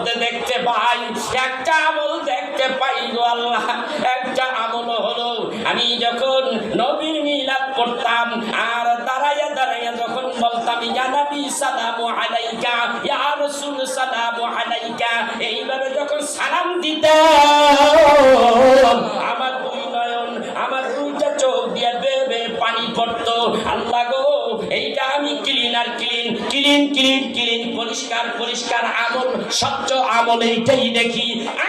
মধ্যে দেখতে পাই, একটা আমল দেখতে পাই গো আল্লাহ। একটা আমল হলো আমি যখন নবীর মিলাদ পড়তাম আর দাঁড়াইয়া দাঁড়াইয়া যখন বলতাম ইয়া নবী সালামু আলাইকা, ইয়া রাসূল সালামু আলাইকা, এইভাবে যখন সালাম দিতাম আমার দুই নয়ন, আমার দুইটা চোখ দিয়ে বেয়ে বেয়ে পানি পড়তো। আল্লাহ গো, এইটা আমি ক্লিন আর ক্লিন, ক্লিন ক্লিন ক্লিন, পরিষ্কার পরিষ্কার আমল, স্বচ্ছ আমল এইটাই দেখি।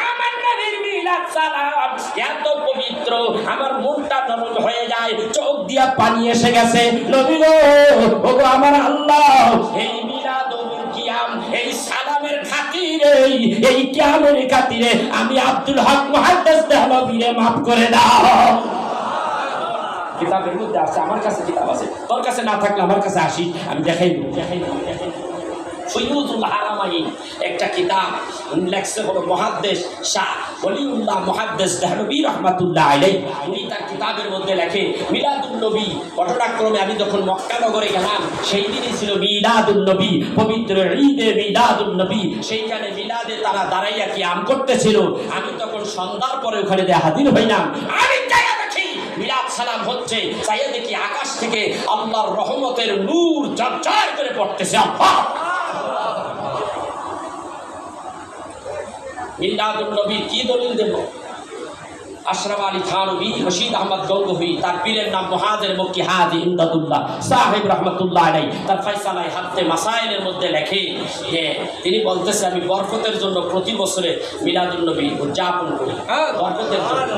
আমার নবীর মিলাদ সালাম এত পবিত্র, আমার মনটা নরম হয়ে যায়, চোখ দিয়া পানি এসে গেছে। নবী গো, ওগো আমার আল্লাহ, এই মিলাদুল কিয়াম, এই সালামের খাতিরে, এই কিয়ামের খাতিরে আমি আব্দুল হক মুহাদ্দিস দেহলভীরে মাফ করে দাও। কিতাবের মধ্যে আছে, আমার কাছে কিতাব আছে, তোর কাছে না থাকলে আমার কাছে আসি, আমি দেখাই দেব। ফয়জুল হারামাইন একটা কিতাব লেখছে হলো মুহাদ্দিস শাহ ওলিউল্লাহ মুহাদ্দিস দেহলভী রাহমাতুল্লাহ আলাইহি। উনি তার কিতাবের মধ্যে লেখে মিলাদুন নবী ঘটনাক্রমে আমি যখন মক্কা নগরে গেলাম সেই দিনই ছিল মিলাদুন নবী, পবিত্র ঈদে মিলাদুন নবী। সেইখানে মিলাদে তারা দাঁড়াইয়া কিয়াম করতেছিল। আমি তখন সন্ধ্যার পরে ওখানে হাজির হইলাম। আমি মিলাদ সালাম হচ্ছে, চাইয়ে দেখি আকাশ থেকে আল্লাহর রহমতের নূর ঝরঝর করে পড়তেছে। মিলাদুন নবীর কি দলিল দেব? আশরাফ আলী থানভী, রশিদ আহমদ গঙ্গোহী, তার পীরের নাম মুহাজির মক্কি হাজী ইমদাদুল্লাহ সাহেব রাহমাতুল্লাহ আলাইহি, তার ফায়সালায়ে হাত্তে মাসাইলের মধ্যে লেখে যে তিনি বলতেছে আমি বরকতের জন্য প্রতি বছরে মিলাদুন নবী উদযাপন করি, বরকতের জন্য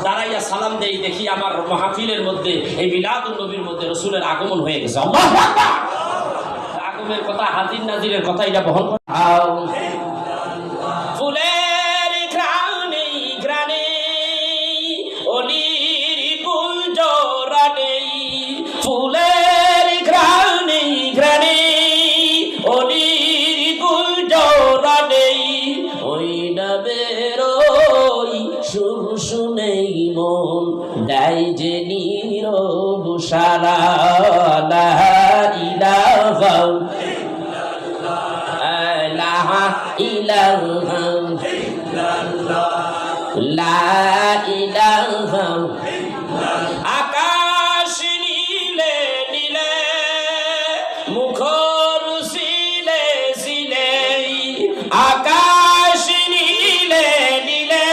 দাঁড়াইয়া সালাম দেই, দেখি আমার মাহফিলের মধ্যে এই মিলাদুন নবীর মধ্যে রাসূলের আগমন হয়ে গেছে। আল্লাহু আকবার! আগমনের কথা, হাজির নাজিরের কথা এটা বহন করে। ফুলের ঘ্রাণে ঘ্রাণে অলির গুলজরা নেই, ফুলের ঘ্রাণে ঘ্রাণে অলির গুলজরা নেই, ওই নবের ওই সুর শুনেই মন দেয় যে নীরব সারা। লা ইলাহা আকাশ নীলে নীলে মুখর সিলে সিলে, আকাশ নীলে নীলে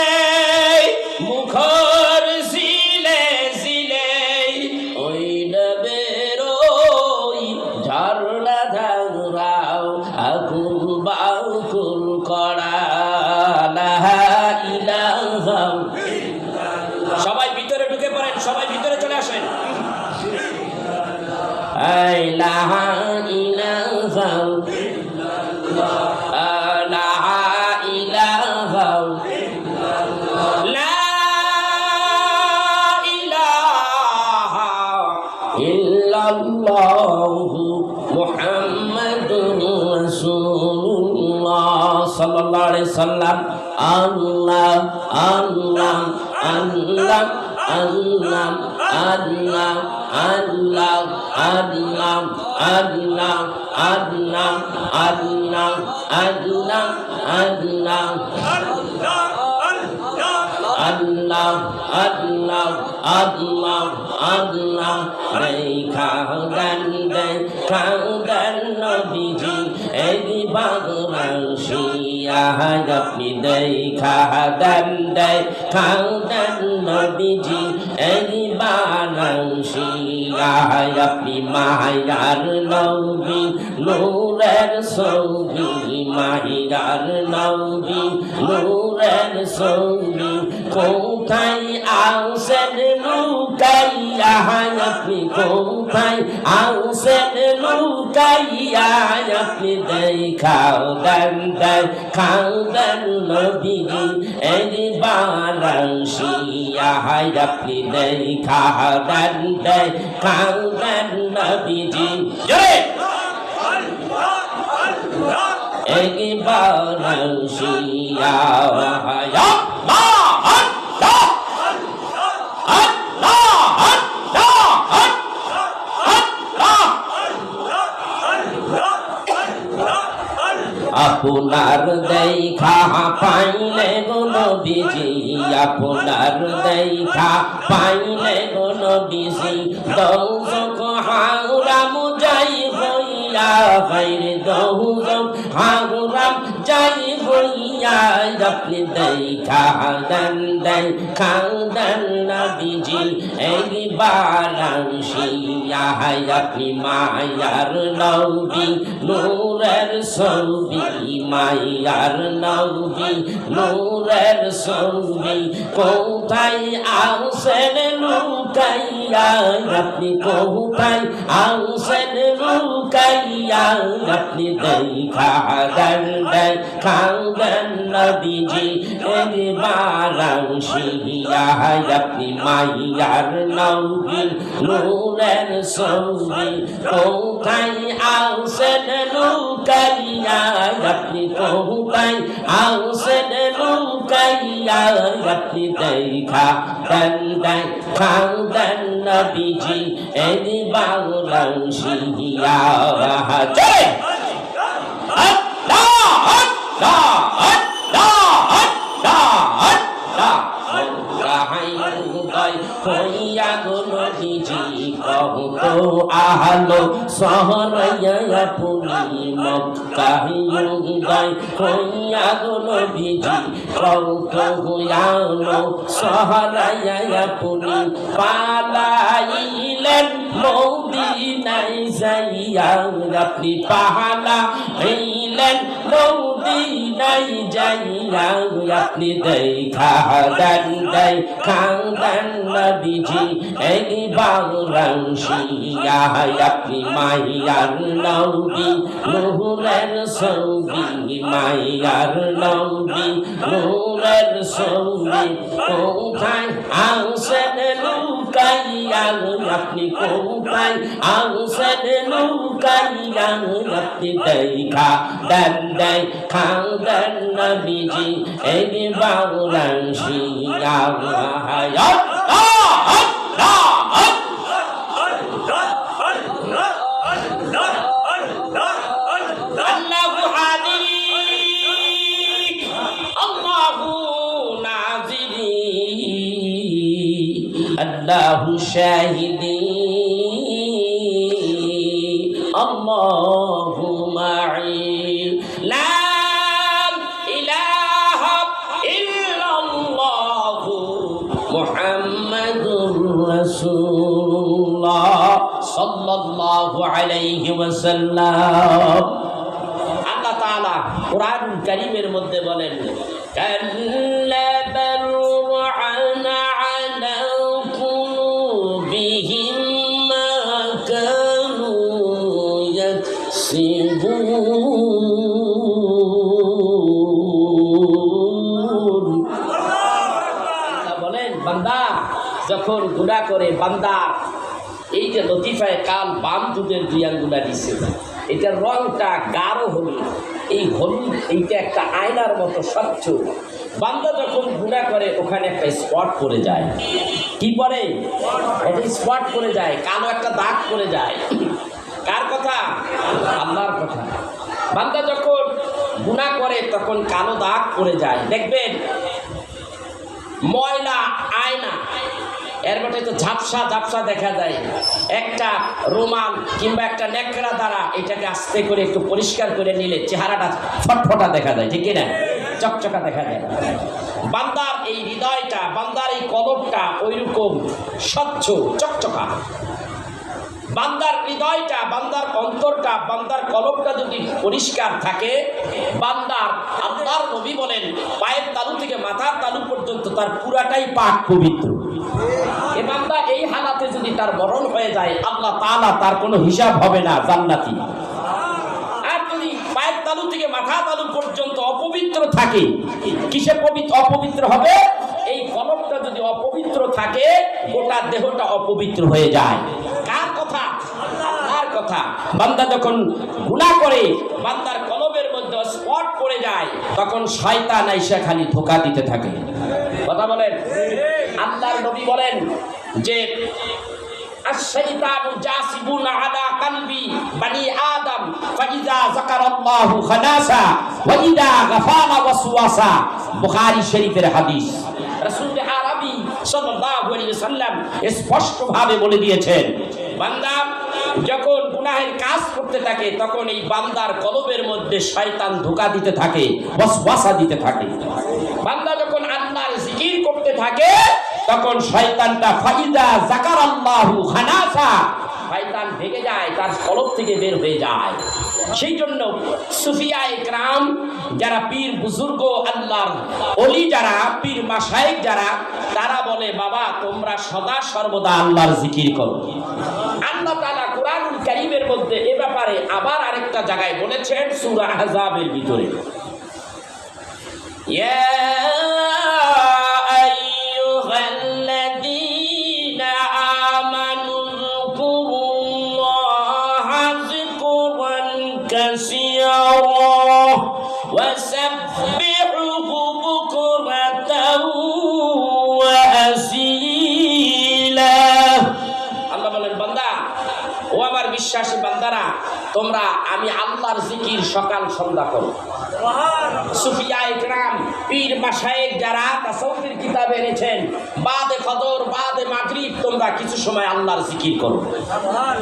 মুখর সিলে সিলে, ওই নবের ওই ঝরনা ধারাও আকুল বাকুল করা। সবাই ভিতরে ঢুকে পড়েন, সবাই ভিতরে চলে আসেন। ইলাহা ইলাহা ইলাহা লা ইলাহা ইল্লাল্লাহু মুহাম্মাদুর রাসূলুল্লাহ সাল্লাল্লাহু আলাইহি সাল্লাম। আল্লাহ আল্লাহ আল্লাহ আল্লাহ আল্লাহ আল্লাহ আল্লাহ আল্লাহ আল্লাহ আল্লাহ আল্লাহ আল্লাহ আল্লাহ আল্লাহ আল্লাহ আল্লাহ রেখা দেন নবীজি এই বাংলাদেশিয়া আপনি দেখা দেন নবীজি এই বাংলাদেশিয়া আপনি মায়ার নবী নূরের ছবি, মায়ার নবী নূরের ছবি, কোথায় আছেন লুকাইয়া আপনি, কোথায় আছেন লুকাইয়া আপনি দেখাও দেন নবীজি এই বাংলাদেশিয়া আপনি দেখা দেন নবীজি। জোরে এই বাংলাদেশিয়া আপনার দেখা পাইলে গো নবীজি, আপনার দেখা পাইলে গো নবীজি, দৌজক হারাম যাই হইয়া, বাইরে দৌজক হারাম যাই হইয়া, আপনি দেখা দেন দেখা দেন নবীজি, একবার আসিয়া, আপনি মায়ার নবী নূরের ছবি, মায়ার নবী নূরের ছবি, কোথায় আছেন লুকাইয়া, আপনি কোথায় আছেন লুকাইয়া, আপনি দেখা দেন দেখা দেন নবীজি, একবার আসিয়া, আপনি মায়ার নবী নূরের ছবি, কোথায় আছেন লুকাইয়া, আপনি কোথায় আছেন লুকাইয়া, আপনি দেখা দেন দেখা দেন নবীজি, একবার আসিয়া। জয় হইয়া গো নবীজি, কত আলো শহরাইয়া পুনি মক্কায় উদয় হইয়া গো নবীজি, কত আলো শহরাইয়া পুনি পালাইলেন মদিনায় যাইয়া, আপনি পালাইলেন মদিনায় যাইয়া, আপনি দেখা দেন দেখা দেন নবীজি, একবার আসিয়া, আপনি মায়ার নবী নূরের ছবি, মায়ার নবী নূরের ছবি, কোথায় আছেন লুকাইয়া, আপনি কোথায় আছেন লুকাইয়া, আপনি দেখা দেন দেখা দেন নবীজি, একবার আসিয়া। আল্লাহু শাহিদি আল্লাহু মা'i, লা ইলাহা ইল্লাল্লাহু মুহাম্মাদুর রাসূলুল্লাহ সাল্লাল্লাহু আলাইহি ওয়াসাল্লাম। আল্লাহ তাআলা কোরআন কারীমের মধ্যে বলেন, কাল্লাবাল রা'না আলা কুলুবিহিম মা কানু ইয়াকসিবুন। আল্লাহ বলেন, বান্দা যখন গুনাহ করে, বান্দা এই যে লতিফায় কাল বাম দুধের দুই আঙ্গুলা দিছে, এটার রংটা গাঢ় হলুদ, এই হলুদ এইটা একটা আয়নার মতো স্বচ্ছ। বান্দা যখন গুনাহ করে ওখানে একটা স্পট পড়ে যায়, কি পড়ে? এটা স্পট পড়ে যায়, কালো একটা দাগ পড়ে যায়। কার কথা? আল্লাহর কথা। বান্দা যখন গুনাহ করে তখন কালো দাগ পড়ে যায়। দেখবেন ময়লা আয়না, এর মধ্যে তো ঝাপসা ঝাপসা দেখা যায়। একটা রুমাল কিংবা একটা নেকড়া দ্বারা এটাকে আস্তে করে একটু পরিষ্কার করে নিলে চেহারাটা ফটফটা দেখা যায়, ঠিক কিনা? চকচকা দেখা যায়। বান্দার এই হৃদয়টা, বান্দার এই কলবটা ওইরকম স্বচ্ছ চকচকা। বান্দার হৃদয়টা, বান্দার অন্তরটা, বান্দার কলবটা যদি পরিষ্কার থাকে, বান্দার আল্লাহর নবী বলেন পায়ের তালু থেকে মাথার তালু পর্যন্ত তার পুরাটাই পাক পবিত্র। এ বান্দা এই হালাতে যদি তার মরণ হয়ে যায়, আল্লাহ তাআলা তার কোনো হিসাব হবে না, জান্নাতি। আর যদি পায়ের তালু থেকে মাথা তালু পর্যন্ত অপবিত্র থাকে, কিসে অপবিত্র হবে? এই কলবটা যদি অপবিত্র থাকে, গোটা দেহটা অপবিত্র হয়ে যায়। কার কথা? আল্লাহর কথা। বান্দা যখন গুনাহ করে বান্দার কলবের মধ্যে স্পট পড়ে যায়, তখন শয়তান আইসা খালি ধোঁকা দিতে থাকে। কথা বলেন। আল্লাহর নবী বলেন যে আশ-শাইতানু জাসিবুন আলা কলবি বানি আদম ফাইযা যাকারাল্লাহু খানাসা ওয়া ইযা গাফালা ওয়াসওয়াসা। বুখারী শরীফের হাদিস। রাসূল আরবি সাল্লাল্লাহু আলাইহি ওয়াসাল্লাম স্পষ্টভাবে বলে দিয়েছেন, বান্দা যখন গুনাহের কাজ করতে থাকে তখন এই বান্দার কলবের মধ্যে শয়তান ধোঁকা দিতে থাকে, ওয়াসওয়াসা দিতে থাকে। বান্দা যখন আল্লাহর জিকির করতে থাকে তখন শয়তানটা ফাইদা যাকারাল্লাহু খানাসা, শয়তান ভেগে যায়, তার কলব থেকে বের হয়ে যায়। সেই জন্য সুফিয়ায়ে কেরাম যারা পীর বুজুর্গ, আল্লাহর ওলি যারা, পীর মাশায়েখ যারা, তারা বলে বাবা তোমরা সদা সর্বদা আল্লাহর জিকির করো। আল্লাহ তাআলা কোরআনুল কারীমের মধ্যে এ ব্যাপারে আবার আরেকটা জায়গায় বলেছেন সূরা আহজাবের ভিতরে, ইয়া আইয়ুহাল্লাযীনা আমানু যকুরুল্লাহা যিকরান কাসীরা ওয়া সাব্বিহুহু বুকরাতাও ওয়া আসীলা। আল্লাহ বলেন বান্দা, ও আমার বিশ্বাসী বান্দারা, তোমরা আমি আল্লাহর জিকির সকাল সন্ধ্যা করো। সুফিয়ায়ে কেরাম, পীর মাশায়েখ যারা তাসাউফের কিতাব এনেছেন, বাদে ফজর বাদে মাগরিব তোমরা কিছু সময় আল্লাহর জিকির করো।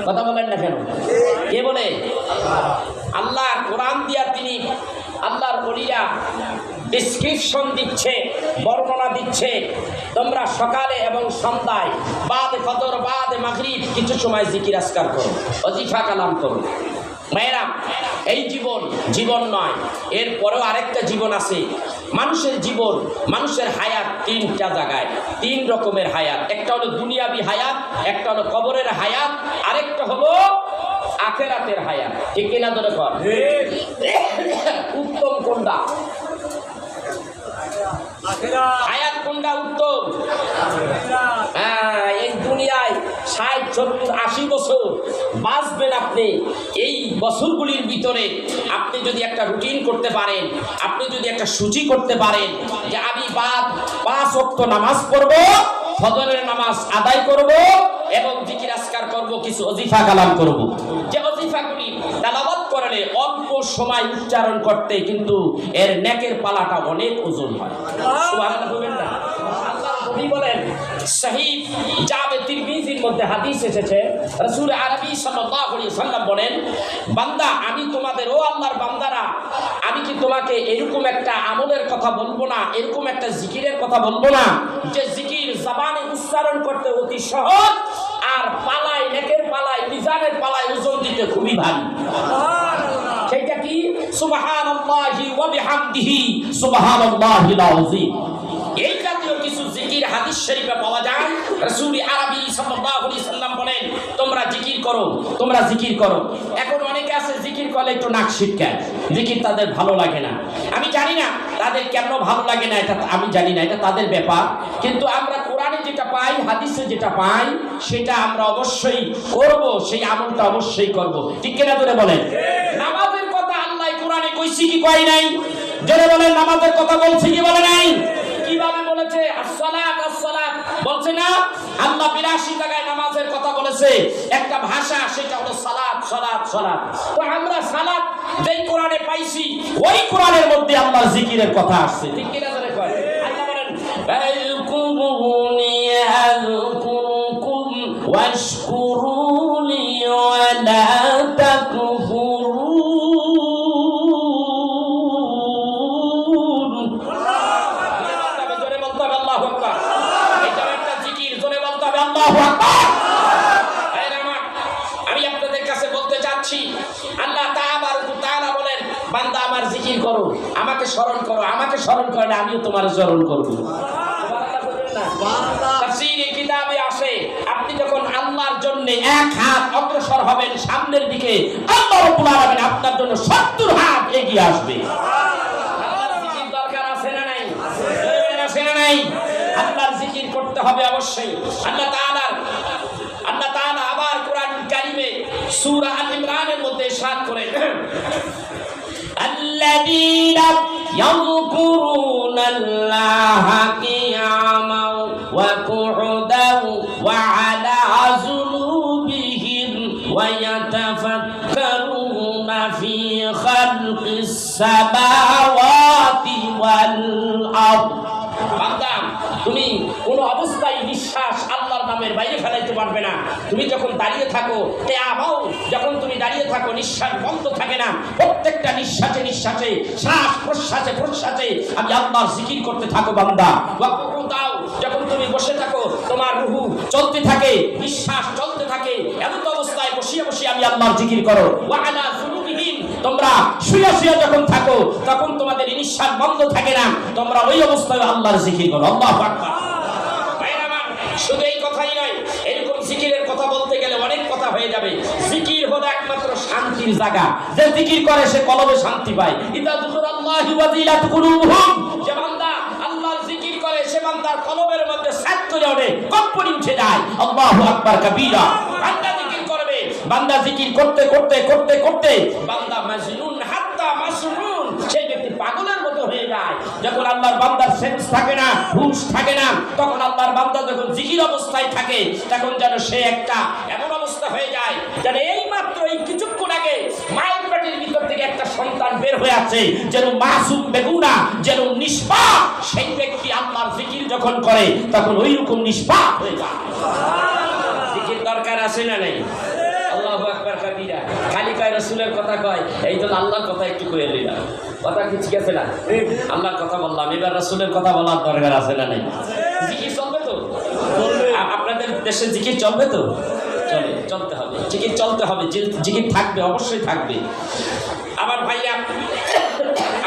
কথা বলেন না কেন? কে বলে? আল্লাহ কোরআন দিয়া তিনি আল্লাহর ওলিরা ডেসক্রিপশন দিচ্ছে, বর্ণনা দিচ্ছে, তোমরা সকালে এবং সন্ধ্যায় বাদে ফজর বাদে মাগরিব কিছু সময় জিকির আজকার করো, ওয়াজিফা কালাম করো। মেয়েরা, এই জীবন জীবন নয়, এর পরেও আরেকটা জীবন আছে। মানুষের জীবন, মানুষের হায়াত তিনটা জায়গায়, তিন রকমের হায়াত। একটা হলো দুনিয়াবি হায়াত, একটা হলো কবরের হায়াত, আরেকটা হলো আখিরাতের হায়াত। ঠিক কিনা ধরে কর? উত্তম কোনটা? হায়াত কোনটা উত্তম? এই দুনিয়ায় 60, 70, 80 বছর বাঁচবেন আপনি। এই বছরগুলির ভিতরে আপনি যদি একটা রুটিন করতে পারেন, আপনি যদি একটা সূচি করতে পারেন যে আমি 5 ওয়াক্ত নামাজ পড়ব, ফজরের নামাজ আদায় করব এবং জিকির আজকার করব, কিছু ওজিফা কালাম করব, যে ওজিফাগুলি তেলাওয়াত করলে অল্প সময় উচ্চারণ করতে কিন্তু এর নেকের পালাটা অনেক ওজন হয়। সুবহানাল্লাহ বলবেন না? আল্লাহর নবী বলেন, সহিহ জামে তিরমিজির মধ্যে হাদিস এসেছে, রাসূল আরবি সাল্লাল্লাহু আলাইহি ওয়াসাল্লাম বলেন, বান্দা আমি তোমাদের, ও আল্লাহর বান্দারা, আমি কি তোমাকে এরকম একটা আমলের কথা বলবো না, এরকম একটা জিকিরের কথা বলবো না যে জিকির জবানে উচ্চারণ করতে অতি সহজ আর পালায়, নেকের পালায়, মিজানের পালায় ওজন দিতে খুবই ভারী। সেটা কি? সুবহানাল্লাহি ওয়া বিহামদিহি সুবহানাল্লাহিল আযীম। এই জাতীয় কিছু জিকির হাদিস শরীফে পাওয়া যায়। রাসূল আরবি সাল্লাল্লাহু আলাইহি সাল্লাম বলেন, তোমরা জিকির করো, তোমরা জিকির করো। এখন অনেকে আছে জিকির করলে একটু নাক ছিটকায়, জিকির তাদের ভালো লাগে না। আমি জানি না তাদের কেন ভালো লাগে না, এটা আমি জানি না, এটা তাদের ব্যাপার। কিন্তু আমরা কোরআনে যেটা পাই, হাদিসে যেটা পাই, সেটা আমরা অবশ্যই করব, সেই আমলটা অবশ্যই করব। ঠিক কিনা ধরে বলেন? নামাজের কথা আল্লাহ কোরআনে কইছি কি কয় নাই? জোরে বলেন, নামাজের কথা বলছি কি বলে নাই? কিভাবে বলেছে? আসসালাত আসসালাত বলছে না? আল্লাহ 82 জায়গায় নামাজের কথা বলেছে, একটা ভাষা, সেটা হলো সালাত সালাত সালাত। তো আমরা সালাত যেই কোরআনে পাইছি, ওই কোরআনের মধ্যে আল্লাহর জিকিরের কথা আছে। ঠিক কিনা ধরে কয়? আল্লাহ বলেন, ফাযকুরুনি আযকুরুকুম ওয়াশকুরুলি ওয়া লা তাকফুরুন। আমি আপনাদের কাছে বলতে চাচ্ছি, আল্লাহ তাআলা বলেন, বান্দা আমার জিকির করো, আমাকে স্মরণ করো, আমাকে স্মরণ করলে আমিও তোমার স্মরণ করব। তাফসীরে কিতাবে আসে, আপনি যখন আল্লাহর জন্য এক হাত অগ্রসর হবেন সামনের দিকে, আল্লাহ রাব্বুল আলামিন আপনার জন্য 70 হাত এগিয়ে আসবে। আল্লাহর জিকির দরকার আছে না নাই? আছে না নাই? আল্লাহর জিকির করতে হবে অবশ্যই। আল্লাহ তাআলা আবার কোরআনুল কারীমে সূরা আল ইমরানের মধ্যে ইরশাদ করেন, আল্লাযীনা ইয়াযকুরুনাল্লাহা কিয়ামান ওয়া কুউদান ওয়া আলা জুনুবিহিম ويتفكرون في خلق السماوات والأرض বান্দা তুমি কোন অবস্থায় নিঃশ্বাস আল্লাহর নামের বাইরে ফেলাইতে পারবে না। তুমি যখন দাঁড়িয়ে থাকো কিয়ামাও যখন তুমি দাঁড়িয়ে থাকো নিঃশ্বাস বন্ধ থাকে না। প্রত্যেকটা নিঃশ্বাসে নিঃশ্বাসে শ্বাস প্রশ্বাসে প্রশ্বাসে আমি আল্লাহর জিকির করতে থাকো বান্দা। দাও যখন তুমি বসে থাকো তোমার রুহু চলতে থাকে, নিঃশ্বাস চলতে থাকে, এমন অবস্থায় বসিয়ে বসিয়ে আমি আল্লাহর জিকির করো। ওয়া আলা যুনুবিহিম তোমরা শুয়ে শুয়ে যখন থাকো তখন তোমাদের নিঃশ্বাস বন্ধ থাকে না, তোমরা ওই অবস্থায় আল্লাহর জিকির করো। আল্লাহু আকবার। ভাইরা আমার শুধু এই কথাই নয়, এরকম জিকিরের কথা বলতে গেলে অনেক কথা হয়ে যাবে। জিকির হলো একমাত্র শান্তির জায়গা। যে জিকির করে সে কলবে শান্তি পায়। ইদা যুকুরাল্লাহি ওয়াজিলাত কুলুবুহুম, যে বান্দা আল্লাহর জিকির করে সে বান্দার কলবের মধ্যে সাত করে ওঠে, কম্পনি উঠে যায়। আল্লাহু আকবার কাবীরা। বান্দা জিকির করবে, বান্দা জিকির করতে করতে করতে করতে বান্দা মাজনুন হাত্তা মাসরুন, সেই ব্যক্তি পাগলের মতো হয়ে যায়। যখন আল্লাহর বান্দার সেন্স থাকে না, হুঁশ থাকে না, তখন আল্লাহর বান্দা যখন জিকির অবস্থায় থাকে তখন যেন সে একটা এমন অবস্থা হয়ে যায় যেন এই মাত্র এই কিছুক্ষণ আগে মায়ের পেটের ভিতর থেকে একটা সন্তান বের হয়ে আছে, যেন মাসুম বেগুনা, যেন নিষ্পাপ। সেই ব্যক্তি আল্লাহর জিকির যখন করে তখন ওই রকম নিষ্পাপ হয়ে যায়। জিকির দরকার আছে না নাই? আল্লাহু আকবার কাবীরা। খালি কয় রাসূলের কথা কয়, এই তো আল্লাহর কথা একটু কইয়া লইলাম। কথা কি ঠিক আছে না? আল্লাহর কথা বললাম, এবার রাসূলের কথা বলার দরকার আছে না নাই? জিকির চলবে তো? আপনাদের দেশে জিকির চলবে তো? চলতে হবে, জিকির চলতে হবে, জিকির থাকবে, অবশ্যই থাকবে। আমার ভাইয়া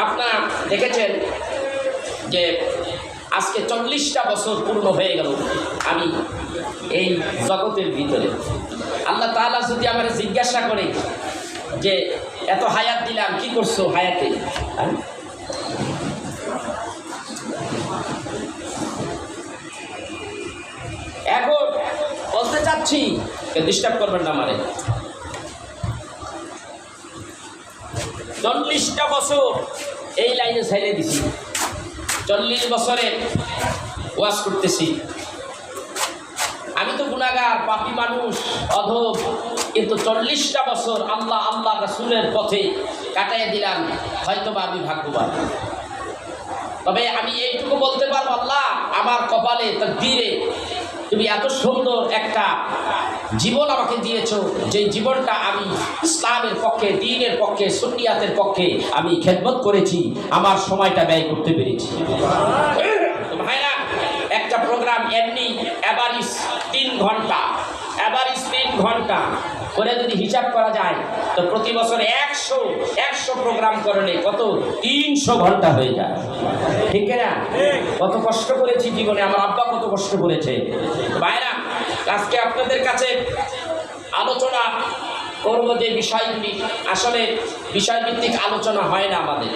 আপনারা দেখেছেন যে আজকে 40টা বছর পূর্ণ হয়ে গেল আমি এই জগতের ভিতরে। আল্লাহ তাআলা যদি আমার জিজ্ঞাসা করে যে এত হায়াত দিলাম, কি করছো হায়াতে? এখন বলতে চাচ্ছি, ডিস্টার্ব করবেন না আমারে। 40টা বছর এই লাইনে ছেড়ে দিছি, 40 বছরে ওয়াজ করতেছি। আমি তো গুনাহগার, পাপী মানুষ, অধম, কিন্তু 40টা বছর আল্লাহ আল্লাহ রাসূলের পথে কাটাইয়া দিলাম। হয়তোবা আমি ভাগ্যবান। তবে আমি এইটুকু বলতে পারবো, আল্লাহ আমার কপালে তাকদীরে তুমি এত সুন্দর একটা জীবন আমাকে দিয়েছো, যে জীবনটা আমি ইসলামের পক্ষে, দ্বীনের পক্ষে, সুন্নিয়াতের পক্ষে আমি খেদমত করেছি, আমার সময়টা ব্যয় করতে পেরেছি। ভাইরা, একটা প্রোগ্রাম এমনি এভারেজ 3 ঘন্টা, এভারেজ 3 ঘন্টা করে যদি হিসাব করা যায় তো প্রতি বছর 100 প্রোগ্রাম করলে কত 300 ঘন্টা হয়ে যায়। ঠিক না? কত কষ্ট করেছি জীবনে, আমার আব্বা কত কষ্ট করেছে। ভাইরা, আজকে আপনাদের কাছে আলোচনা করব যে বিষয়গুলি, আসলে বিষয়ভিত্তিক আলোচনা হয় না, আমাদের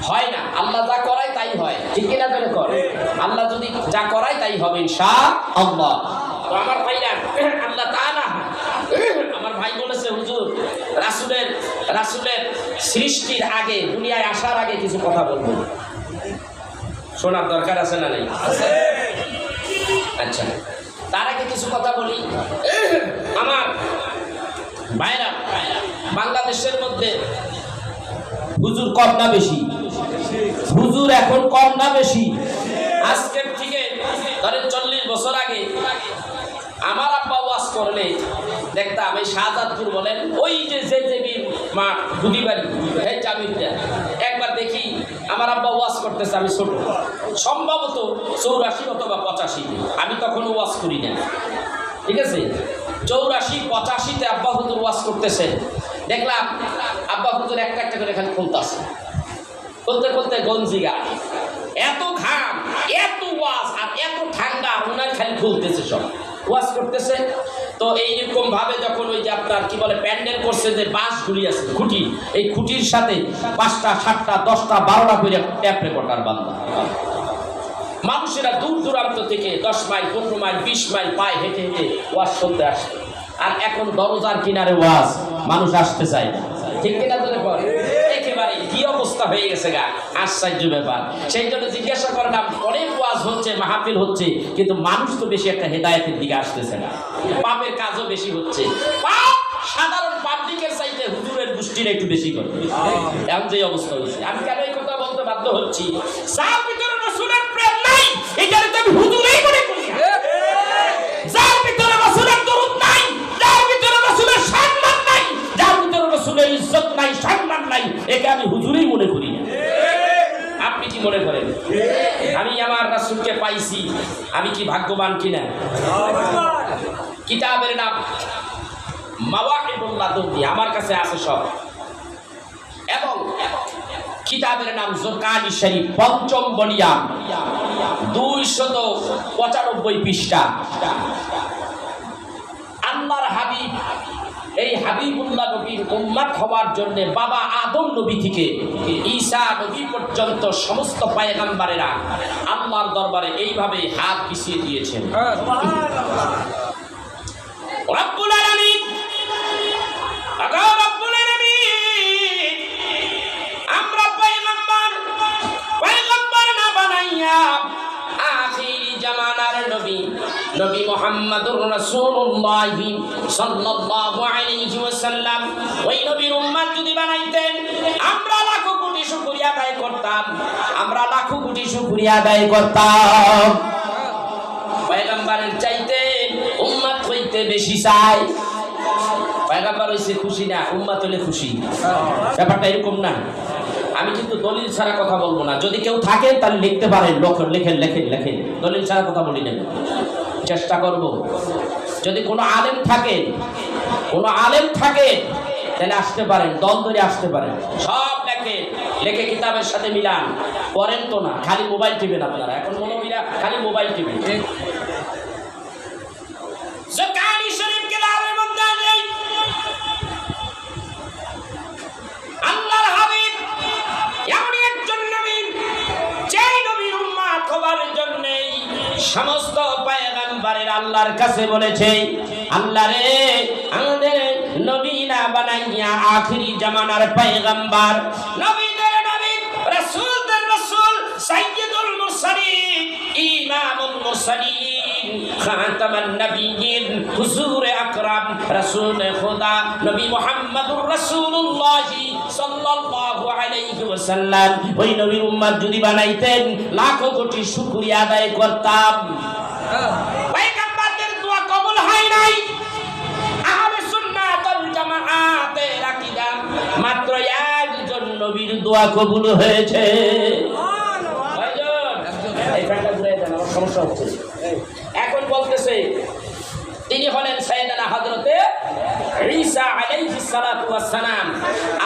হয় না। আল্লাহ যা করায় তাই হয়, ঠিক কিনা করে করে? আল্লাহ যদি যা করায় তাই হবে ইনশাআল্লাহ। তো আমার ভাইরা, আল্লাহ তাআলা, আমার ভাই বলেছে হুজুর রাসূলের সৃষ্টির আগে, দুনিয়ায় আসার আগে কিছু কথা বলবো। শোনার দরকার আছে না নাই? আচ্ছা, তার আগে কিছু কথা বলি। আমার ভাইরা, বাংলাদেশের মধ্যে হুজুর কম না বেশি? হুজুর এখন কম না বেশি? আজকের থেকে ধরেন 40 বছর আগে আমার আব্বা ওয়াজ করলে দেখতাম এই শাহজাদপুর বলেন, ওই যে জেজেবির মা গুদিবাড়ি, এই জামিনটা একবার দেখি আমার আব্বা ওয়াজ করতেছে। আমি ছোট, সম্ভবত 84 অথবা 85, আমি তখন ওয়াজ করি না, ঠিক আছে? 84-85-তে আব্বা হুজুর ওয়াজ করতেছে। দেখলাম আব্বা হুজুর একটা একটা করে খালি খুলতেছে, বলতে বলতে গঞ্জি গা, এত ঘাম, এত ওয়াজ আর এত ঠান্ডা, ওনার খালি খুলতেছে, সব ওয়াজ করতেছে। তো এইরকম ভাবে যখন ওই যে আপনার কি বলে প্যান্ডেল করছে, যে বাঁশগুলি আছে, খুঁটি, এই খুঁটির সাথে 5টা 7টা 10টা 12টা করে ট্যাপ রেকর্ডার বাঁধা। মানুষেরা দূর দূরান্ত থেকে 10 মাইল 15 মাইল 20 মাইল পায়ে হেঁটে হেঁটে ওয়াজ শুনতে আসতো। আর এখন দরজার কিনারে ওয়াজ, মানুষ আসতে চায় না, ঠিক কিনা? একেবারে কি অবস্থা হয়ে গেছে গা, আশ্চর্য ব্যাপার। সেই জন্য জিজ্ঞাসা করলাম, অনেক ওয়াজ হচ্ছে, মাহফিল হচ্ছে, কিন্তু মানুষ তো বেশি একটা হেদায়েতের দিকে আসতেছে না, পাপের কাজও বেশি হচ্ছে। পাপ সাধারণ পাবলিকের চাইতে হুজুরের গোষ্ঠীর একটু বেশি করে। এমন যে অবস্থা হয়েছে, আমি কেন এই কথা বলতে বাধ্য হচ্ছি? যার ভিতরে রাসূলের প্রেম নাই, এটারে তো আমি হুজুরই মনে করি। যার ভিতরে রাসূলের দরুদ নাই, যার ভিতরে রাসূলের সম্মান নাই, যার ভিতরে রাসূলের ইজ্জত নাই, সম্মান নাই, একে আমি হুজুরই মনে করি না। আপনি কি মনে করেন আমি আমার রাসূলকে পাইছি, আমি কি ভাগ্যবান কিনা? কিতাবের নাম মাওয়াহিবুল লাদুন্নি, আমার কাছে আছে সব, এবং কিতাবের নাম জোরকানি শরীফ, পঞ্চম ভলিউম, 295 পৃষ্ঠা। আল্লাহর হাবিব, এই হাবিবুল্লাহ নবীর উম্মত হওয়ার জন্য বাবা আদম নবী থেকে ঈসা নবী পর্যন্ত সমস্ত পয়গম্বরেরা আল্লাহর দরবারে এইভাবে হাত পিছিয়ে দিয়েছেন। রব্বুল আলামিন, রব্বুল আলামিন, আমরা পয়গম্বর না বানাইয়া আখিরি জামানার নবী নবী মুহাম্মদুর রাসূলুল্লাহ সাল্লাল্লাহু আলাইহি ওয়াসাল্লাম ওই নবীর উম্মত যদি বানাইতেন, আমরা লাখো কোটি শুকরিয়া আদায় করতাম, আমরা লাখো কোটি শুকরিয়া আদায় করতাম। পয়গম্বরের চাইতে উম্মত হইতে বেশি চাই। পয়গম্বর হইছে খুশি না, উম্মত হইলে খুশি, ব্যাপারটা এরকম না। আমি কিন্তু দলিল ছাড়া কথা বলবো না, যদি কেউ থাকেন তাহলে লিখতে পারেন, লেখেন লেখেন লেখেন, দলিল ছাড়া কথা বলি না, চেষ্টা করব। যদি কোনো আলেম থাকেন, কোনো আলেম থাকে তাহলে আসতে পারেন, দল ধরে আসতে পারেন, সব লেখে লেখে কিতাবের সাথে মিলান। করেন তো না, খালি মোবাইল টিপেন আপনারা, এখন মনোবিরা খালি মোবাইল টিপেন। জোরকানি শরীফ কিতাবের মধ্যে আছে আল্লাহর হাবিব এমন একজন নবী, যেই নবীর উম্মত হওয়ার জন্য সমস্ত পয়গম্বরের আল্লাহর কাছে বলেছে, আল্লাহ রে আমাদের নবী না বানাইয়া আখিরি জামানার পয়গম্বর, নবীদের নবী, রাসূলদের রাসূল, সাইয়্যিদুল মুরসালিন, ইমামুল মুরসালিন, খাতামান নবিয়্যিন, হুজুর আকরাম, রাসূল খোদা নবী মুহাম্মদুর রাসূলুল্লাহ সাল্লাল্লাহু আলাইহি ওয়াসাল্লাম ওই নবীর উম্মত যদি বানাইতেন, লাখো কোটি শুকরিয়া আদায় করতাম। পয়গম্বরদের দোয়া কবুল হয় নাই। আহলে সুন্নাত ওয়াল জামাআতের আকীদা, মাত্র একজন নবীর দোয়া কবুল হয়েছে। সমস্যা হচ্ছে, এখন বলতেছে তিনি হলেন সাইয়েদনা হযরতে ঈসা আলাইহিস সালাতু ওয়াস সালাম।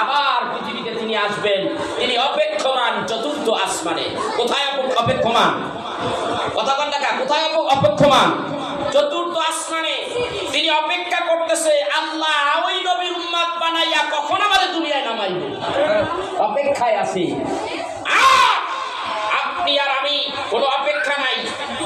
আবার পৃথিবীতে তিনি আসবেন, তিনি অপেক্ষমান চতুর্থ আসমানে। কোথায় অপেক্ষমান? কথা বল না, কোথায় অপেক্ষমান? চতুর্থ আসমানে তিনি অপেক্ষা করতেছে, আল্লাহ ওই নবীর উম্মত বানাইয়া কখন আমাদের দুনিয়ায় নামাইবে, অপেক্ষায় আছি। আপনি আর আমি কোনো অপেক্ষা নাই,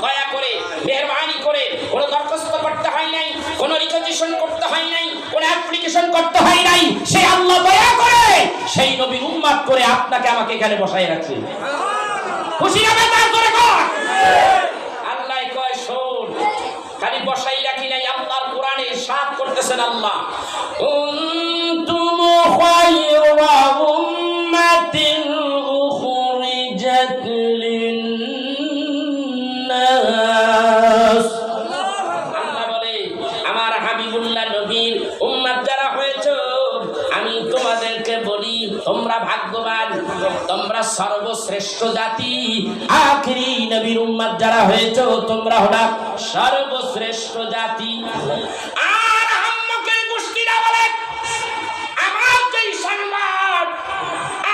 দয়া করে মেহেরবানি করে কোনো দরখাস্ত করতে হয় নাই, কোনো রিকোয়েস্ট করতে হয় নাই, কোনো অ্যাপ্লিকেশন করতে হয় নাই। সেই আল্লাহ দয়া করে সেই নবীর উম্মত করে আপনাকে আমাকে এখানে বসায় রাখছে। খুশি হবে তার করে কর। আল্লাহ কয় শোন, খালি বসাই রাখি নাই, আল্লাহর কোরআনে ইরশাদ করতেছেন আল্লাহ, কুনতুম খায়রা উম্মাতিন উখরিজাত লিন-নাস। আল্লাহ বলে আমার হাবিবুল্লাহ নবীর উম্মত যারা হয়েছে, আমি তোমাদেরকে বলি তোমরা ভাগ্যবান, তোমরা সর্বশ্রেষ্ঠ জাতি। আখিরি নবীর উম্মত যারা হয়েছে, তোমরা হলো সর্বশ্রেষ্ঠ জাতি। আর আম্মকের গোষ্ঠীরা বলে আমার যেই সম্মান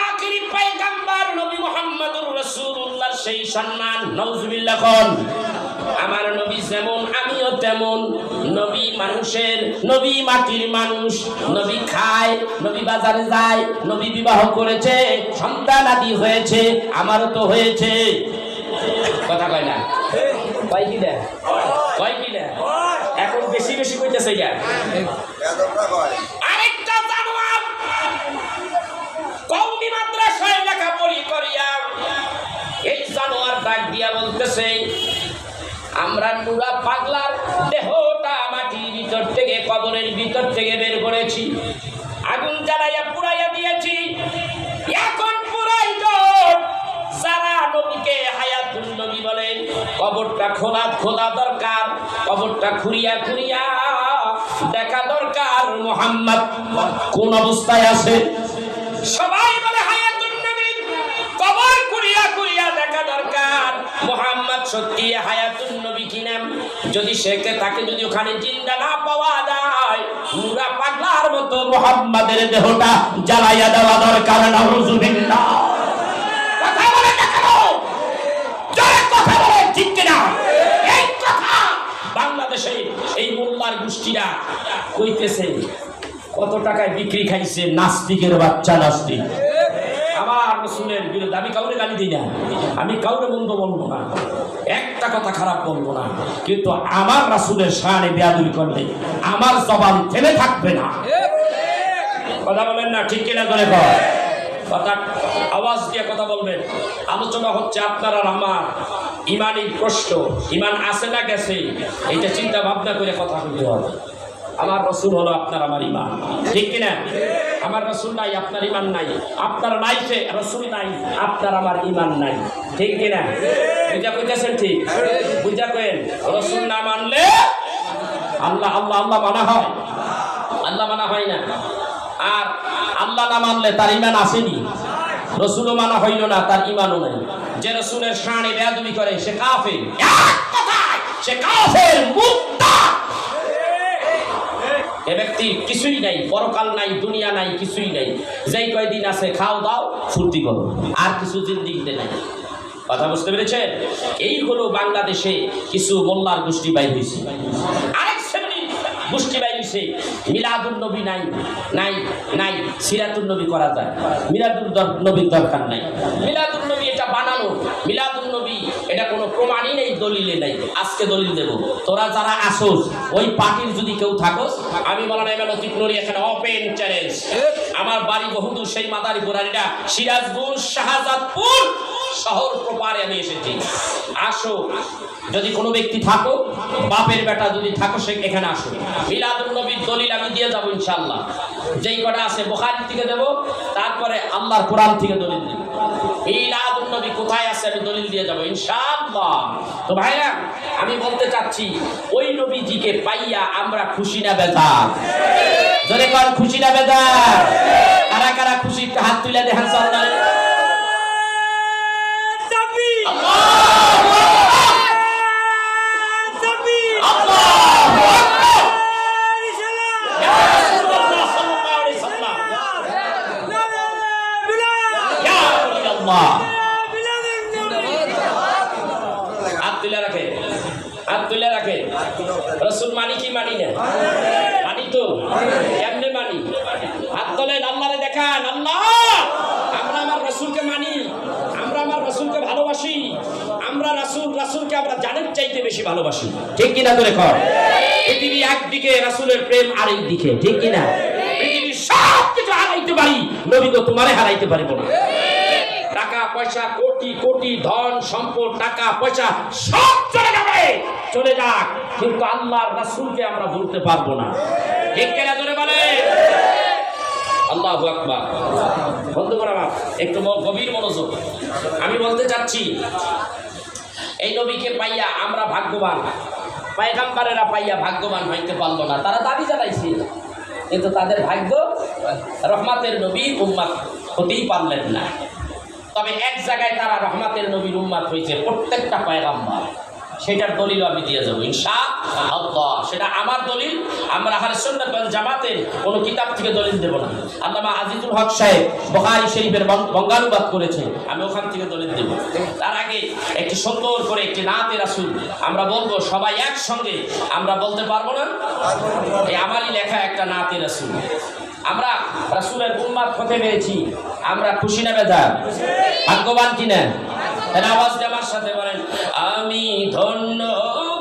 আখিরি পয়গম্বর নবী মুহাম্মদুর রাসূলুল্লাহ, সেই সম্মান নাউজুবিল্লাহ কোন। আমার নবী যেমন আমিও তেমন। নবী মানুষের, নবী মাটির মানুষ, নবী খায়, নবী বাজারে যায়, নবী বিবাহ করেছে, সন্তান আদি হয়েছে, আমারও তো হয়েছে। কথা কয় না? কয় কি না? কয় কি না? এখন বেশি বেশি কইতেছে এটা। আরেকটা জানোয়ার কওমি মাদ্রাসায় লেখাপড়ি করিয়া এই জানোয়ার ডাক দিয়া বলতেছে, আমরা নুরা পাগলার দেহটা মাটির ভিতর থেকে কবরের ভিতর থেকে বের করেছি, আগুন জ্বালাইয়া পুড়াইয়া দিয়েছি। এখন পুরাইতো যারা নবীকে হায়াতুন নবী বলেন, কবরটা খোলা দরকার, কবরটা খুঁড়িয়া দেখা দরকার মুহাম্মদ কোন অবস্থায় আছে। সবাই বলে হায়াতুন নবী, কবর খুঁড়িয়া দেখা দরকার মুহাম্মদ সত্যি হায়াতুন নবী কিনা। যদি তাকে যদি ওখানে জিন্দা না পাওয়া যায়, পুরা পাগলার মতো মুহাম্মাদের দেহটা জ্বালাইয়া দেওয়া দরকার। নাউযুবিল্লাহ। কথা বলে না কেন? জোরে কথা বলে, ঠিক কিনা? এই কথা বাংলাদেশে এই মোল্লার গোষ্ঠীরা কইতেছে। কত টাকায় বিক্রি খাইছে নাস্তিকের বাচ্চা নাস্তিক। আমার রাসূলের বিরুদ্ধে আমি কাউরে গালি দিই না, আমি কাউরে মন্দ বলবো না, একটা কথা খারাপ বলবো না, কিন্তু আমার রাসূলের শানে বেয়াদবি করলে আমার জবান থেমে থাকবে না। কথা বলেন না, ঠিক কিনা? করে কথা আওয়াজ দিয়ে কথা বলবেন। আলোচনা হচ্ছে আপনার আর আমার ইমানি প্রশ্ন, ইমান আছে না গেছে, এইটা চিন্তা ভাবনা করে কথা বলতে হবে। আমার রাসূল হলো আপনার আমার ইমান, ঠিক কিনা? আমার রাসূল নাই, আপনার ইমান নাই, আপনার নাই সে রাসূল নাই, আপনার আমার ইমান নাই, ঠিক কিনা? বুঝা কইতেছেন? ঠিক বুঝা কইেন। রাসূল না মানলে আল্লাহ মানা হয়, আল্লাহ মানা হয় না। আর আল্লাহ না মানলে তার ইমান আসেনি, রাসূলও মানা হইল না, তার ইমানও নাই। যে রাসূলের শানে বেয়াদবি করে সে কাফের, এক কথায় সে কাফের, মুরতাদ। এ ব্যক্তি কিছুই নাই, পরকাল নাই, দুনিয়া নাই, কিছুই নাই। যেই কয়দিন আছে খাও দাও ফুর্তি করো, আর কিছু জিন্দেগিতে নাই। কথা বুঝতে পেরেছেন? এই হলো বাংলাদেশে কিছু মোল্লার গোষ্ঠী বাইর হয়েছে। আরেক শ্রেণীর গোষ্ঠী বাইর হয়েছে মিলাদুন নবী নাই, সিরাতুন নবী করা যায়, মিলাদুন নবীর দরকার নাই। মিলাদুন নবী এটা বানানো, মিলাদুন নবী এটা কোনো প্রমাণই নেই, দলিলে নাই। আজকে দলিল দেব। তোরা যারা আসোস ওই পার্টির যদি কেউ থাকোস, আমি মাওলানা ইমাম লতিফ নুরী এখানে ওপেন চ্যালেঞ্জ। আমার বাড়ি বহুদূর, সেই মাদারীপুর, আর এটা সিরাজগঞ্জ শাহজাদপুর শহর প্রপারে আমি এসেছি। আসো, যদি কোনো ব্যক্তি থাকো, বাপের বেটা যদি থাকো, সে এখানে আসো। মিলাদুন নবীর দলিল আমি দিয়ে যাবো ইনশাআল্লাহ। যেই কটা আছে বুখারী থেকে দেব, তারপরে আল্লাহর কোরআন থেকে দলিল দেব। মিলাদুন নবী কোথায় আছে আমি দলিল দিয়ে যাবো ইনশাআল্লাহ। তো ভাইরা, আমি বলতে চাচ্ছি, ওই নবীজিকে পাইয়া আমরা খুশি না বেজার? জোরে কোন, খুশি না বেজার? কারা কারা খুশি? হাত তুলে দেখান সাল্লাহ। রাসূল মানি কি মানি না? মানি তো। কেমনে মানি? হাত তোলেন, আল্লাহরে দেখান। আল্লাহ, আমরা আমার রাসূলকে মানি, আমরা আমার রাসূলকে ভালোবাসি, আমরা রাসূলকে আমরা জানের চাইতে বেশি ভালোবাসি, ঠিক কিনা? করে কর। পৃথিবী একদিকে, রাসূলের প্রেম আরেক দিকে, ঠিক কিনা? পৃথিবীর সব কিছু হারাইতে পারি, নবী তো তোমারে হারাইতে পারবো না। টাকা পয়সা, কোটি কোটি ধন সম্পদ, টাকা পয়সা সব চলে যাবে, চলে যাক, কিন্তু আল্লাহর রাসূলকে আমরা ভুলতে পারবো না, ঠিক কিনা? ধরে বলে আল্লাহু আকবার। বন্ধুগণ আমার, একটু গভীর মনোযোগ। আমি বলতে চাচ্ছি, এই নবীকে পাইয়া আমরা ভাগ্যবান। পয়গম্বরেরা পাইয়া ভাগ্যবান হইতে পারলো না। তারা দাবি জানাইছে, কিন্তু তাদের ভাগ্য রহমতের নবীর উম্মত হতেই পারলেন না। তবে এক জায়গায় তারা রহমতের নবীর উম্মত হয়েছে, প্রত্যেকটা পয়গম্বর। সেটার দলিল আমি দিয়ে যাবো ইনশাআল্লাহ। সেটা আমার দলিল। আমরা আহলে সুন্নাত ওয়াল জামাতের কোনো কিতাব থেকে দলিল দেব না। আল্লামা আজিজুল হক সাহেব বুখারী শরীফের বঙ্গানুবাদ করেছে, আমি ওখান থেকে দলিল দেব। তার আগে একটি সুন্দর করে একটি নাতে রাসূল আমরা বলবো, সবাই একসঙ্গে। আমরা বলতে পারবো না? এই আমারই লেখা একটা নাতে রাসূল। আমরা রাসূলের উম্মত হতে পেরেছি, আমরা খুশি না বেজার? ভাগ্যবান কিনা? আওয়াজ আমার সাথে বলেন, আমি ধন্য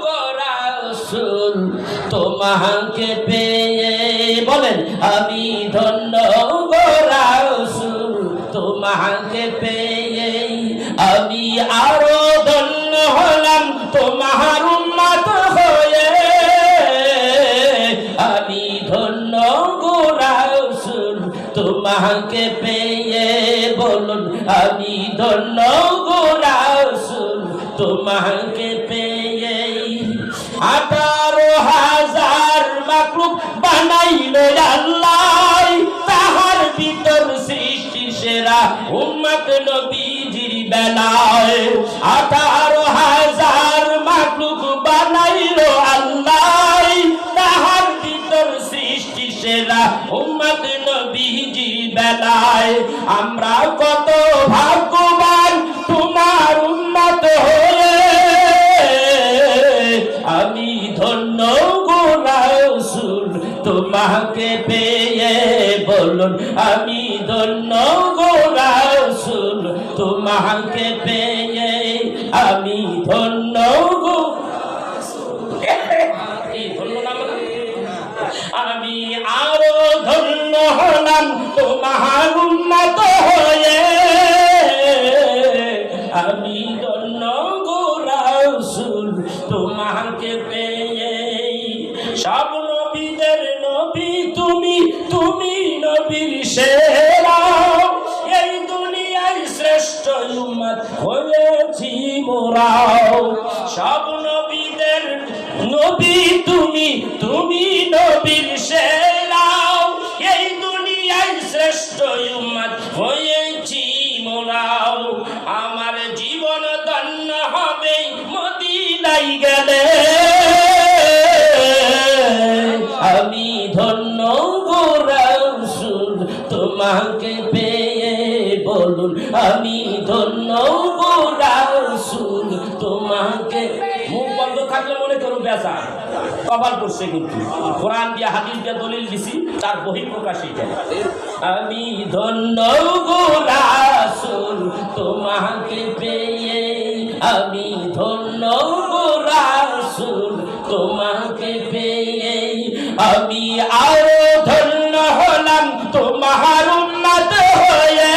গো রাসূল তোমাকে পেয়ে। বলেন, আমি ধন্য গো রাসূল তোমাকে পেয়ে। আমি আরো ধন্য হলাম তোমার উম্মত হয়ে। আমি গো রাসূল তোমাকে পেয়ে বলুন আমি ধন্য গো রাসূল তোমাকে পেয়ে 18,000 মাখলুক বানাইলো আল্লাহ তাহার ভিতর সৃষ্টির সেরা উম্মত নবীজির বেলায় 18,000 মাখলুক বানাইলো আল্লাহ তাহার ভিতর সৃষ্টির সেরা উম্মত নবীজির বেলায় আমরা কত ভাগ্যবান তোমার উম্মত হয়ে আমি ধন্য গো রাসূল তোমাকে পেয়ে বলুন আমি ধন্য গো রাসূল তোমাকে পেয়ে আমি ধন্য গো আমি আরো ধন্য হলাম তোমার উম্মত হয়ে আমি ধন্য গো রাসূল তোমাকে পেয়ে সব নবীদের নবী তুমি তুমি নবীর সেরা এই দুনিয়ায় শ্রেষ্ঠ উম্মত হয়েছি মোরা সব নবীদের নবী তুমি তুমি নবীর সেরা এই দুনিয়ায় শ্রেষ্ঠ উম্মত হয়েছি মোরা আমার জীবন ধন্য হবে মদিনায় গেলে আমি ধন্য গো রাসূল তোমাকে পেয়ে বলুন আমি ধন্য গো রাসূল তোমাকে মুখ বন্ধ থাকলে মনে করুন বেজা কপাল করছে কিন্তু কোরআন দিয়ে হাদিস দিয়ে দলিল দিছি তার বহিঃপ্রকাশ এটা আমি ধন্য গো রাসূল তোমাকে পেয়ে আমি ধন্য গো রাসূল তোমাকে পেয়ে আমি আরো ধন্য হলাম তোমার উম্মত হয়ে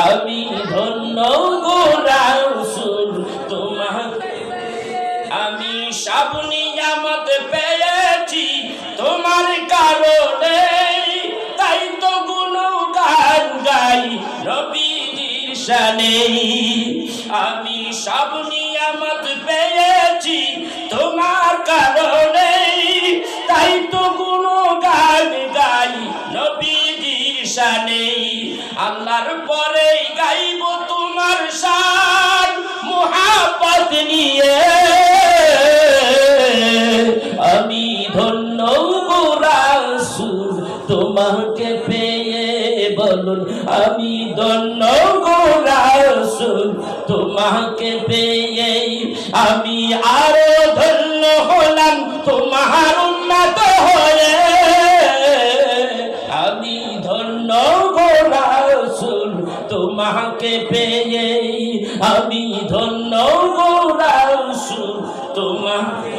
আমি ধন্য গো রাসূল তোমাকে আমি সব নিয়ামত পেয়েছি তোমার কারণে তাই তো গুণগান গাই নবীজির শানে আমি সব নিয়ামত পেয়েছি তোমার কারণে তাই তো গুণগান গাই নবীজির শানে আল্লাহর পরে গাইব তোমার শান মুহাব্বত নিয়ে আমি ধন্য গো রাসূল তোমাকে পেয়ে বলুন আমি ধন্য গো রাসূল তোমাকে পেয়ে আমি আরো ধন্য হলাম তোমার উম্মত হয়ে আমি ধন্য গো রাসূল তোমাকে পেয়ে আমি ধন্য গো রাসূল তোমাকে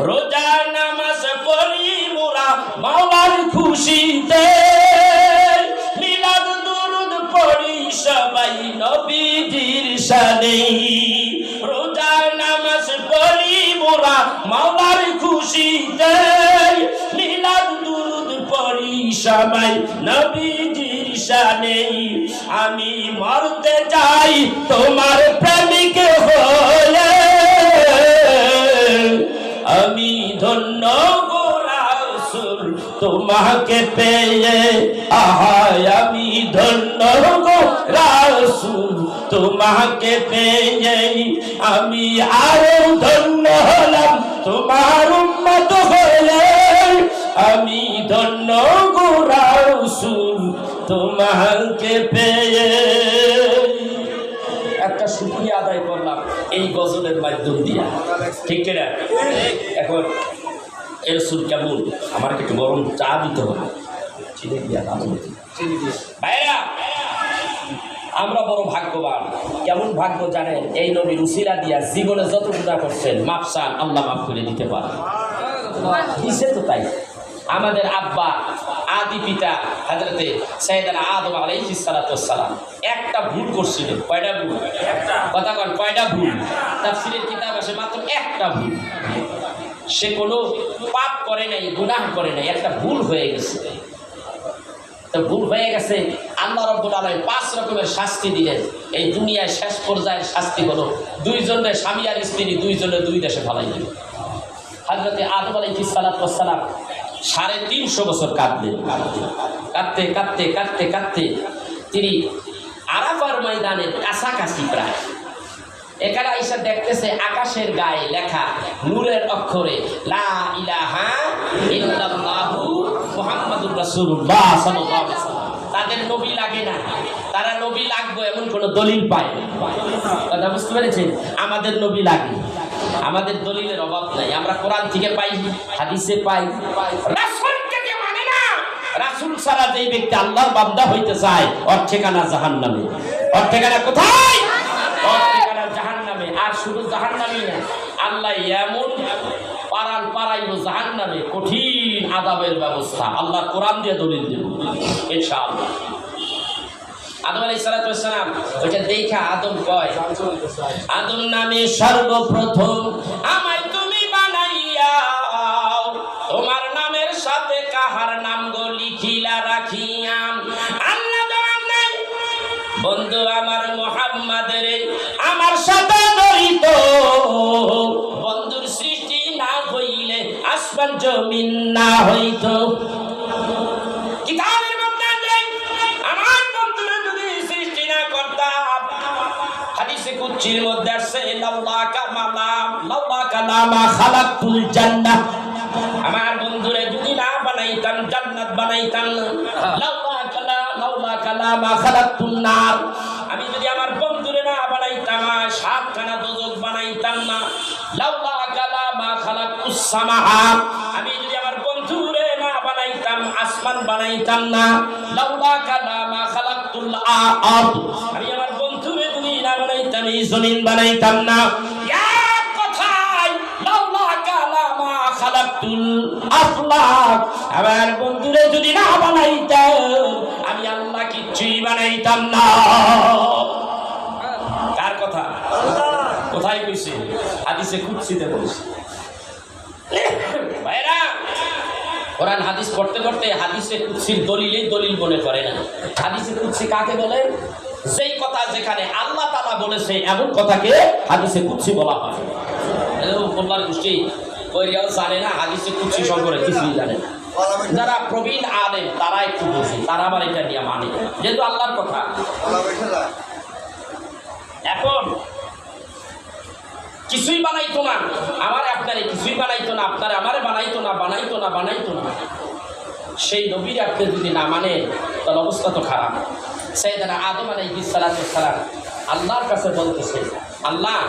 রোজা নামাজ পড়ি মোরা মাওলার খুশিতে মিলাদ দুরুদ পড়ি সবাই নবীজির শানে রোজা নামাজ পড়ি মোরা মাওলার খুশিতে মিলাদ দুরুদ পড়ি সবাই নবীজির শানে আমি মরতে চাই তোমার প্রেমিক হয়ে আমি ধন্য গো রাসূল তোমাকে পেয়ে আহায় আমি ধন্য গো রাসূল তোমাকে পেয়ে আমি আরো ধন্য হলাম তোমার উম্মত হয়ে আমি ধন্য গো রাসূল তোমাকে পেয়ে একটা শুকরিয়া আদায় করলাম এই গজলের মাধ্যম দিয়ে ঠিক কিনা এখন এর সুর কেমন আমার একটু গরম চা দিতে হবে চিনি দিয়া ভাইরা আমরা বড় ভাগ্যবান কেমন ভাগ্য জানেন এই নবীর উসিলা দিয়া জীবনে যত গুনাহ করছেন মাফ চান আল্লাহ মাফ করে দিতে পারে দিছে তো তাই আমাদের আব্বা আদি পিতা হযরতে সাইয়েদনা আদম আলাইহিস সালাতু ওয়াস সালাম একটা ভুল করছিলেন কয়টা ভুল একটা কথা কোন কয়টা ভুল তাফসীরের কিতাব আছে মাত্র একটা ভুল সে কোনো পাপ করে নাই, গুনাহ করে নাই, একটা ভুল হয়ে গেছে। তো ভুল হয়ে গেছে, আল্লাহ রাব্বুল আলামিন 5 রকমের শাস্তি দিলেন। এই দুনিয়ায় শেষ পর্যায়ের শাস্তি হলো দুইজনের, স্বামী আর স্ত্রী দুইজনে 2 দেশে ফালাই দিল। হযরত আদম আলাইহিস সালাতু ওয়াস সালাম 350 বছর কাঁদলেন। কাঁদতে কাঁদতে কাঁদতে কাঁদতে তিনি আরাফার ময়দানের কাছাকাছি প্রায়, এখানে আইসা দেখতেছে আকাশের গায়ে লেখা নূরের অক্ষরে লা ইলাহা ইল্লাল্লাহু মুহাম্মাদুর রাসূলুল্লাহ সাল্লাল্লাহু আলাইহি ওয়াসাল্লাম। তাদের নবী লাগে না, তারা নবী লাগবে এমন কোন দলিল পায় না। কথা বুঝতে পেরেছেন? আমাদের নবী লাগে, আমাদের দলিলের অভাব নাই। আমরা কোরআন থেকে পাই, হাদিসে পাই। রাসূলকে যে মানে না, রাসূল ছাড়া যেই ব্যক্তি আল্লাহর বান্দা হইতে চায়, ওর ঠিকানা জাহান্নামে। ওর ঠিকানা কোথায়? ওর ঠিকানা জাহান্নামে। আর শুধু জাহান্নামই না, আল্লাহ এমন পারান পারাইবো জাহান্নামে, কঠিন আযাবের ব্যবস্থা। আল্লাহ কোরআন দিয়ে দলিল দেব ইনশাআল্লাহ। আদম আলাইহিস সালাতু ওয়াস সালাম ওটা দেখা আদম কয়, আদম নামে সর্বপ্রথম আমায় তুমি বানাইয়া, তোমার নামের সাথে কাহার নাম গো লিখিলা রাখিয়া। আল্লাহ জবাব নাই, বন্ধু আমার মুহাম্মাদের আমার সাথে জড়িত, বন্ধুর সৃষ্টি না হইলে আসমান জমিন না হইতো। কিতাবের মধ্যে নেই, আমার বন্ধুরা যদি সৃষ্টি না করতাম, হাদিসে কুদসির মধ্যে আছে লাউলা কালামা খালাকতুল জান্নাহ, আমার বন্ধুরে যদি না বানাইতাম জান্নাত বানাইতাম না। লাউলা কালামা খালাকতুন নার, আমি যদি আমার বন্ধুরে না বানাইতাম 7খানা দোজখ বানাইতাম না। লাউলা কালামা খালাকুস সামাআ, আমি যদি আমার বন্ধুরে না বানাইতাম আসমান বানাইতাম না। লাউলা কালামা খালাকুল আরদ, আমি আমার বন্ধুরে যদি না বানাইতাম এই জমিন বানাইতাম না। এক কথায় লাউলা কালামা খালাকুল আফলাক, আমার বন্ধুরে যদি না বানাইতাম আমি আল্লাহ কিছুই বানাইতাম না। কার কথা? কোথায় কইছে? হাদিসে কুদসিতে বলছে। ভাইরা, কোরআন হাদিস পড়তে পড়তে হাদিসে কুদসির দলিলেই দলিল মনে করে না। হাদিসে কুদসি কাকে বলে? যেই কথা যেখানে আল্লাহ তাআলা বলেছে এমন কথাকে হাদিসে কুদসি বলা হয়। বলবার গোষ্ঠী ওইরাও জানে না, হাদিসে কুদসি সম্পর্কে কিছুই জানে না। যারা প্রবীণ আলেম তারা একটু বুঝে, তারা আবার এটা নিয়ে মানে, যেহেতু আল্লাহর কথা। এখন কিছুই বানাইতো না, আমার আপনারে কিছুই বানাইতো না, আপনারে আমারে বানাইতো না, বানাইতো না, বানাইতো না। সেই নবীর আপনি যদি না মানে তাহলে অবস্থা তো খারাপ। সাইয়েদনা আদম আলাইহিস সালাতু ওয়াস সালাম আল্লাহর কাছে বলতেছে, আল্লাহ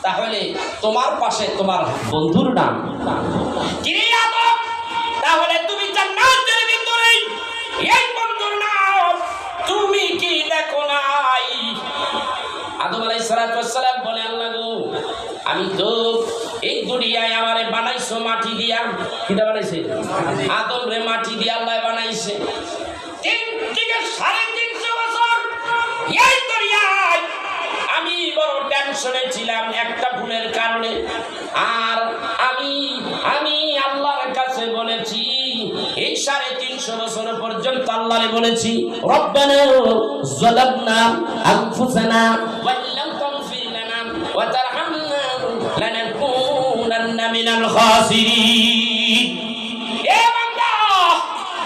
তাহলে তোমার পাশে তোমার বন্ধুর নাম কি আদম? তাহলে তুমি জান্নাতের ভিতরে এই বন্ধুর নাম তুমি কি দেখো নাই? আদম আলাইহিস সালাতু ওয়াস সালাম বলে, আল্লাহ গো, আমি তো এই দুনিয়ায় আমারে বানাইছো মাটি দিয়া। কিটা বানাইছে? আদম রে মাটি দিয়া আল্লাহ বানাইছে। 3 থেকে 350 বছর এই দুনিয়ায় আমি বড় টেনশনে ছিলাম একটা ভুলের কারণে। আর আমি আল্লাহর কাছে বলেছি, এই 350 বছর পর্যন্ত আল্লাহরে বলেছি, রব্বানা যালামনা আনফুসানা ওয়া লাম তাগফির লানা ওয়া তারহামনা লানাকুনান্না মিনাল খাসিরিন। এ বান্দা,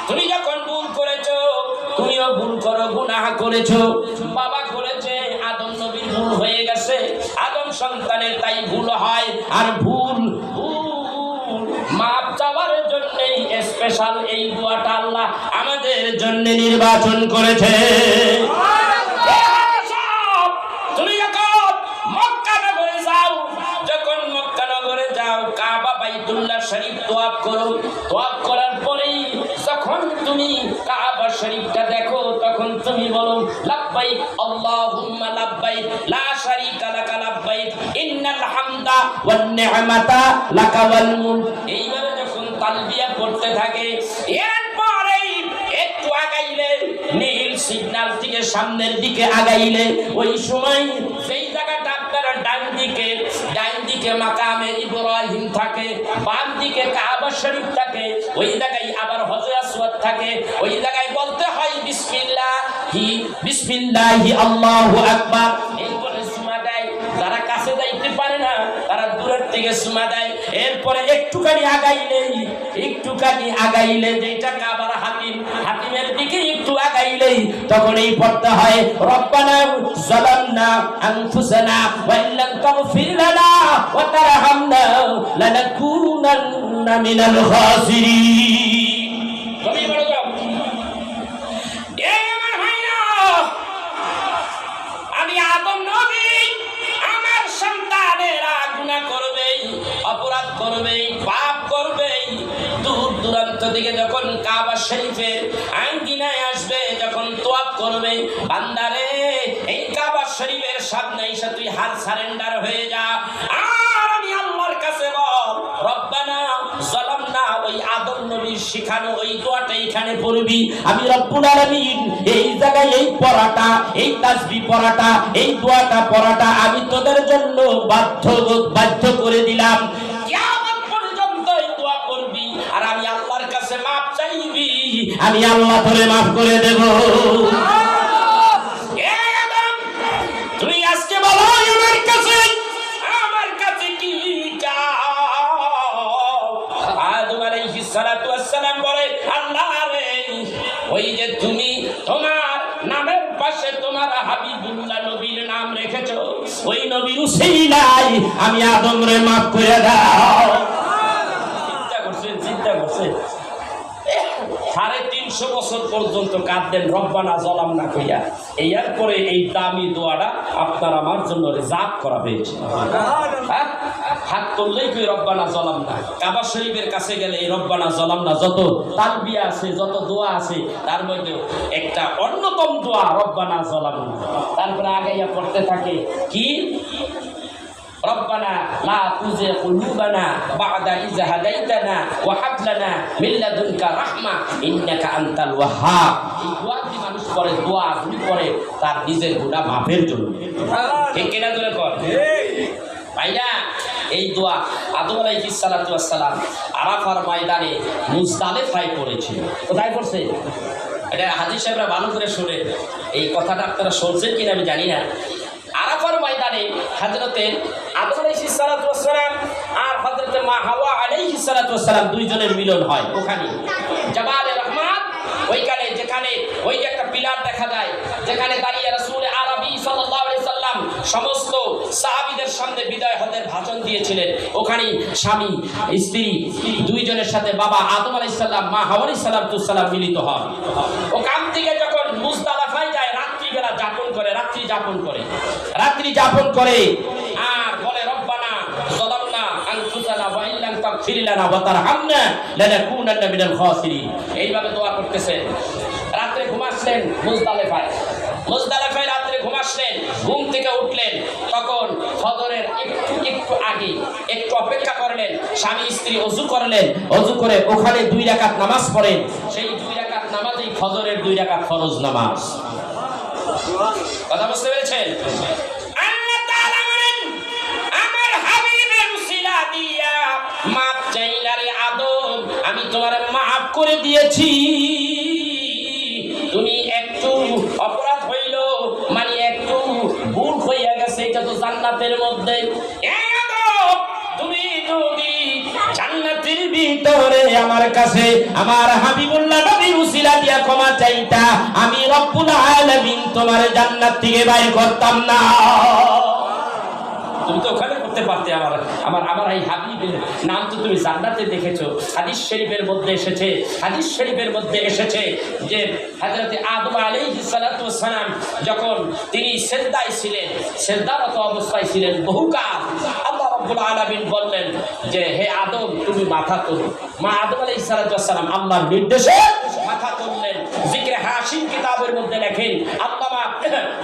তুমি যখন ভুল করেছো, তুমিও ভুল করো, গুনাহ করেছো। বাবা করেছে, আদম নবীর ভুল হয়ে গেছে, আদম সন্তানের তাই ভুল হয়। আর ভুল মাপ চাওয়ার জন্য স্পেশাল এই দোয়াটা আল্লাহ আমাদের জন্য নির্বাচন করেছে। তুমি যখন মক্কা নগরে যাও, কাবা বাইতুল্লাহ শরীফ তোয়াফ করো, তোয়াফ করার পরেই যখন তুমি কাবা শরীফটা দেখো, তখন তুমি বলো লাব্বাইক আল্লাহুম্মা লাব্বাইক লা শারীকা লাকা লাব্বাইক ইন্নাল হামদা ওয়ান নি'মাতা লাকা ওয়াল মুলক। এইভাবে যখন তালবিয়া পড়তে থাকে, এরপরেই একটু আগাইলে, নীল সিগন্যাল থেকে সামনের দিকে আগাইলে, ওই সময় সেই জায়গাটা আপনারা ডান দিকে মাকামে ইব্রাহিম থাকে, বাম দিকে কাবা শরীফ থাকে, ওই জায়গায় আবার হজরে আসওয়াদ থাকে। ওই জায়গায় বলতে হয় বিসমিল্লাহি বিসমিল্লাহি আল্লাহু আকবার, এই বলে সুমা দেয়। যারা কাছে যাইতে পারে না তারা দূরের থেকে সুমা দেয়। এরপরে একটুখানি আগাইলে যেটা কাবার হাতিমের দিকে একটু আগাইলেই তখন এই পড়তে হয় রব্বানা যালামনা আনফুসানা ওয়া ইল্লাম তাগফির লানা ওয়া তারহামনা লানাকুনান্না মিনাল খাসিরিন। তুমি বলো যাও, এ আমার ভাইরা, আমি আদম নবী, আমার সন্তানেরা গুনাহ করবে, অপরাধ করবে, পাপ করবে, দূর দূরান্ত থেকে যখন কাবা শরীফের আঙ্গিনায় আসবে, যখন তোয়াফ করবে, বান্দারে এই কাবা শরীফের সামনে এসে তুই হাত সারেন্ডার হয়ে যা। আর আমি আল্লাহর কাছে বল রব্বানা যালামনা, ওই আদম নবীর শিখানো ওই দোয়াটা এখানে পড়বি। আমি রব্বুল আলামিন এই জায়গায় এই পড়াটা, এই তাসবিহ পড়াটা, এই দোয়াটা পড়াটা আমি তোদের জন্য বাধ্য করে দিলাম। কিয়ামত পর্যন্ত এই দোয়া করবি আর আমি আল্লাহর কাছে মাপ চাইবি, আমি আল্লাহ তোরে মাফ করে দেব। তুই আজকে বলো আমার কাছে কি চাও? আদম আলাইহিস সালাতু ওয়াস সালাম বলে, আল্লাহ রে, ওই যে তুমি তোমার নামের পাশে তোমার হাবিবুল্লাহ নবীর নাম রেখেছো, ওই নবীর উসিলায় আমি আদম রে মাফ করে দাও। চিন্তা করছেন 350 বছর পর্যন্ত কাঁদলেন রব্বানা যালামনা কইয়া। এরপরে এই দামি দোয়াটা আপনার আমার জন্য রিজার্ভ করা হয়েছে। হাত তুললেই কই রব্বানা যালামনা। কাবা শরীফের কাছে গেলে এই রব্বানা যালামনা যত তালবিয়া আছে, যত দোয়া আছে, তার মধ্যে একটা অন্যতম দোয়া রব্বানা যালামনা। তারপরে আগাইয়া পড়তে থাকে কি, রব্বানা লা তুযিগ কুলুবানা বা'দা ইয হাদাইতানা ওয়া হাব লানা মিন লাদুনকা রাহমা ইন্নাকা আনতাল ওয়াহ্হাব। এই দোয়াটি মানুষ করে, দোয়াগুলি করে তার নিজের গুনাহ মাফের জন্য। ঠিক কিনা জোরে কর ভাইরা। এই দোয়া আদম আলাইহিস সালাতু ওয়াস সালাম আরাফার ময়দানে মুজদালিফায় করেছিল। কোথায় করছে? এটা হাজী সাহেবরা ভালো করে শুনে, এই কথাটা আপনারা শুনছেন কিনা আমি জানি না। আরাফার ময়দানে হযরতে আদম আলাইহিস সালাতু ওয়াস সালাম আর হযরতে মা হাওয়া আলাইহিস সালাতু ওয়াস সালাম দুইজনের মিলন হয় ওখানে জাবালে রহমাত। ওইখানে যেখানে ওই যে একটা পিলার দেখা যায়, যেখানে দাঁড়িয়ে রাসূল আরবি সাল্লাল্লাহু আলাইহি সাল্লাম সমস্ত সাহাবীদের সামনে বিদায় হতের ভাষণ দিয়েছিলেন। ওখানে স্বামী স্ত্রী দুইজনের সাথে বাবা আদম আলাইহিস সালাম মা হাওয়া আলাইহিস সালাম মিলিত হন। ওখান থেকে যখন মুজদালিফায় যায় রাত্রিবেলা রাত্রি যাপন করে আর বলে রব্বানা যালামনা আনফুসানা ওয়া ইল্লাম তাগফির লানা ওয়া তারহামনা লানাকুনান্না মিনাল খাসিরিন। এইভাবে দোয়া করতেছেন। রাতে ঘুমাচ্ছেন মুজদালিফায় রাতে ঘুমাচ্ছেন, ঘুম থেকে উঠলেন, তখন ফজরের একটু আগে একটু অপেক্ষা করলেন, স্বামী স্ত্রী ওযু করলেন, ওযু করে ওখানে 2 রাকাত নামাজ পড়েন। সেই 2 রাকাত নামাজই ফজরের 2 রাকাত ফরজ নামাজ। কথা বুঝতে পেরেছেন? আল্লাহ তাআলা বলেন, আমার হাবিবের উসিলা দিয়া মাপ চাইলা রে আদম, আমি তোমারে মাফ করে দিয়েছি। তুমি একটু অপরাধ হইল, মানে একটু ভুল হইয়া গেছে, এটা তো জান্নাতের মধ্যে। এই আদম, তুমি যদি জান্নাতের ভিতরে আমার কাছে আমার হাবিবুল্লাহ নবীর উসিলা দিয়া ক্ষমা চাইতা, আমি রব্বুল আলামিন তোমার জান্নাত থেকে বাইর করতাম না। তুমি তো ওখানে করতে পারতে। আমার এই হাবিবের নাম তো তুমি জান্নাতে দেখেছো। হাদিস শরীফের মধ্যে এসেছে যে হযরতে আদম আলাইহিস সালাতু ওয়াস সালাম যখন তিনি সিজদায় ছিলেন, সিজদারত অবস্থায় ছিলেন বহুকাল, আল্লাহ রাব্বুল আলামিন বললেন যে হে আদম তুমি মাথা তোলো। মা আদম আলাইহিস সালাতু ওয়াস সালাম আল্লাহর নির্দেশে মাথা তুললেন। জিকরে হাশিম কিতাবের মধ্যে লেখেন, আল্লামা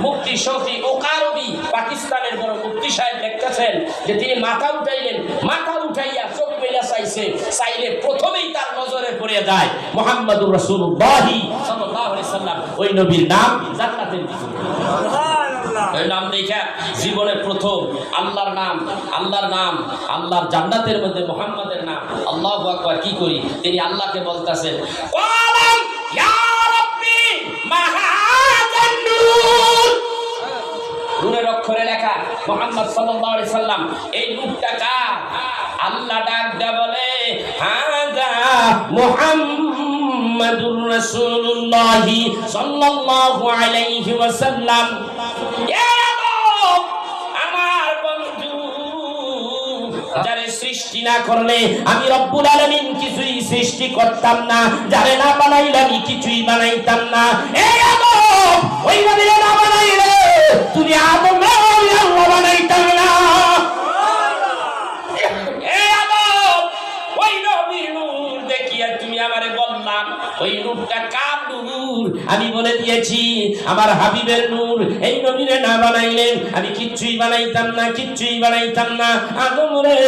মুফতি শফি ওকারবি পাকিস্তানের বড় মুফতি সাহেব লিখতেছেন যে তিনি মাথা উঠাইলেন, মাথা উঠাইয়া চোখ মেলা চাইলে প্রথমেই তার নজরে পড়ে যায় মুহাম্মদুর রাসূলুল্লাহ সাল্লাল্লাহু আলাইহি সাল্লাম। ওই নবীর নাম জান্নাতের ভিতরে। সুবহানাল্লাহ। ওই নাম দেখা জীবনে প্রথম আল্লাহর নাম, আল্লাহর জান্নাতের মধ্যে মুহাম্মাদের নাম, আল্লাহু আকবার কি করি, তিনি আল্লাহকে বলতেছেন কলাম ইয়া রাব্বি মা হাযান নূর, নূরের অক্ষরে লেখা মুহাম্মদ সাল্লাল্লাহু আলাইহি সাল্লাম, এই নূরটা কার? আল্লাহ ডাক দেয়া বলে হাযা মুহাম্মাদুর রাসূলুল্লাহ সাল্লাল্লাহু আলাইহি ওয়াসাল্লাম। আমার বন্ধু, যারে সৃষ্টি না করলে আমি রব্বুল আলামিন কিছুই সৃষ্টি করতাম না, যারে না বানাইলে আমি কিছুই বানাইতাম না। এই আদম ওই নবীরে না বানাইলে তুমি আদম আল্লাহ বানাইতাম না। এই আদম ওই নবীর নূর দেখিয়া তুমি আমারে বললাম ওই নূরটা কার নূর? আমি বলে দিয়েছি আমার হাবিবের নূর। এই নবীরে না বানাইলে আমি কিচ্ছুই বানাইতাম না, কিচ্ছুই বানাইতাম না। আদম রে,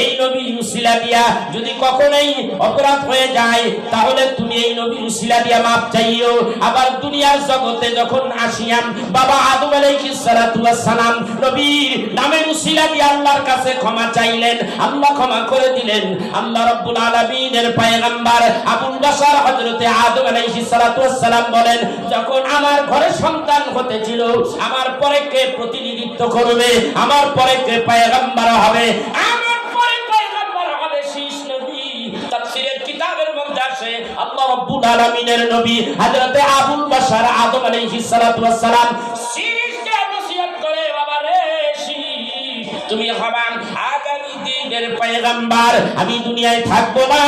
এই নবীর উসিলা দিয়া যদি কখনোই অপরাধ হয়ে যায় তাহলে তুমি এই নবীর উসিলা দিয়া মাপ চাইও। আবার দুনিয়ার জগতে যখন আসিয়াম বাবা আদম আলাইহিস সালাতু ওয়াস সালাম নবীর নামের উসিলা দিয়া আল্লাহর কাছে ক্ষমা চাইলেন, আল্লাহ ক্ষমা করে দিলেন। আল্লাহ রাব্বুল আলামিনের পয়গম্বর আবুল বাশার হযরতে আদম আলাইহিস সালাতু ওয়াস সালাম বলেন, যখন আমার ঘরে সন্তান হতেছিল আমার পরে কে প্রতিনিধিত্ব করবে, আমার পরে কে পয়গম্বর হবে, আমার পরে পয়গম্বর হবে শীষ নবী। তাফসীরের কিতাবের মধ্যে আছে আল্লাহ রাব্বুল আলামিনের নবী হযরতে আবুল বাশার আদম আলাইহিস সালাতু ওয়াস সালাম শীষকে নসিহত করে, বাবা রে শীষ তুমি হবেন আগামী দিনের পয়গম্বর। আমি দুনিয়ায় থাকবো না,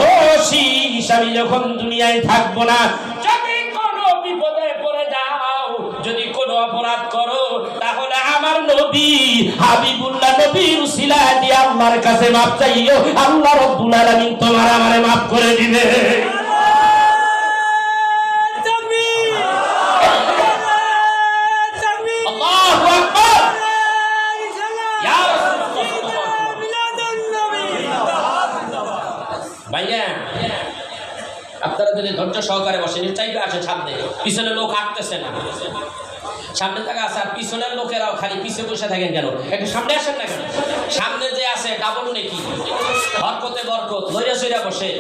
ও শীষ আমি যখন দুনিয়ায় থাকবো না, যদি কোনো বিপদে পড়ে যাও, যদি কোনো অপরাধ করো, তাহলে আমার নবী হাবিবুল্লাহ নবীর উসিলা দিয়ে আল্লাহর কাছে মাপ চাইও, আল্লাহ রাব্বুল আলামিন তোমার আমারে মাফ করে দিবে। আল্লাহু আকবার। ইয়া ভাইয়া আপনারা যদি ধৈর্য সহকারে বসেন, চাইবে আসে সামনে, পিছনে লোক হাঁটতেছে না, সামনে থাকা আছে আর পিছনের লোকেরাও খালি পিছিয়ে বসে থাকেন কেন? একটু সামনে আসেন না কেন? সামনে যে আছে ডাবল নেকি, বরকতে বরকত, লইয়া সইরা বসে।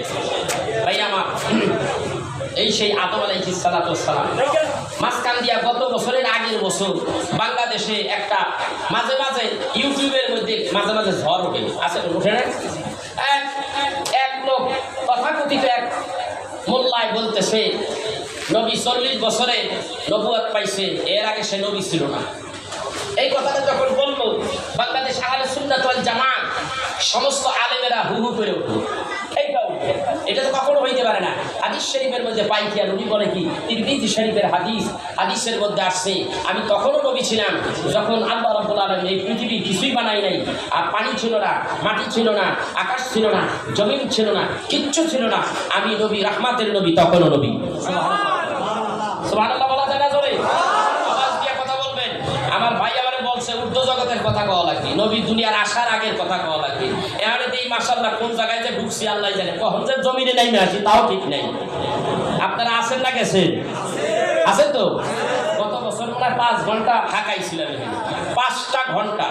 ভাই আমার এই সেই আদম আলাইহিস সালাতু ওয়াস সালাম মাঝখান দিয়া গত বছরের আগের বছর বাংলাদেশে একটা মাঝে মাঝে ইউটিউবের মধ্যে মাঝে মাঝে ঝড় ওঠে, আছে ওঠে না? এক লোক তথাকথিত এক মোল্লায় বলতেছে নবী 40 বছরে নবুয়ত পাইছে, এর আগে সে নবী ছিল না। এই কথাটা যখন বললো বাংলাদেশ আহলে সুন্নাত ওয়াল জামাত সমস্ত আলেমেরা হু হু করে উঠল। এটা তো কখনো হইতে পারে না। হাদিস শরীফের মধ্যে পাই কি, আর উনি বলে কি, তিরমিজি শরীফের হাদিসের মধ্যে আসছে আমি তখনও নবী ছিলাম যখন আল্লাহ রাব্বুল আলামিন এই পৃথিবী কিছুই বানাই নাই, আর পানি ছিল না, মাটি ছিল না, আকাশ ছিল না, জমিন ছিল না, কিচ্ছু ছিল না, আমি নবী, রাহমাতের নবী, তখনও নবী। সুবহানাল্লাহ বলা যায় না জোরে? আওয়াজ দিয়ে কথা বলবেন। আমার ভাই আমারে বলছে উর্দু জগতের কথা কওয়া লাগবে, নবী দুনিয়ার আসার আগের কথা কওয়া লাগবে। এখানে এই মাশাআল্লাহ কোন জায়গায় যে ঢুকছি আল্লাহ জানে, কখন যে জমিনে নাইমে আসি তাও ঠিক নাই। আপনারা আছেন না গেছেন? আছেন তো? গত বছর প্রায় 5 ঘন্টা থাকাইছিলাম এখানে, 5টা ঘন্টা।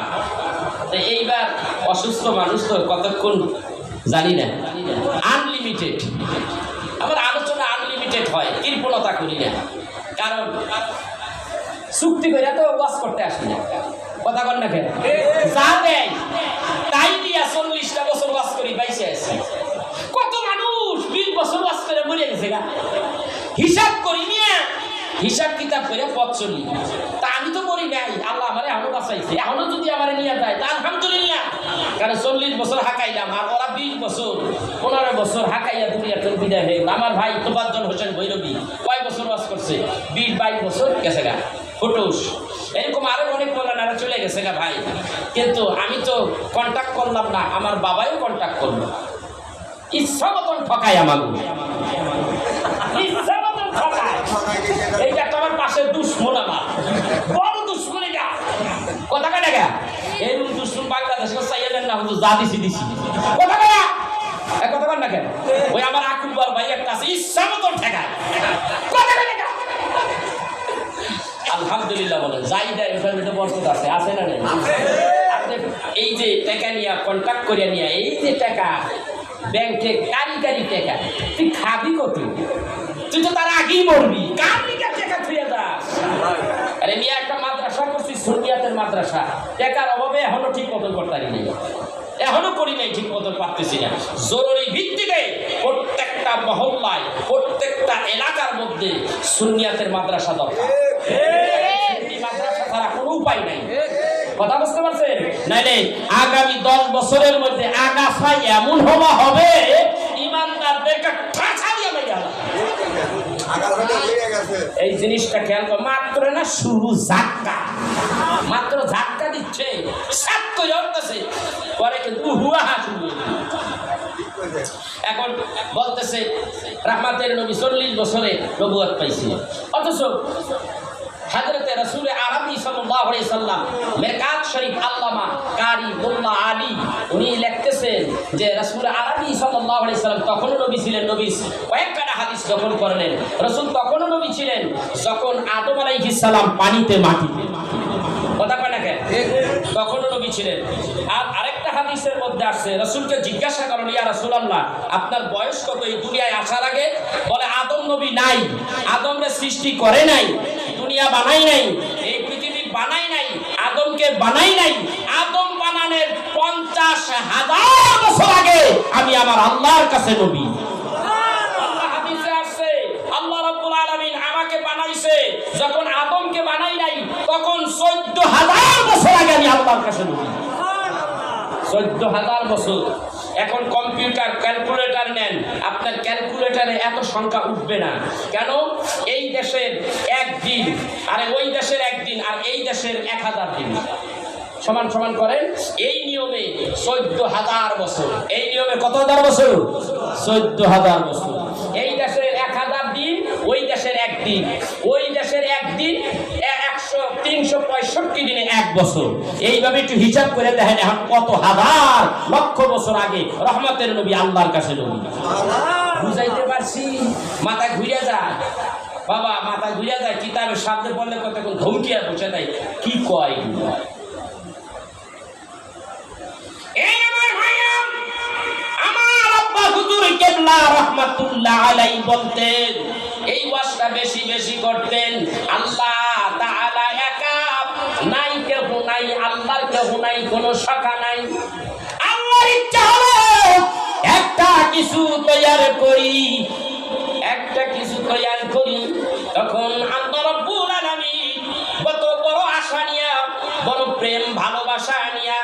এইবার অসুস্থ মানুষ তো কতক্ষণ জানি না, আনলিমিটেড। আমার আলোচনা আনলিমিটেড হয়, কৃপণতা করি না, কারণ চুক্তি করে তো ওয়াজ করতে আসি না। কথা বল না কেন? যা দেয় তাই দিয়া 40টা বছর ওয়াজ করি বাইসে আসি। কত মানুষ 20 বছর ওয়াজ করে মরে গেছে গা, হিসাব করি নিয়ে, হিসাব কিতাব করে পথ চলি। তা আমি তো করি নাই, আল্লাহ আমারে এখনো বাঁচাইছে। এখনো যদি আমারে নিয়ে যায় তা আলহামদুলিল্লাহ, কারণ 40 বছর হাঁকাইলাম, আর ওরা 20 বছর 15 বছর হাঁকাইয়া দুনিয়াতে বিদায় হয়ে গেল। আমার ভাই তোফাজ্জল হোসেন ভৈরবী কয় বছর ওয়াজ করছে? 20-22 বছর গেছে গা, ফুটুস। এরকম আরো অনেক মৌলানারা চলে গেছে গা ভাই, কিন্তু আমি তো কন্ট্যাক্ট করলাম না, আমার বাবাইও কন্ট্যাক্ট করলো। ইচ্ছা মতন ঠকায় আমাকে, ইচ্ছা মতন ঠকায়। এইটা তো আমার পাশে দুশ্মন, আমার বড় দুশ্মন। এটা কথা কাটা গা, এরকম দুশ্মন বাংলাদেশে চাইলেন না, যা দিছি দিছি। কথা কাটা কথা কন না কেন? ওই আমার আকুবার ভাই একটা আছে, ইচ্ছা মতন ঠেকায়। কথা কাটা আলহামদুলিল্লাহ বলেন। যাই দেয় ওটার ভিতরে বরকত আছে, আছে না নেই? আপনি এই যে টাকা নিয়ে কন্ট্যাক্ট করে নিয়ে এই যে টাকা ব্যাংকে কারি কারি টাকা, তুই খাবি কত? তুই তো তার আগেই মরবি, কারি টাকা থুয়ে দাস। আরে মিয়া একটা মাদ্রাসা করছি, সুন্নিয়াতের মাদ্রাসা, টাকার অভাবে এখনো ঠিক মতন করতে পারিনি, এখনো করি নাই, ঠিক মতন পারতেছি না। জরুরি ভিত্তিতে প্রত্যেকটা মহল্লায়, প্রত্যেকটা এলাকার মধ্যে সুন্নিয়াতের মাদ্রাসা দরকার। মাদ্রাসা ছাড়া কোনো উপায় নাই। কথা বুঝতে পারছেন? নাইলে আগামী 10 বছরের মধ্যে আগাছা এমন হওয়া হবে, ইমানদারদেরকে ঠাঁচা দিয়ে মেরে আলা। এই জিনিসটা খেয়াল কর। মাত্র না শুরু, ধাক্কা, মাত্র ধাক্কা দিচ্ছে, সাত করে উঠতেছে, পরে কিন্তু হুয়া শুরু। এখন বলতেছে রাহমাতের নবী 40 বছরে নবুয়ত পাইছিলেন, অথচ হযরতে রাসূল আরবি সাল্লাল্লাহু আলাইহি সাল্লাম মেরকাত শরীফ আল্লামা কারি মোল্লা আলী উনি লিখতেছেন যে রাসূল আরবি সাল্লাল্লাহু আলাইহি সাল্লাম তখনও নবী ছিলেন। নবী কয়েকটা হাদিস যখন করলেন, রাসূল তখনও নবী ছিলেন যখন আদম আলাইহিস সালাম পানিতে মাটিতে, কথা কয় না কেন? তখনও নবী ছিলেন। আর আরেকটা হাদিসের মধ্যে আসছে, রাসূলকে জিজ্ঞাসা করেন, ইয়া রাসূলুল্লাহ আপনার বয়স কত এই দুনিয়ায় আসার আগে? বলে আদম নবী নাই, আদমরে সৃষ্টি করে নাই, দুনিয়া বানাই নাই, এই পৃথিবী বানাই নাই, আদমকে বানাই নাই। আদম বানানোর 50,000 বছর আগে আমি আমার আল্লাহর কাছে নবী। আল্লাহ হাদিসে আসছে আল্লাহ রাব্বুল আলামিন আমাকে বানাইছে যখন আদমকে বানাই নাই, তখন 14,000 বছর আগে আমি আল্লাহর কাছে নবী। 14,000 বছর। এখন কম্পিউটার ক্যালকুলেটর নেন, আপনার ক্যালকুলেটরে এত সংখ্যা উঠবে না। কেন? এই দেশের একদিন, আরে ওই দেশের একদিন, আর এই দেশের 1000 দিন সমান সমান করেন। এই নিয়মে 14,000 বছর। এই নিয়মে কত হাজার বছর? 14,000 বছর। এই দেশের 1000 দিন, ওই দেশের একদিন, ওই দেশের একদিন 365 দিনে 1 বছর। এইভাবে একটু হিসাব করে দেখেন এখন কত হাজার লক্ষ বছর আগে রহমতের নবী আল্লাহর কাছে নবী। বুঝাইতে পারছি? মাথা ঘুরে যায় বাবা, মাথা ঘুরে যায়। কিতাবের সামনে পড়লে কতক্ষণ ধমকিয়া বসে দেয়, কি কয়? রহমাতুল্লাহ আলাইহি বলতেন, এই ওয়াজটা বেশি বেশি করতেন। আল্লাহ তাআলা একা, নাই কেউ নাই, আল্লাহর কেউ নাই, কোনো শাখা নাই। আল্লাহর ইচ্ছা হলো একটা কিছু তৈরি করি, একটা কিছু তৈরি করি, তখন আল্লাহ রাব্বুল আলামিন কত বড় আশা নিয়া, বড় প্রেম ভালোবাসা নিয়া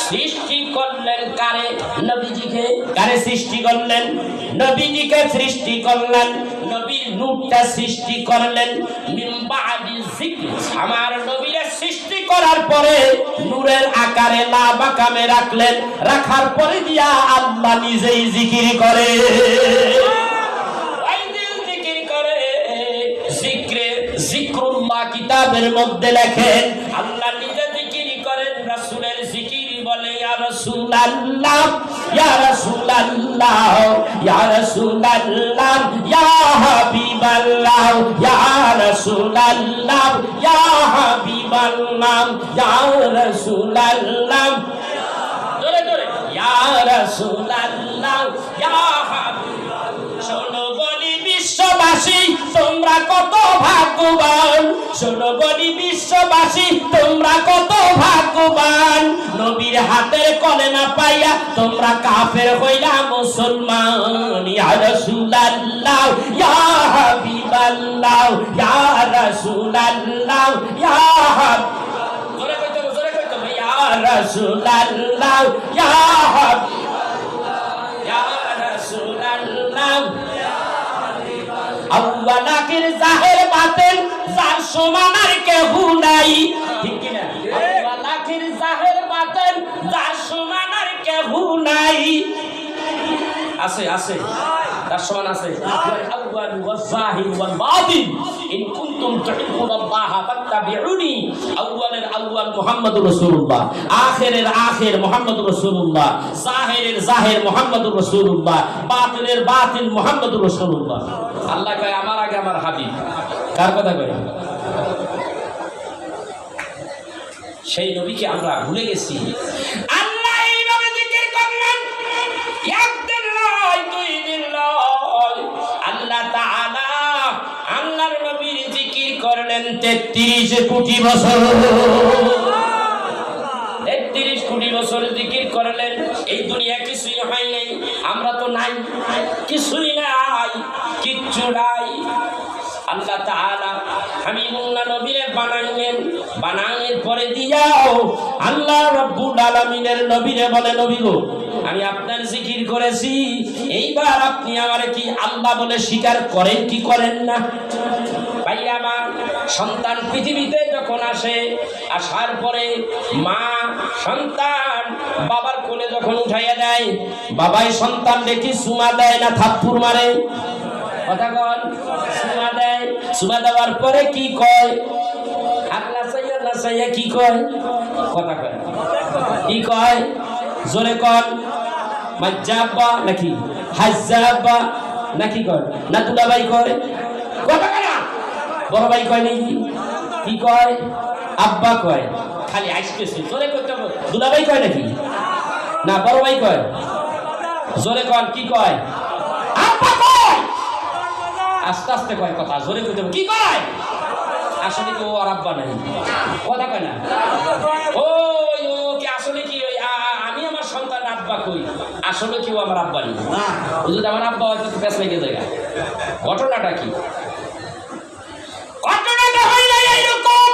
সৃষ্টি করলেন কারে? নবীজিকে। কারে সৃষ্টি করলেন? নবীজিকে সৃষ্টি করলেন। নবীর নূরটা সৃষ্টি করলেন। মিন বাদি যিকর, আমার নবীরে সৃষ্টি করার পরে নূরের আকারে লা মাকামে রাখলেন। রাখার পরে দিয়া আল্লাহ নিজেই জিকির করে। জিক্রুল্লাহ কিতাবের মধ্যে লেখেন আল্লাহ নিজে জিকির করেন, রাসূলের জিকির বলে ইয়া রাসূলুল্লাহ, ইয়া রাসূলুল্লাহ, ইয়া রাসূলুল্লাহ, ইয়া হাবিবাল্লাহ, ইয়া রাসূলুল্লাহ, ইয়া হাবিবাল্লাহ, ইয়া রাসূলুল্লাহ, জোরে জোরে ইয়া রাসূলুল্লাহ, ইয়া হাবিবাল্লাহ। শোনো বলি বিশ্ববাসী তোমরা কত ভাগ্যবান, শোনো বলি বিশ্ববাসী তোমরা কত ভাগ্যবান। নবীর হাতের কলেমা পাইয়া তোমরা কাফের হইলা মুসলমান। ইয়া রাসূলুল্লাহ, ইয়া হাবিবাল্লাহ, ইয়া রাসূলুল্লাহ, ইয়া হাবিবাল্লাহ, জোরে কইতো, জোরে কইতো, ইয়া রাসূলুল্লাহ, ইয়া হাবিবাল্লাহ, ইয়া রাসূলুল্লাহ। আউয়াল আখির জাহির বাতিন যার সমান আর কেউ নাই, ঠিক কি না? আউয়াল আখির জাহির বাতিন যার সমান আর কেউ নাই। আছে আছে, তার সমান আছে। আউয়াল ওয়াজ জাহির ওয়াল বাতিন ইন কুনতুম তুহিব্বুনাল্লাহ ফাত্তাবিউনি। আউয়ালের আউয়াল মুহাম্মদুর রাসূলুল্লাহ, আখিরের আখির মুহাম্মদুর রাসূলুল্লাহ, জাহিরের জাহির মুহাম্মদুর রাসূলুল্লাহ, বাতিনের বাতিন মুহাম্মদুর রাসূলুল্লাহ। আল্লাহ কয় আমার আগে আমার হাবিব। কার কথা কয়? সেই নবীকে আমরা ভুলে গেছি। আল্লাহ এইভাবে জিকির করলেন, একদিন নয়, দুই দিন নয়, আল্লাহ তাআলা আল্লাহর নবীর জিকির করলেন 33 কোটি বছর। 33 কোটি বছর জিকির করলেন। এই দুনিয়া কিছুই হয় নাই, আমরা তো নাই, কিছুই নাই, কিচ্ছু নাই। আল্লাহ তাআলা হাবিবুল্লাহ নবীরে বানাইলেন, বানানোর পরে দিয়াও আল্লাহ রাব্বুল আলামিনের নবীরে বলে, নবী গো, আমি আপনার জিকির করেছি, এইবার আপনি আমারে কি আল্লাহ বলে স্বীকার করেন কি করেন না? ভাই আমার, সন্তান পৃথিবীতে যখন আসে, আসার পরে মা সন্তান বাবার কোলে যখন উঠাইয়া দেয়, বাবাই সন্তান দেখি চুমা দেয় না থাপ্পড় মারে? কথা কন, চুমা দেয়। চুমা দেওয়ার পরে কি কয়? আল্লাহ চাইয়া কি কয়? কথা কয়, কি কয়? জোরে কন। মাজ্জাবা নাকি হাজ্জাবা নাকি কয়? না দুলাভাই কয়? কথা কয় না? বড় ভাই কয় নাকি? কি কয়? আব্বা কয়। খালি আইসতেছে, জোরে করতে হবে। দুলাভাই কয় নাকি? না বড় ভাই কয়? জোরে কন, কি কয়? আব্বা কয়। আস্তে আস্তে কয় কথা, জোরে করতে হবে। কি কয়? আসলে কি ও আর আব্বা নাই? কথা কয় না? ওই ও কি আসলে কি আমি আমার সন্তান আব্বা কই, আসলে কি ও আমার আব্বা নেই? ও যদি আমার আব্বা হয়তো বেশ লেগে যায়। ঘটনাটা কি? ঘটনাটা হইল এইরকম,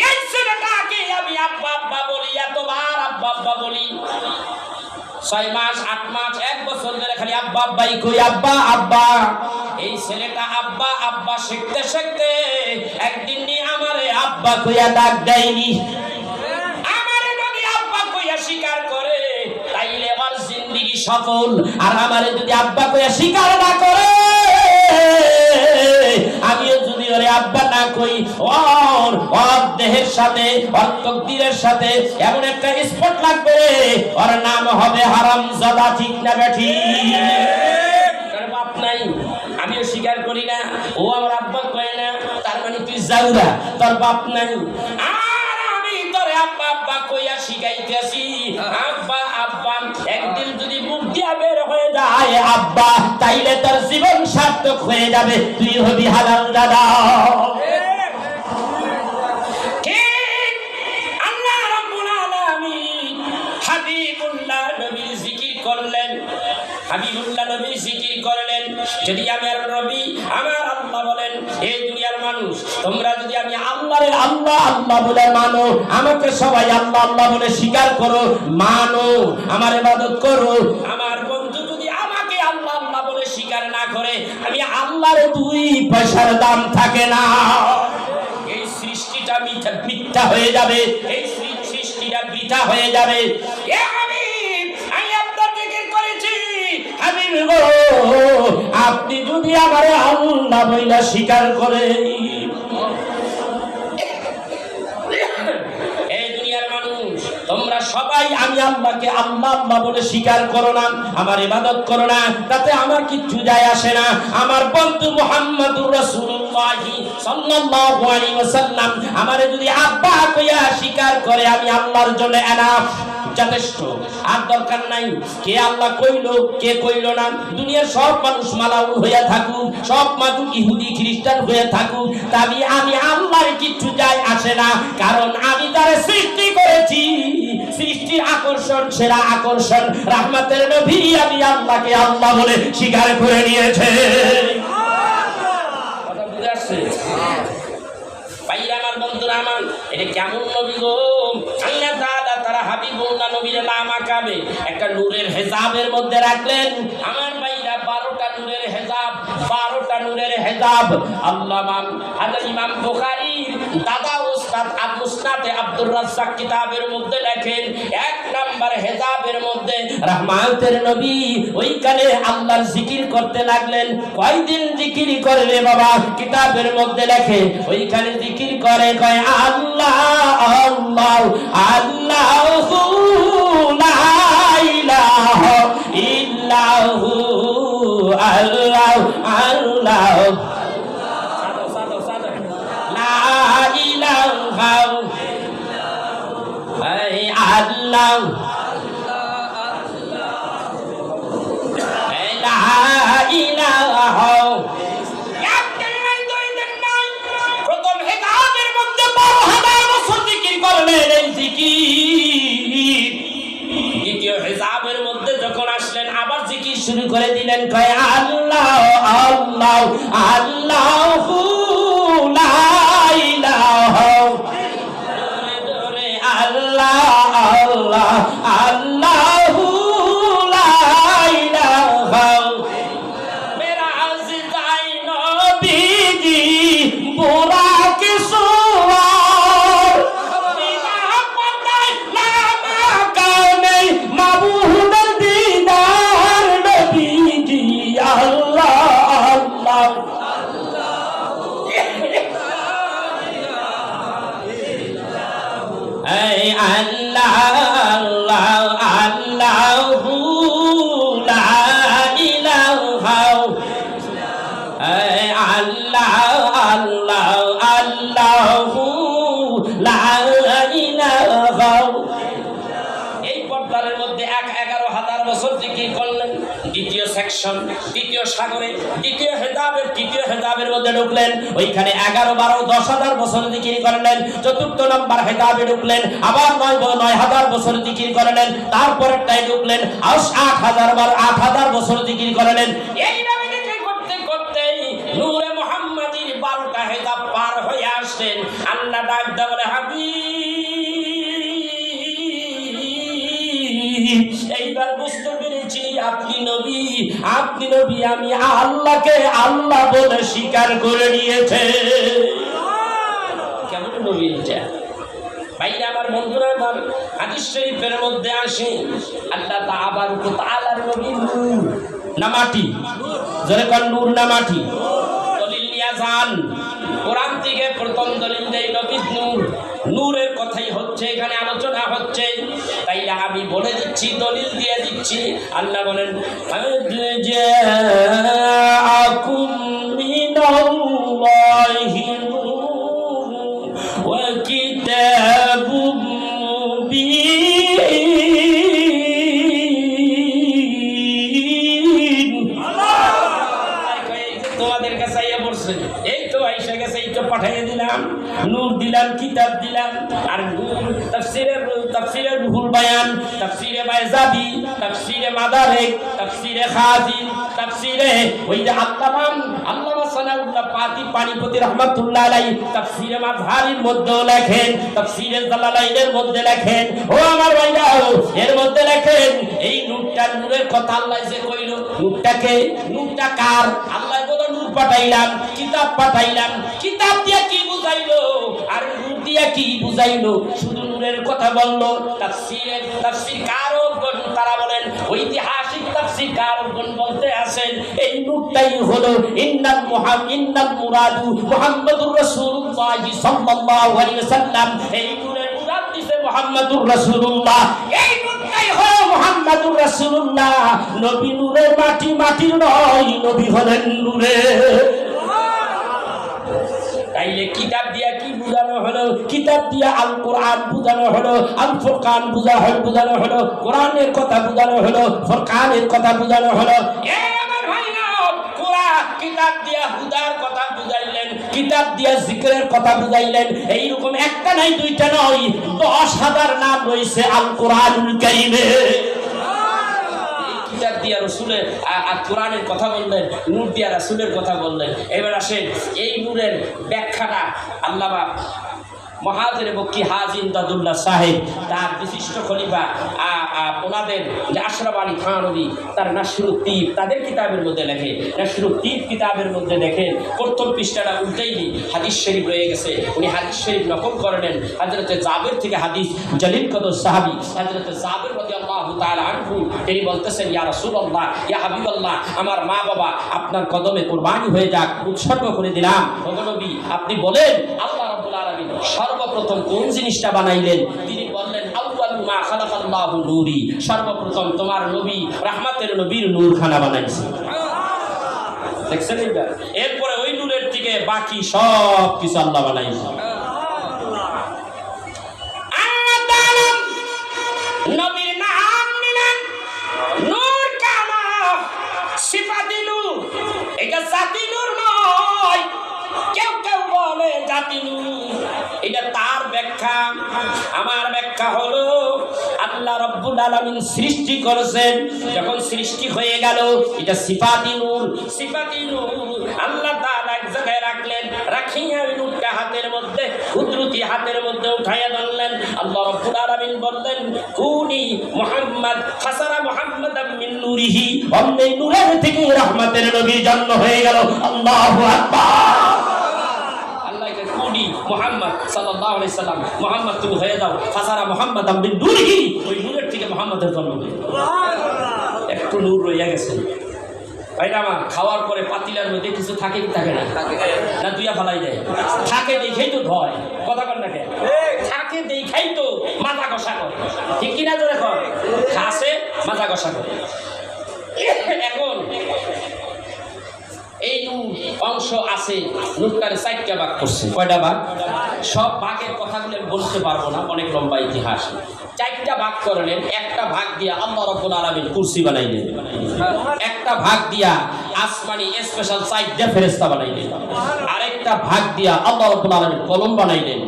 এই ছেলেটাকে আমি আব্বা আব্বা বলি, এতবার আব্বা আব্বা বলি, 6 মাস 8 মাস 1 বছর ধরে খালি আব্বা আব্বাই কই, আব্বা আব্বা। এই ছেলেটা আব্বা আব্বা শিখতে শিখতে একদিন নিয়ে আমারে আব্বা কইয়া ডাক দেয়নি। আমারে যদি আব্বা কইয়া স্বীকার করে তাইলে আমার জিন্দেগি সফল, আর আমারে যদি আব্বা কইয়া স্বীকার না করে, আমিও যদি ওরে আব্বা না কই, ওর দেহের সাথে, ওর তকদিরের সাথে এমন একটা স্পট লাগবে, ওর নাম হবে হারামজাদা। ঠিক না বেঠি? কারণ বাপ নাই, আমিও স্বীকার করি না, ও আমার আব্বা কয় না, তার মানে তুই জাউরা, তোর বাপ নাই। আর আমি তোরে আব্বা আব্বা কইয়া শিখাইতেছি, আব্বা আব্বা। একদিন যদি মুখ দিয়া বের হয়ে যায় আব্বা, তাইলে তোর জীবন সার্থক হয়ে যাবে, তুই হবি হারামজাদা। আল্লাহ রাব্বুল আলামিন হাবিবুল্লাহ নবীর জিকির করলেন, হাবিবুল্লাহ নবী জিকির করলেন। যদি আমার নবী আমার আল্লাহ বলেন, এই দুনিয়ার মানুষ তোমরা যদি আমি আল্লাহরে আল্লাহ আল্লাহ বলে মানো, আমাকে সবাই আল্লাহ আল্লাহ বলে স্বীকার করো, মানো, আমার ইবাদত করো, আমার বন্ধু যদি আমাকে আল্লাহ আল্লাহ বলে স্বীকার না করে, আমি আল্লাহর 2 পয়সার দাম থাকে না। এই সৃষ্টিটা মিথ্যা হয়ে যাবে, এই সৃষ্টিটা বৃথা হয়ে যাবে। আপনি যদি আমার আল্লাহ বইলা স্বীকার করে, এই দুনিয়ার মানুষ তোমরা সবাই আমি আল্লাহকে আল্লাহ আল্লাহ বলে স্বীকার করো না, আমার ইবাদত করো না, তাতে আমার কিচ্ছু যায় আসে না। আমার বন্ধু মুহাম্মদুর রাসূলুল্লাহ সাল্লাল্লাহু আলাইহি ওয়াসাল্লাম আমারে যদি আব্বা কইয়া স্বীকার করে, আমি আল্লাহর জন্য এনাফ, যথেষ্ট, আর দরকার নাই কে আল্লাহ কইলো কে কইলো না। দুনিয়ার সব মানুষ মালাউল হইয়া থাকুক, সব মানুষ ইহুদি খ্রিস্টান হইয়া থাকুক, তবে আমি আল্লাহর কিচ্ছু যায় আসে না, কারণ আমি যারে সৃষ্টি করেছি, সৃষ্টির আকর্ষণ, সেরা আকর্ষণ রাহমাতের নবী, আমি আল্লাহকে আল্লাহ বলে স্বীকার করে নিয়েছে। কথা বুঝে আসছে? ভাইরা আমার, বন্ধুরা আমার, এটা কেমন নবী গো? আল্লাহ তাআলা তারা হাবিবুল্লাহ নবীর নাম আকাবে একটা নূরের হেজাবের মধ্যে রাখলেন। আমার ভাইরা 12টা নূরের হেজাব, 12টা নূরের হেজাব। আল্লামা হযরত ইমাম বুখারীর দাদা উস্তাদ মুসনাদে আব্দুর রাজ্জাক কিতাবের মধ্যে লেখেন, 1 নাম্বার হেজাবের মধ্যে রহমাতের নবী ওইখানে আল্লাহর জিকির করতে লাগলেন। কয়দিন জিকির করবে বাবা? কিতাবের মধ্যে লেখে ওইখানে জিকির করে, কয় আল্লাহ আল্লাহ আল্লাহু লা ইলাহা ইল্লাহু আল্লাহ আল্লাহ লা ইলাহা আল্লাহ লা ইলাহা প্রথম হেদায়েতের মধ্যে 12,000 বছর জিকির করলেন এই জিকির। দ্বিতীয় হিসাবের মধ্যে যখন আসলেন আবার জিকির শুরু করে দিলেন, কয় আল্লাহ আল্লাহ আল্লাহু লা ইলাহা আল্লাহ আল্লাহ আল্লাহু লা ইলাহা মেরা জিদাই নবীজি বুরাক সুওয়ার বিনা পতাই নামা কানে মাবুদের দিদার নবীজি আল্লাহ আল্লাহ এই আল্লাহ আল্লাহ আল্লাহু লা ইলাহা এই আল্লাহ আল্লাহ আল্লাহু লা ইলাহা। এই পর্দার মধ্যে 11,000 বছর জিকির করলেন। দ্বিতীয় সেকশন, দ্বিতীয় সাগরে, দ্বিতীয় হেদাবের মধ্যে ঢুকলেন। ওইখানে 11, 12, 10,000 বছর জিকির করলেন। চতুর্থ নম্বর হেদাবে ঢুকলেন, আবার 9,000 বছর জিকির করলেন। তারপরেরটাই ঢুকলেন, 8,000 বছর জিকির করলেন। এইভাবে করতে করতে নূরে মুহাম্মাদির 12টা হেদাব পার হয়ে আসলেন। আল্লাহ ডাক দেয়া বলে, এইবার বুঝতে পেরেছি আপনি নবী, আপনি নবী। আমি আল্লাহকে আল্লাহ বলে স্বীকার করে নিয়েছে। কেমন নবী এটা ভাইরা আমার, বন্ধুরা আমার, হাদিস শরীফের মধ্যে আসে আল্লাহ তাআলার নবী নূর না মাটি, যারা কোন নূর না মাটি, দলিল নিয়ে যান। কোরআন থেকে প্রথম দলিল দেই নবী নূর, নূরের কথাই হচ্ছে এখানে আলোচনা হচ্ছে। তাই আমি বলে দিচ্ছি, দলিল দিয়ে দিচ্ছি। আল্লাহ বলেন, জাআকুম মিনাল্লাহি নূরুন ওয়া কিতাবুম মুবিন। তোমাদের কাছে আইয়া পড়ছে, এই তো আইসা গেছে, এই তো পাঠিয়ে দিলাম, নূর দিলাম, কিতাব দিলাম। আর তাফসীরে রুহুল বায়ান, তাফসীরে বাইজাবি, তাফসীরে মাদারিক, তাফসীরে খাজিন, তাফসীরে ওই যে আল্লামা সানাউল্লাহ পানিপতি রাহমাতুল্লাহ আলাইহি তাফসীরে মাযহারির মধ্যে লেখেন, তাফসীরে জালালাইনের মধ্যে লেখেন। ও আমার ভাইরা, এর মধ্যে লেখেন এই নূরের কথা আল্লাহ যে কইল, নূরটা কার? আল্লাহ বলে নূর পাঠাইলাম, কিতাব পাঠাইলাম। কিতাব দিয়ে কি বুঝাইলো আর নূর দিয়ে কি বুঝাইলো? শুধু নূরের কথা বললো। তাফসীর কারকগণ তারা বলেন, ঐতিহাসিক তাফসীর কারকগণ বলতে আছেন এই নূরটাই হলো ইন্নাল মুরাদু মুহাম্মাদুর রাসূলুল্লাহ সাল্লাল্লাহু আলাইহি ওয়াসাল্লাম। এই নূরের মুরাদ দিছে মুহাম্মাদুর রাসূলুল্লাহ। এই নূরটাই হলো মুহাম্মাদুর রাসূলুল্লাহ। নবী নূরের মাটি, মাটির নয়, নবী হলেন নূরের। তাইলে কিতাব দিয়া কি বুঝানো হলো? কিতাব দিয়া আল কোরআন বুঝানো হলো, আল ফুরকান বুঝানো হলো, কোরআনের কথা বুঝানো হলো, ফুরকানের কথা বুঝানো হলো। আমার ভাইরা, কোরআন কিতাব দিয়া হুদার কথা বুঝাইলেন, কিতাব দিয়া জিকিরের কথা বুঝাইলেন। এইরকম একটা নাই, দুইটা নয়, 10,000 নাম রয়েছে আল কোরআনুল কারীমে। কিতাব দিয়া রাসূলের আর কোরআনের কথা বললেন, নূর দিয়া রাসূলের কথা বললেন। এবার আসেন এই নূরের ব্যাখ্যাটা আল্লামা মহাজের বক্কি হাজী ইমদাদুল্লাহ সাহেব তার বিশিষ্ট খলিফা ওনাদের যে আশরাফ আলী থানভী তার নাসরুত তীব তাদের কিতাবের মধ্যে লেখে। নাসরুত তীব কিতাবের মধ্যে দেখেন প্রথম পৃষ্ঠাটা উল্টেইনি হাদিস শরীফ রয়ে গেছে। উনি হাদিস শরীফ নকল করলেন হযরতে জাবের থেকে। হাদিস জলিল কদর সাহাবী হযরতে জাবের রাদিয়াল্লাহু তাআলা আনহু তিনি বলতেছেন, ইয়া রাসূলুল্লাহ, ইয়া হাবিবাল্লাহ, আমার মা বাবা আপনার কদমে কুরবানি হয়ে যাক, উৎসর্গ করে দিলাম। ওগো নবী, আপনি বলেন আল্লাহ রাব্বুল আলামিন সর্বপ্রথম কোন জিনিসটা বানাইলেন? তিনি বললেন, আউয়ালু মা খালাকাল্লাহু নূরি, সর্বপ্রথম তোমার নবী রাহমাতের নবীর নূরখানা বানাইছে। দেখছেন এইবার? এরপরে ওই নূরের থেকে বাকি সব কিছু আল্লাহ বানাইছে। ব্যাখ্যা হলো আল্লাহ রাব্বুল আলামিন সৃষ্টি করেছেন, যখন সৃষ্টি হয়ে গেল এটা সিফাতি নূর। সিফাতি নূর আল্লাহ তাআলা এক জায়গায় রাখলেন, রাখিয়া নূরটা হাতের মধ্যে, কুদরতি হাতের মধ্যে উঠাইয়া ধরলেন। আল্লাহ রাব্বুল আলামিন বললেন কুনি মুহাম্মদ ফাসারা মুহাম্মাদাম মিন নূরিহি, অমনি নূরের থেকে রহমতের নবীর জন্ম হয়ে গেল। আল্লাহু আকবার। আল্লাহ কে কুনি মুহাম্মদ সাল্লাল্লাহু আলাইহি সাল্লাম, মুহাম্মদ তুমি হয়ে যাও ফাসারা মুহাম্মাদাম মিন নূরিহি, ওই নূরের থেকে মুহাম্মদের জন্ম হলো। সুবহানাল্লাহ। একটু নূর রইয়া গেছে। ভাইরা আমার, খাওয়ার পরে পাতিলার মধ্যে কিছু থাকে কি থাকে না? না দুইয়া ফালাই দেয়? থাকে দেখেই তো ধয়। কথা বল না কেন? থাকে দেখেই তো মাথা কষা করে, ঠিক কিনা? তো দেখো খাসে মাথা কষা করে। এখন এই নূর অংশ আছে, নূরটারে 4টা ভাগ করছে। কয়টা ভাগ? সব ভাগের কথাগুলো বলতে পারবো না, অনেক লম্বা ইতিহাস। 4টা ভাগ করলেন। একটা ভাগ দিয়া আল্লাহ রাব্বুল আলামিন কুরসি বানাইলেন, একটা ভাগ দিয়া আসমানি স্পেশাল 4টা ফেরেশতা বানাইলেন, আরেকটা ভাগ দিয়া আল্লাহ রাব্বুল আলামিন কলম বানাইলেন।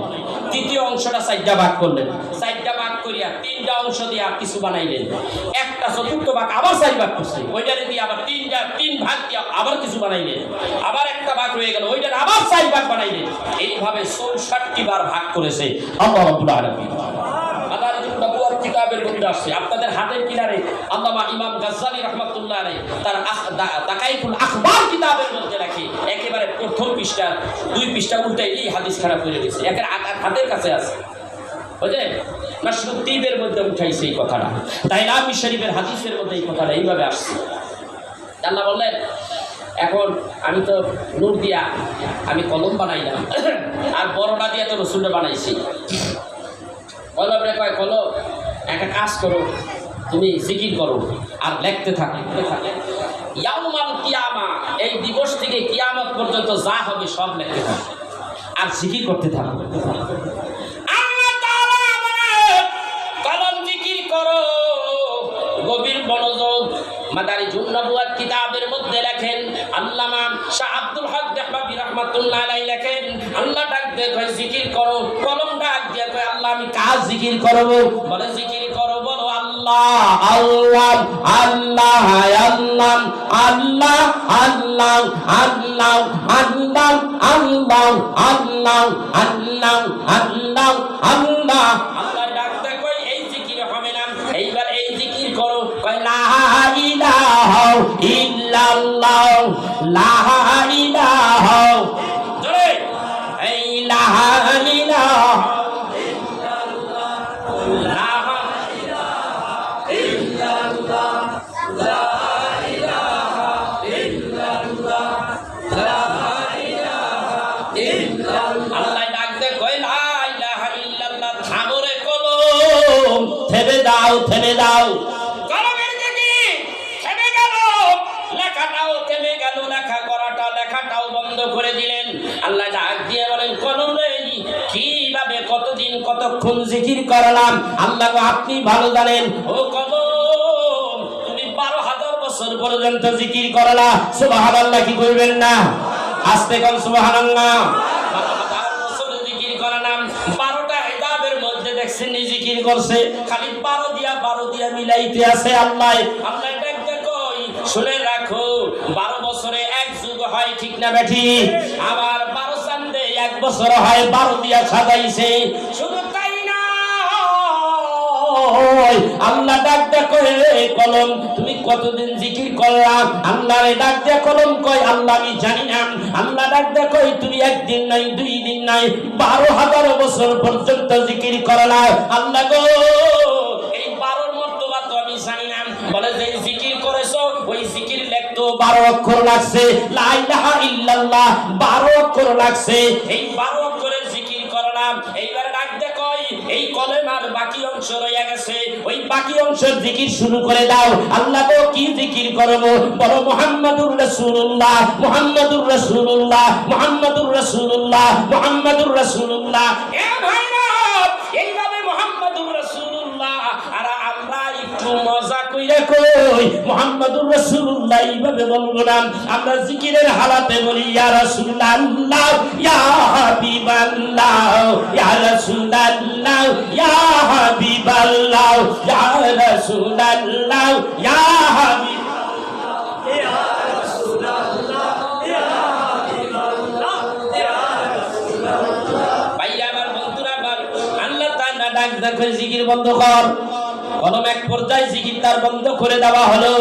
তৃতীয় অংশটা 4টা ভাগ করলেন, 4টা ভাগ করিয়া 3টা অংশ দিয়া কিছু বানাইলেন। একটা চতুর্থ ভাগ আবার 4 ভাগ করছে, ওইটারে দিয়ে আবার 3 ভাগ দিয়া আবার কিছু বানাইলেন। আবার একটা ভাগ রয়ে গেল, ওইটারে আবার 4 ভাগ বানাইলেন। এইভাবে 64 বার ভাগ করেছে আল্লাহ রাব্বুল আলামিন। কিতাবের মধ্যে আসছে, আপনাদের হাতের কিনারে আল্লামা ইমাম গাজ্জালি রাহমাতুল্লাহ আলাইহি তার দাকাইকুল আখবার কিতাবের মধ্যে রাখে, একেবারে প্রথম পৃষ্ঠা 2 পৃষ্ঠা উল্টাই এই হাদিস খারাপ করে দিয়েছে, একের হাতের কাছে আছে। বুঝলেন? মাশরুতীবের মধ্যে উঠাইছে এই কথাটা, দাইলামি শরীফের হাদিসের মধ্যে এই কথাটা এইভাবে আসছে। আল্লাহ বললেন এখন আমি তো নূর দিয়া আমি কলম বানাইলাম, আর বড়টা দিয়া তো রসুলটা বানাইছি। কলমরে কয় কলম একটা কাজ করো, তুমি জিকির করো আর লিখতে থাকো। ইয়াউমাল কিয়ামা, এই দিবস থেকে কিয়ামত পর্যন্ত যা হবে সব লিখতে থাকো আর জিকির করতে থাকো। আল্লাহ তাআলা বলেন কলম জিকির করো। গভীর মনোযোগ মাদারিজুন নবুওয়াত কিতাবের মধ্যে লেখেন আল্লামা শাহ আব্দুল হক দেহলভী রাহমাতুল্লাহ আলাইহি লেখেন আল্লাহ ডাক দিয়ে কয় জিকির করো, কলম ডাক দিয়ে কয় আল্লাহ আমি কাজ জিকির করব। বলে জিকির করো, বলো আল্লাহ আল্লাহ আল্লাহ আল্লাহ আল্লাহ আল্লাহ আল্লাহ আল্লাহ আল্লাহ আল্লাহ আল্লাহ আল্লাহ আল্লাহ। আল্লাহ ডাক দিয়ে কয় এই জিকির হবে না, এইবার এই জিকির করো, কয় লা ইলাহা ইল্লাল্লাহ লা ইলাহা জোরে এই লা ইলাহা ইল্লাল্লাহ লা ইলাহা ইল্লাল্লাহ লা ইলাহা ইল্লাল্লাহ লা ইলাহা ইল্লাল্লাহ। আল্লাহ ডাকতে কয় লা ইলাহা ইল্লাল্লাহ, থামরে কলম থেমে দাও, থেমে দাও। কলমের দিকে থেমে গেল, লেখাটাও থেমে গেল, লেখা করাটা লেখাটাও বন্ধ করে দিলেন। আল্লাহ ডাক দিয়ে বলেন কলম রে কিভাবে কতদিন কতক্ষণ জিকির করলাম আল্লাহ আপনি ভালো জানেন। ও কলম তুমি 12,000 বছর পর্যন্ত জিকির করলা, সুবহানাল্লাহ কি কইবেন না? আস্তে কোন সুবহানাল্লাহ। 12,000 বছর জিকির করলাম, 12টা হিজাবের মধ্যে দেখছেন জিকির করছে, খালি 12 দিয়া মিলাইতে আছে আল্লাহ। আল্লাহ ডাকতে কই শুনে রাখো 12 বছরে এক যুগ হয়, ঠিক না বেঠি? আবার 12 চাঁদে এক বছর হয়, 12 দিয়া সাজাইছে। শুধু তাই না, আল্লাহ ডাক দে কয় কলম তুমি কতদিন জিকির করলাম? আল্লাহরে ডাক দে কলম কয় আল্লাহ আমি জানি না। আল্লাহ ডাক দে কয় তুমি একদিন নাই 2 দিন নাই 12,000 বছর পর্যন্ত জিকির করলাম। আল্লাহ গো এই 12 মর্তবা তো আমি জানি না। বলে যে জিকির করেছো ওই জিকির লিখতে 12 অক্ষর লাগছে, লা ইলাহা ইল্লাল্লাহ 12 অক্ষর লাগছে। এই 12 অক্ষরের জিকির করলাম। এইবার ডাক দে কয় এই কলেমার বাকি অংশ রয়ে গেছে, ওই বাকি অংশের জিকির শুরু করে দাও। আল্লাহ গো কি জিকির করব? বলো মুহাম্মাদুর রাসূলুল্লাহ মুহাম্মাদুর রাসূলুল্লাহ মুহাম্মাদুর রাসূলুল্লাহ মুহাম্মাদুর রাসূলুল্লাহ। এ ভাইরা এইভাবে মুহাম্মাদুর রাসূলুল্লাহ। আর আমরা একটু মজা কইরা কই মুহাম্মাদুর রাসূলুল্লাহ এইভাবে বলবো না, আমরা জিকিরের হালাতে বলি ইয়া রাসূলুল্লাহ ইয়া হাবিবাল্লাহ ইয়া রাসূলুল্লাহ ইয়া হাবিবাল্লাহ ইয়া রাসূলুল্লাহ ইয়া হাবিব জিকির বন্ধ কর। কলম এক পর্যায়ে জিকির তার বন্ধ করে দেওয়া হলো।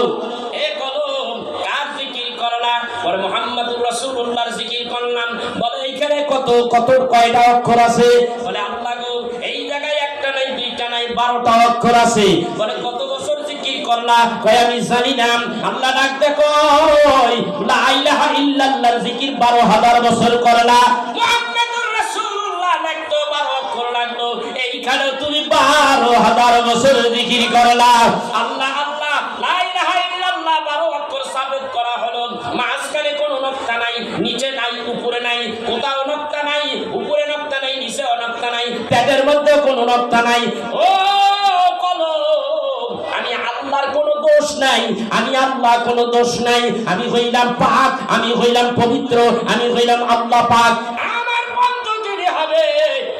এ কলম কার জিকির করলা? পরে মুহাম্মাদুর রাসূলুল্লাহর জিকির করলাম। বলে এইখানে কত কত কয়টা অক্ষর আছে? বলে আল্লাহ গো এই জায়গায় একটা নাই দুইটা নাই 12টা অক্ষর আছে। বলে কত বছর জিকির করলা? কয় আমি জানি না। আল্লাহ ডাক দেখো লা ইলাহা ইল্লাল্লাহর জিকির 12,000 বছর করলা। মুহাম্মাদুর রাসূলুল্লাহ লাগতো 12 অক্ষর লাগলো, এইখানে তুমি 12,000 বছর জিকির করলা। আল্লাহ আল্লাহ লা ইলাহা ইল্লাল্লাহ 12 অক্ষর সাবিত করা হলো। মাঝখানে কোনো নকতা নাই, নিচে নাই, উপরে নাই, কোথাও নকতা নাই, উপরে নকতা নাই, নিচে নকতা নাই, পেটের মধ্যে কোনো নকতা নাই। ও কলম, আমি আল্লাহর কোনো দোষ নাই, আমি আল্লাহ কোনো দোষ নাই, আমি হইলাম পাক, আমি হইলাম পবিত্র, আমি হইলাম আল্লাহ পাক। আমার বন্ধু যিনি হবে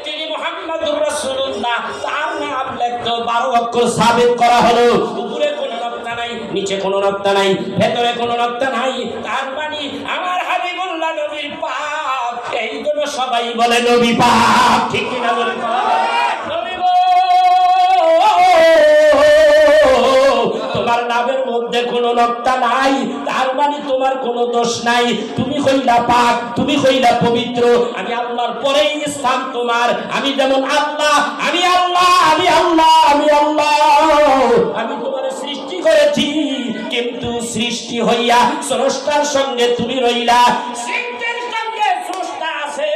তিনি মুহাম্মাদুর রাসূলুল্লাহ, তার নাম লিখতো 12 অক্ষর সাবিত করা হলো। উপরে কোনো নকতা নাই, নিচে কোনো নকতা নাই, ভেতরে কোনো নকতা নাই, তার মানে আমার হাবিবুল্লাহ নবীর পাক। এই জন্য সবাই বলে নবী পাক, ঠিক কি না বলে? নবী গো তোমার নামের মধ্যে কোনো নকতা নাই, তার মানে তোমার কোনো দোষ নাই, তুমি হইলা পাক, তুমি হইলা পবিত্র। আমি আল্লাহর পরেই স্থান তোমার। আমি যেমন আল্লাহ, আমি আল্লাহ, আমি আল্লাহ, আমি আল্লাহ। আমি তোমার সৃষ্টি করেছি, কিন্তু সৃষ্টি হইয়া স্রষ্টার সঙ্গে তুমি রইলা। সৃষ্টির সঙ্গে স্রষ্টা আছে।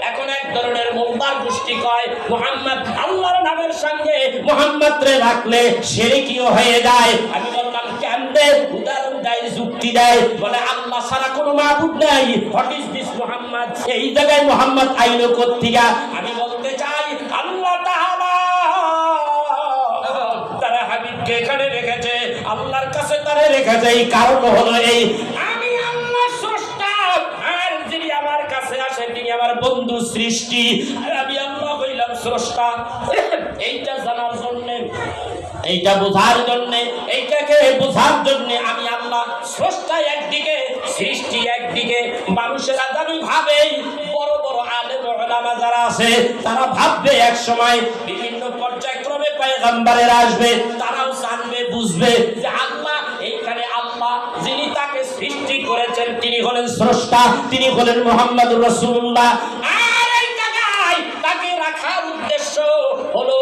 এখন এক ধরনের মোল্লার গোষ্ঠী কয় মুহাম্মদ আল্লাহর নামের সঙ্গে মুহাম্মদ রে রাখলে শিরকিও হয়ে যায়। আমি বললাম কেমনে? উদাহরণ দেয়, যুক্তি দেয়। বলে আল্লাহ ছাড়া কোনো মাবুদ নাই। What is this Muhammad? এই জায়গায় মুহাম্মদ আইলো কোত্থেকে? আমি বলতে চাই আল্লাহ তাআলা তার হাবিবকে এখানে রেখেছে, আল্লাহর কাছে তারে রেখেছে। এই কারণ হলো এই, আমি আল্লাহ স্রষ্টা, আর যিনি আমার কাছে আসে তিনি আমার বন্ধু সৃষ্টি, আর আমি আল্লাহ হইলাম স্রষ্টা। এইটা জানার জন্য, এইটা বোঝার জন্য, এইটাকে বোঝার জন্য আমি আল্লাহ স্রষ্টা একদিকে, সৃষ্টি একদিকে। মানুষেরা জানি ভাবে, বড় বড় আলেম ওলামা যারা আছে তারা ভাববে এক সময় বিভিন্ন পর্যায়ক্রমে পয়গম্বরেরা আসবে, তারাও জানবে বুঝবে যে আল্লাহ এইখানে আল্লাহ যিনি তাকে সৃষ্টি করেছেন তিনি হলেন স্রষ্টা, তিনি হলেন মুহাম্মাদুর রাসূলুল্লাহ। আর এই জায়গায় তাকে রাখার উদ্দেশ্য হলো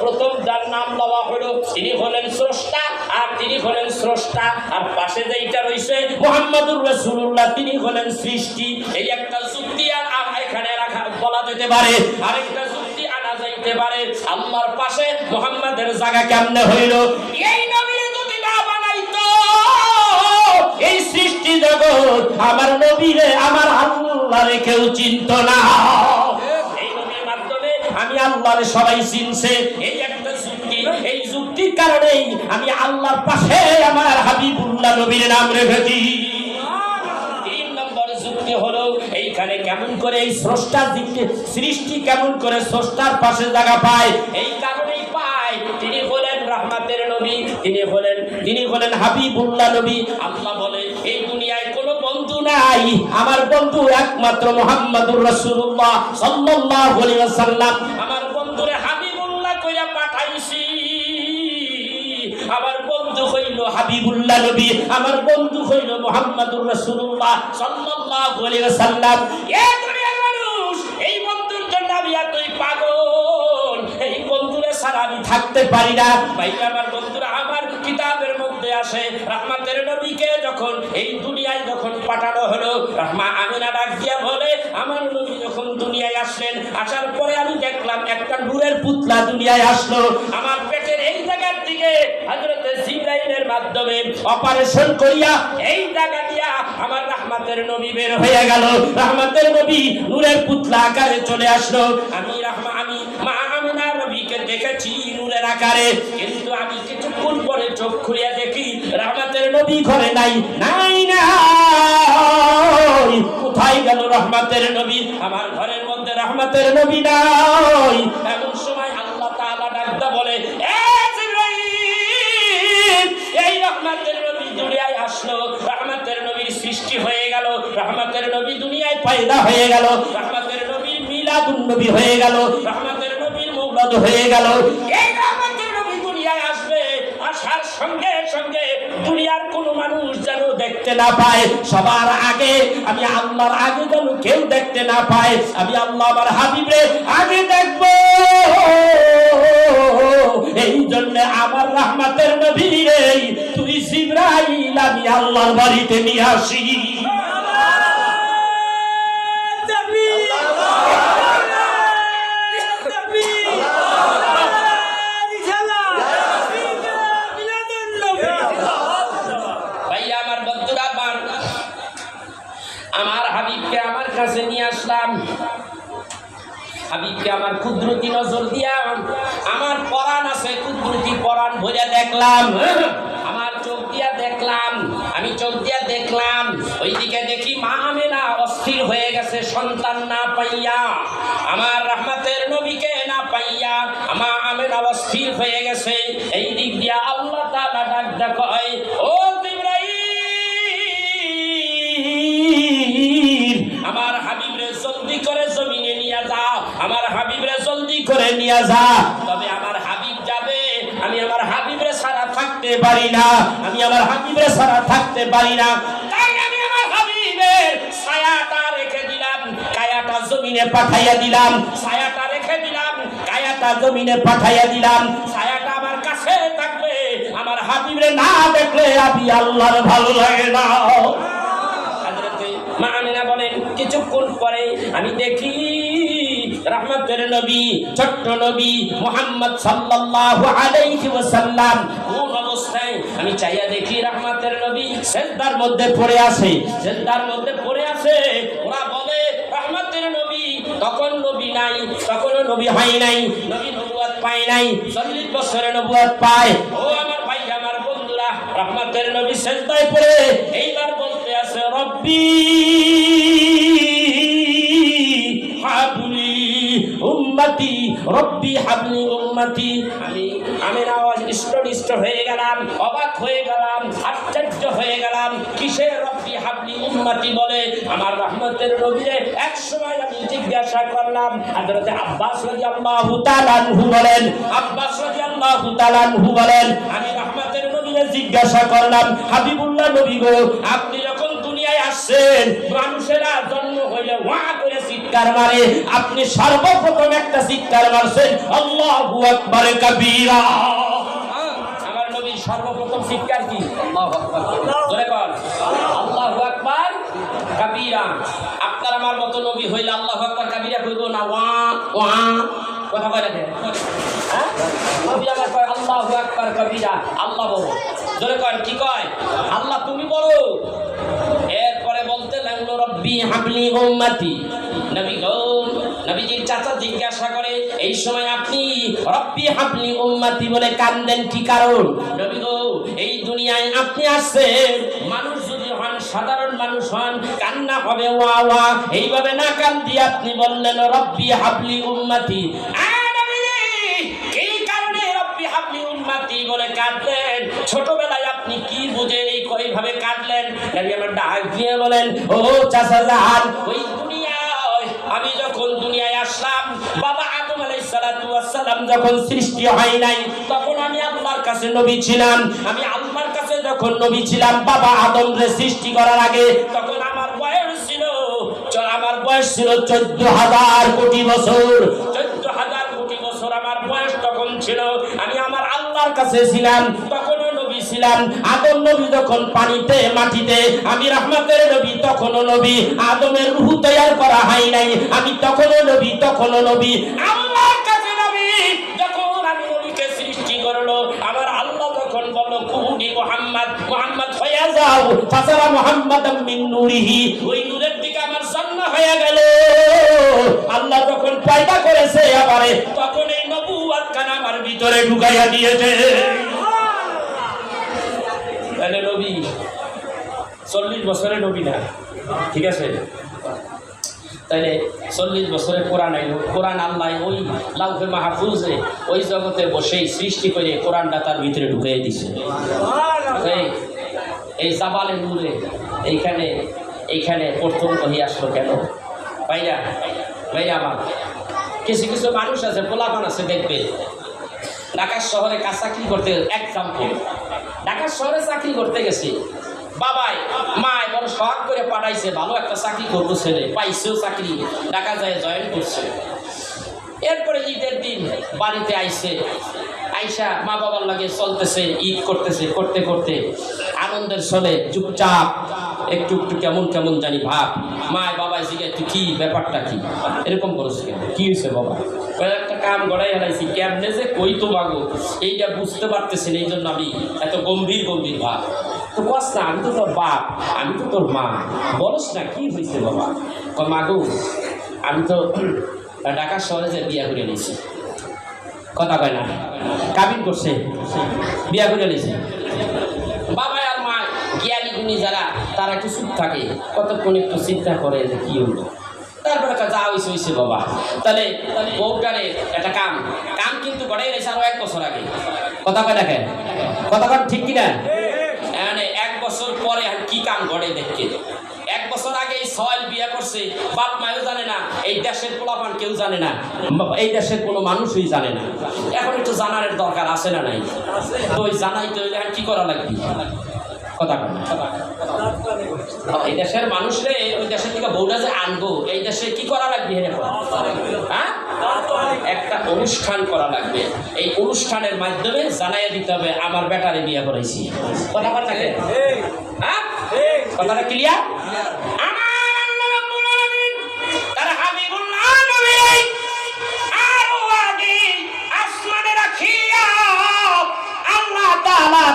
প্রথম যার নাম দেওয়া হলো তিনি হলেন স্রষ্টা, আর তিনি হলেন স্রষ্টা, আর পাশে যেইটা রয়েছে মুহাম্মাদুর রাসূলুল্লাহ তিনি হলেন সৃষ্টি। এই একটা যুক্তি আর এখানে রাখা বলা যেতে পারে, আরেকটা যুক্তি আনা যাইতে পারে আল্লাহর পাশে মুহাম্মাদের জায়গা কেমনে হইল? এই নবীর যদি না বানাইতো এই সৃষ্টি জগৎ, আমার নবীরে আমার আল্লাহরে কেউ চিনত না। এই নবীর মাধ্যমে আমি আল্লাহরে সবাই চিনছে। এই একটা যুক্তি, এই যুক্তির কারণেই আমি আল্লাহর পাশে আমার হাবিবুল্লাহ নবীর নাম রেখেছি। হলো এইখানে কেমন করে এই স্রষ্টার দিকে সৃষ্টি কেমন করে স্রষ্টার পাশে জায়গা পায়? এই কারণেই পায় তিনি হলেন রহমতের নবী, তিনি হলেন হাবিবুল্লাহ নবী। আল্লাহ বলে এই দুনিয়ায় কোনো বন্ধু নাই, আমার বন্ধু একমাত্র মুহাম্মাদুর রাসূলুল্লাহ সাল্লাল্লাহু আলাইহি ওয়াসাল্লাম। আমার বন্ধুরে হাবিবুল্লাহ কইরা পাঠাইছি। আমার বন্ধু হইল হাবিবুল্লাহ নবী, আমার বন্ধু হইল মুহাম্মাদুর রাসূলুল্লাহ সাল্লাল্লাহু আলাইহি ওয়াসাল্লাম। এই দুনিয়ার মানুষ এই বন্ধুর জন্য আমি এতই পাগল, এই বন্ধুরে ছাড়া আমি থাকতে পারি না। ভাই আমার বন্ধুরা আমার কিতাবের মধ্যে আসে রহমতের নবীকে যখন এই দুনিয়ায় যখন পাঠানো হলো, মা আমিনা ডাক দিয়া বলে আমার নবী যখন দুনিয়ায় আসলেন, আসার পরে আমি দেখলাম একটা নূরের পুতলা দুনিয়ায় আসলো। আমার পেটের এই জায়গার দিকে হযরত জিবরাইলের মাধ্যমে অপারেশন করিয়া এই জায়গা দিয়া আমার রহমতের নবী বের হয়ে গেল। রহমতের নবী নূরের পুতলা আকারে চলে আসলো। আমি মা আমিনা নবীকে দেখেছি নূরের আকারে, কিন্তু আমি কিছুক্ষণ পরে চোখ খুলিয়া দেখি নবী ঘরে নাই, নাই নাই। কোথায় গেল রহমতের নবী? আমার ঘরের মধ্যে রহমতের নবী নাই। এমন সময় আল্লাহ তাআলা ডাকতে বলে, এ জিবরাইল, এই রহমতের নবী দুনিয়ায় আসলো, রহমতের নবীর সৃষ্টি হয়ে গেল, রহমতের নবী দুনিয়ায় পয়দা হয়ে গেল, রহমতের নবীর মিলাদুন নবী হয়ে গেল, রহমতের নবীর মৌলাদ হয়ে গেল। এই রহমতের নবী দুনিয়ায় আসবে, আসার সঙ্গে সঙ্গে দুনিয়ার কোন মানুষ যেন দেখতে না পায়। সবার আগে আমি আল্লাহর আগে যেন কেউ দেখতে না পায়। আমি আল্লাহ আমার হাবিবে আগে দেখব। এই জন্য আমার রহমতের নবী রে, তুই জিবরাইল আমি আল্লাহর বাড়িতে নিয়ে আসি। আমার হাবিবকে আমার কাছে নিয়ে আসলাম। হাবিবকে আমার কুদরতি নজর দিয়া আমার পরাণ আছে, কুদরতি পরাণ ভরে দেখলাম, আমার চোখ দিয়া দেখলাম, আমি চোখ দিয়া দেখলাম। ওইদিকে দেখি মা আমেনা অস্থির হয়ে গেছে সন্তান না পাইয়া, আমার রহমতের নবীকে না পাইয়া মা আমেনা অস্থির হয়ে গেছে। এই দিক দিয়া আল্লাহ তাআলা ডাক কয়, ও আমার হাবিবরে জলদি করে জমিনে নিয়ে যা, আমার হাবিবরে জলদি করে নিয়ে যা। তবে আমার হাবিব যাবে, আমি আমার হাবিবরে ছাড়া থাকতে পারি না, আমি আমার হাবিবরে ছাড়া থাকতে পারি না। তাই আমি আমার হাবিবের ছায়াটা রেখে দিলাম, কায়াটা জমিনে পাঠাইয়া দিলাম, ছায়াটা রেখে দিলাম, কায়াটা জমিনে পাঠাইয়া দিলাম। ছায়াটা আমার কাছে থাকবে, আমার হাবিবরে না দেখলে আমি আল্লাহর ভালো লাগে না। মা আমিনা বলেন, কিছুক্ষণ পরে আমি দেখি রহমতের নবী, ছোট্ট নবী মুহাম্মদ সাল্লাল্লাহু আলাইহি ওয়াসাল্লাম কোন অবস্থায়? আমি চাইয়া দেখি রহমতের নবী সিজদার মধ্যে পড়ে আছে, সিজদার মধ্যে পড়ে আছে। ওরা বলে রহমতের নবী, তখন নবী নাই, তখন নবী হয় নাই, নবী নবুয়ত পায় নাই, 40 বছরে নবুয়ত পায়। ও আমার ভাই, আমার বন্ধুরা, রহমতের নবী সিজদায় পড়ে এইবার বলতে আছে, রব্বি হাবলি উম্মতি, রব্বি হাবলি উম্মতি। আমি আওয়াজ নিষ্ঠ হয়ে গেলাম, অবাক হয়ে গেলাম, আশ্চর্য হয়ে গেলাম। কিসের রব্বি হাবলি উম্মতি বলে? আমার রহমতের নবীরে এক সময় আমি জিজ্ঞাসা করলাম। হযরত আব্বাস রাদিয়াল্লাহু তাআলা আনহু বলেন, আব্বাস রাদিয়াল্লাহু তাআলা আনহু বলেন, আমি রহমতের নবীরে জিজ্ঞাসা করলাম, হাবিবুল্লাহ নবী গো, আপনি যখন দুনিয়ায় আসছেন, মানুষেরা জন্ম হইলে ওয়া করে চিৎকার মারে, আপনি সর্বপ্রথম একটা চিৎকার মারছেন, আল্লাহু আকবার কাবীরা। আমার নবীর সর্বপ্রথম চিৎকার কি? আল্লাহু আকবার। জোরে বল, আল্লাহু আকবার কাবীরা। আপনার আমার মতো নবী হইলে আল্লাহু আকবার কাবীরা কইবো না, ওয়া ওয়া কথা কয় না? হ্যাঁ, নবী আমার কয় আল্লাহু আকবার কাবীরা, আল্লাহ বড়। জোরে কয়, কি কয়? আল্লাহ তুমি বড়। এরপরে বলতে লাগলো, রব্বি হাবলি উম্মতি। নবী গো, নবীজির চাচা জিজ্ঞাসা করে, এই সময় আপনি রব্বি হাবলি উম্মতি বলে কান্দেন কি কারণ? নবী গো, এই দুনিয়ায় আপনি আসছেন, মানুষ যদি হন, সাধারণ মানুষ হন, কান্না হবে ওয়া ওয়া, এইভাবে না কান্দি আপনি বললেন রব্বি হাবলি উম্মতি। এই কারণে রব্বি হাবলি উম্মতি বলে কাঁদলেন। ছোটবেলায় আপনি কি বুঝেন এই কইভাবে কাঁদলেন? নবী আমার ডাক দিয়ে বলেন, ও চাচা জান, ওই দুনিয়ায় আমি যখন দুনিয়ায় আসলাম, বাবা আদম আলাইহিস সালাতু ওয়াস সালাম যখন সৃষ্টি হয় নাই, তখন আমি আল্লাহর কাছে নবী ছিলাম। আমি আল্লাহর কাছে যখন নবী ছিলাম, বাবা আদমরে সৃষ্টি করার আগে, তখন আমার বয়স ছিল 14,000 কোটি বছর। 14,000 কোটি বছর আমার বয়স তখন ছিল। আমি আমার আল্লাহর কাছে ছিলাম, তখনও নবী ছিলাম। আদম নবী যখন পানিতে মাটিতে, আমি রহমতের নবী তখনও নবী। আদমের রূহ তৈয়ার করা হয় নাই, আমি তখনও নবী, তখনও নবী। আল্লাহর কাছে নবী যখন আমি নবীকে সৃষ্টি করলো, আমার আল্লাহ তখন বলল, কুনি মুহাম্মদ, মুহাম্মদ হয়ে যাও। ফাসারা মুহাম্মাদাম মিন নূরিহি, ওই নূরের দিকে আমার জান্নাত হয়ে গেল। আল্লাহ যখন পয়দা করেছে আমারে, তখন এই নবুয়ত খানা আমার ভিতরে ঢুকাইয়া দিয়েছে। তাহলে নবী 40 বছরে নবী না, ঠিক আছে? তাইলে 40 বছরে কোরআন আইলো। কোরআন আল্লাহ ওই লাউহে মাহফুজে ওই জগতে বসেই সৃষ্টি করে কোরআনটা তার ভিতরে ঢুকিয়ে দিছে। এই জাবালে নূরে এইখানে প্রথম ওহী আসলো কেন? ভাইরা আমার কিছু কিছু মানুষ আছে, পোলাপান আছে, দেখবে ঢাকার শহরে চাকরি করতে, এক্সাম্পল ঢাকার শহরে চাকরি করতে গেছে, বাবাই মায় বড় শখ করে পাঠাইছে, ভালো একটা চাকরি করবো ছেলে, পাইছেও চাকরি, ঢাকা যায় জয়েন করছে। এরপরে ঈদের দিন বাড়িতে আইসা মা বাবার লাগে চলতেছে, ঈদ করতেছে, করতে করতে আনন্দের ছলে চুপচাপ একটু কেমন কেমন জানি ভাব। মায় বাবাই জিজ্ঞাসা, তুই কি ব্যাপারটা কি এরকম করেছে, কেন কি হয়েছে বাবা? একটা কাম গড়াই হারাইছি, কেমনে যে কই তো মাগো এইটা বুঝতে পারতেছেন, এই জন্য আমি এত গম্ভীর ভাব। তো বস না, আমি তো তোর বাপ, আমি তো তোর মা, বলস না কি হয়েছে বাবা? মাগো আমি তো ঢাকা শহরে যে বিয়া করে নিয়েছি, কথা কয় না, কাবিন করছে, বিয়া করে নিয়েছে। বাবা আর মা জ্ঞানী গুণী যারা, তারা একটু চুপ থাকে, কতক্ষণ একটু চিন্তা করে যে কি হলো, তারপরে যা হয়েছে বাবা। তাহলে বউটারে একটা কাম কিন্তু গড়াই রয়েছে আরো 1 বছর আগে, কথা কয় দেখেন, কথা কয় ঠিক কিনা? মানে 1 বছর পরে কি কাম গড়ে দেখে, 1 বছর আগে সয়েল বিয়া করছে, বাপ মায়ও জানে না, এই দেশের পোলাপান কেউ জানে না, এই দেশের কোনো মানুষই জানে না। এখন একটু জানার দরকার আছে না নাই? তো ওই জানাইতে হইলে কি করা লাগবে? কথা কয় এই দেশের মানুষরে ওই দেশের থেকে বউটা যে আনবো, এই দেশে কি করা লাগবে? হ্যাঁ, একটা অনুষ্ঠান করা লাগবে। এই অনুষ্ঠানের মাধ্যমে জানাইয়া দিতে হবে আমার বেটারে বিয়ে করাইছি। কথা কথা হ্যাঁ, কথাটা ক্লিয়ার?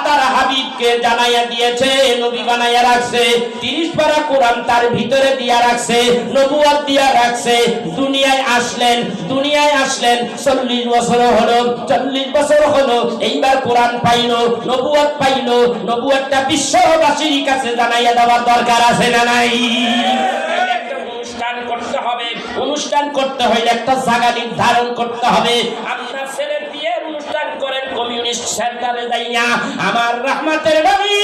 তারা হাবিবকে জানাইয়া দিয়েছে, নবী বানাইয়া রাখছে, 30 পারা কোরআন তার ভিতরে দিয়া রাখছে, নবুয়ত দিয়া রাখছে। দুনিয়ায় আসলেন 40 বছর হলো, 40 বছর হলো, এইবার কোরআন পাইলো, নবুয়ত পাইলো। নবুয়তটা বিশ্ববাসীর কাছে জানাইয়া দেওয়ার দরকার আছে না নাই? অনুষ্ঠান করতে হবে, অনুষ্ঠান করতে হইলে একটা জায়গা নির্ধারণ করতে হবে। আপনার ছেলের বিয়ের অনুষ্ঠান করেন কমিউনিস্ট সেন্টারে যাইয়া, আমার রহমতের নবী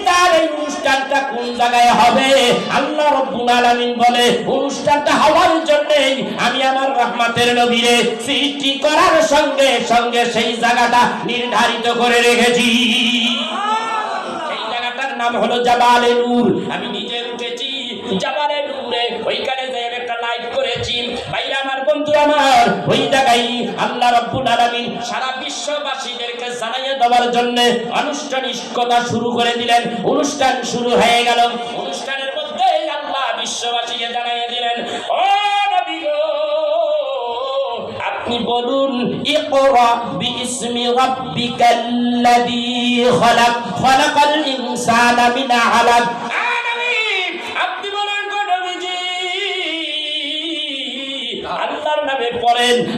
তার এই অনুষ্ঠানটা কোন জায়গায় হবে? আল্লাহ রাব্বুল আলামিন বলে, অনুষ্ঠানটা হওয়ার জন্য আমি আমার রহমতের নবীরে সৃষ্টি করার সঙ্গে সঙ্গে সেই জায়গাটা নির্ধারিত করে রেখেছি। সেই জায়গাটার নাম হলো জাবালে নূর। আমি নিজে উঠেছি জাবালে নূরে, ওইখানে যে একটা লাইভ করেছি। ভাইরা আমার, বন্ধু আমার, ওই জায়গায় আল্লাহ রাব্বুল আলামিন সারা বিশ্ববাসীদেরকে জানাইয়া দেওয়ার জন্য আনুষ্ঠানিকতা শুরু করে দিলেন। অনুষ্ঠান শুরু হয়ে গেল। অনুষ্ঠানের মধ্যে আল্লাহ বিশ্ববাসীকে জানাইয়া দিলেন, ও নবী গো, আপনি বলুন, ইকরা বিইসমি রাব্বিকাল্লাযী খালাক, খালাকাল ইনসানা মিন আলাক।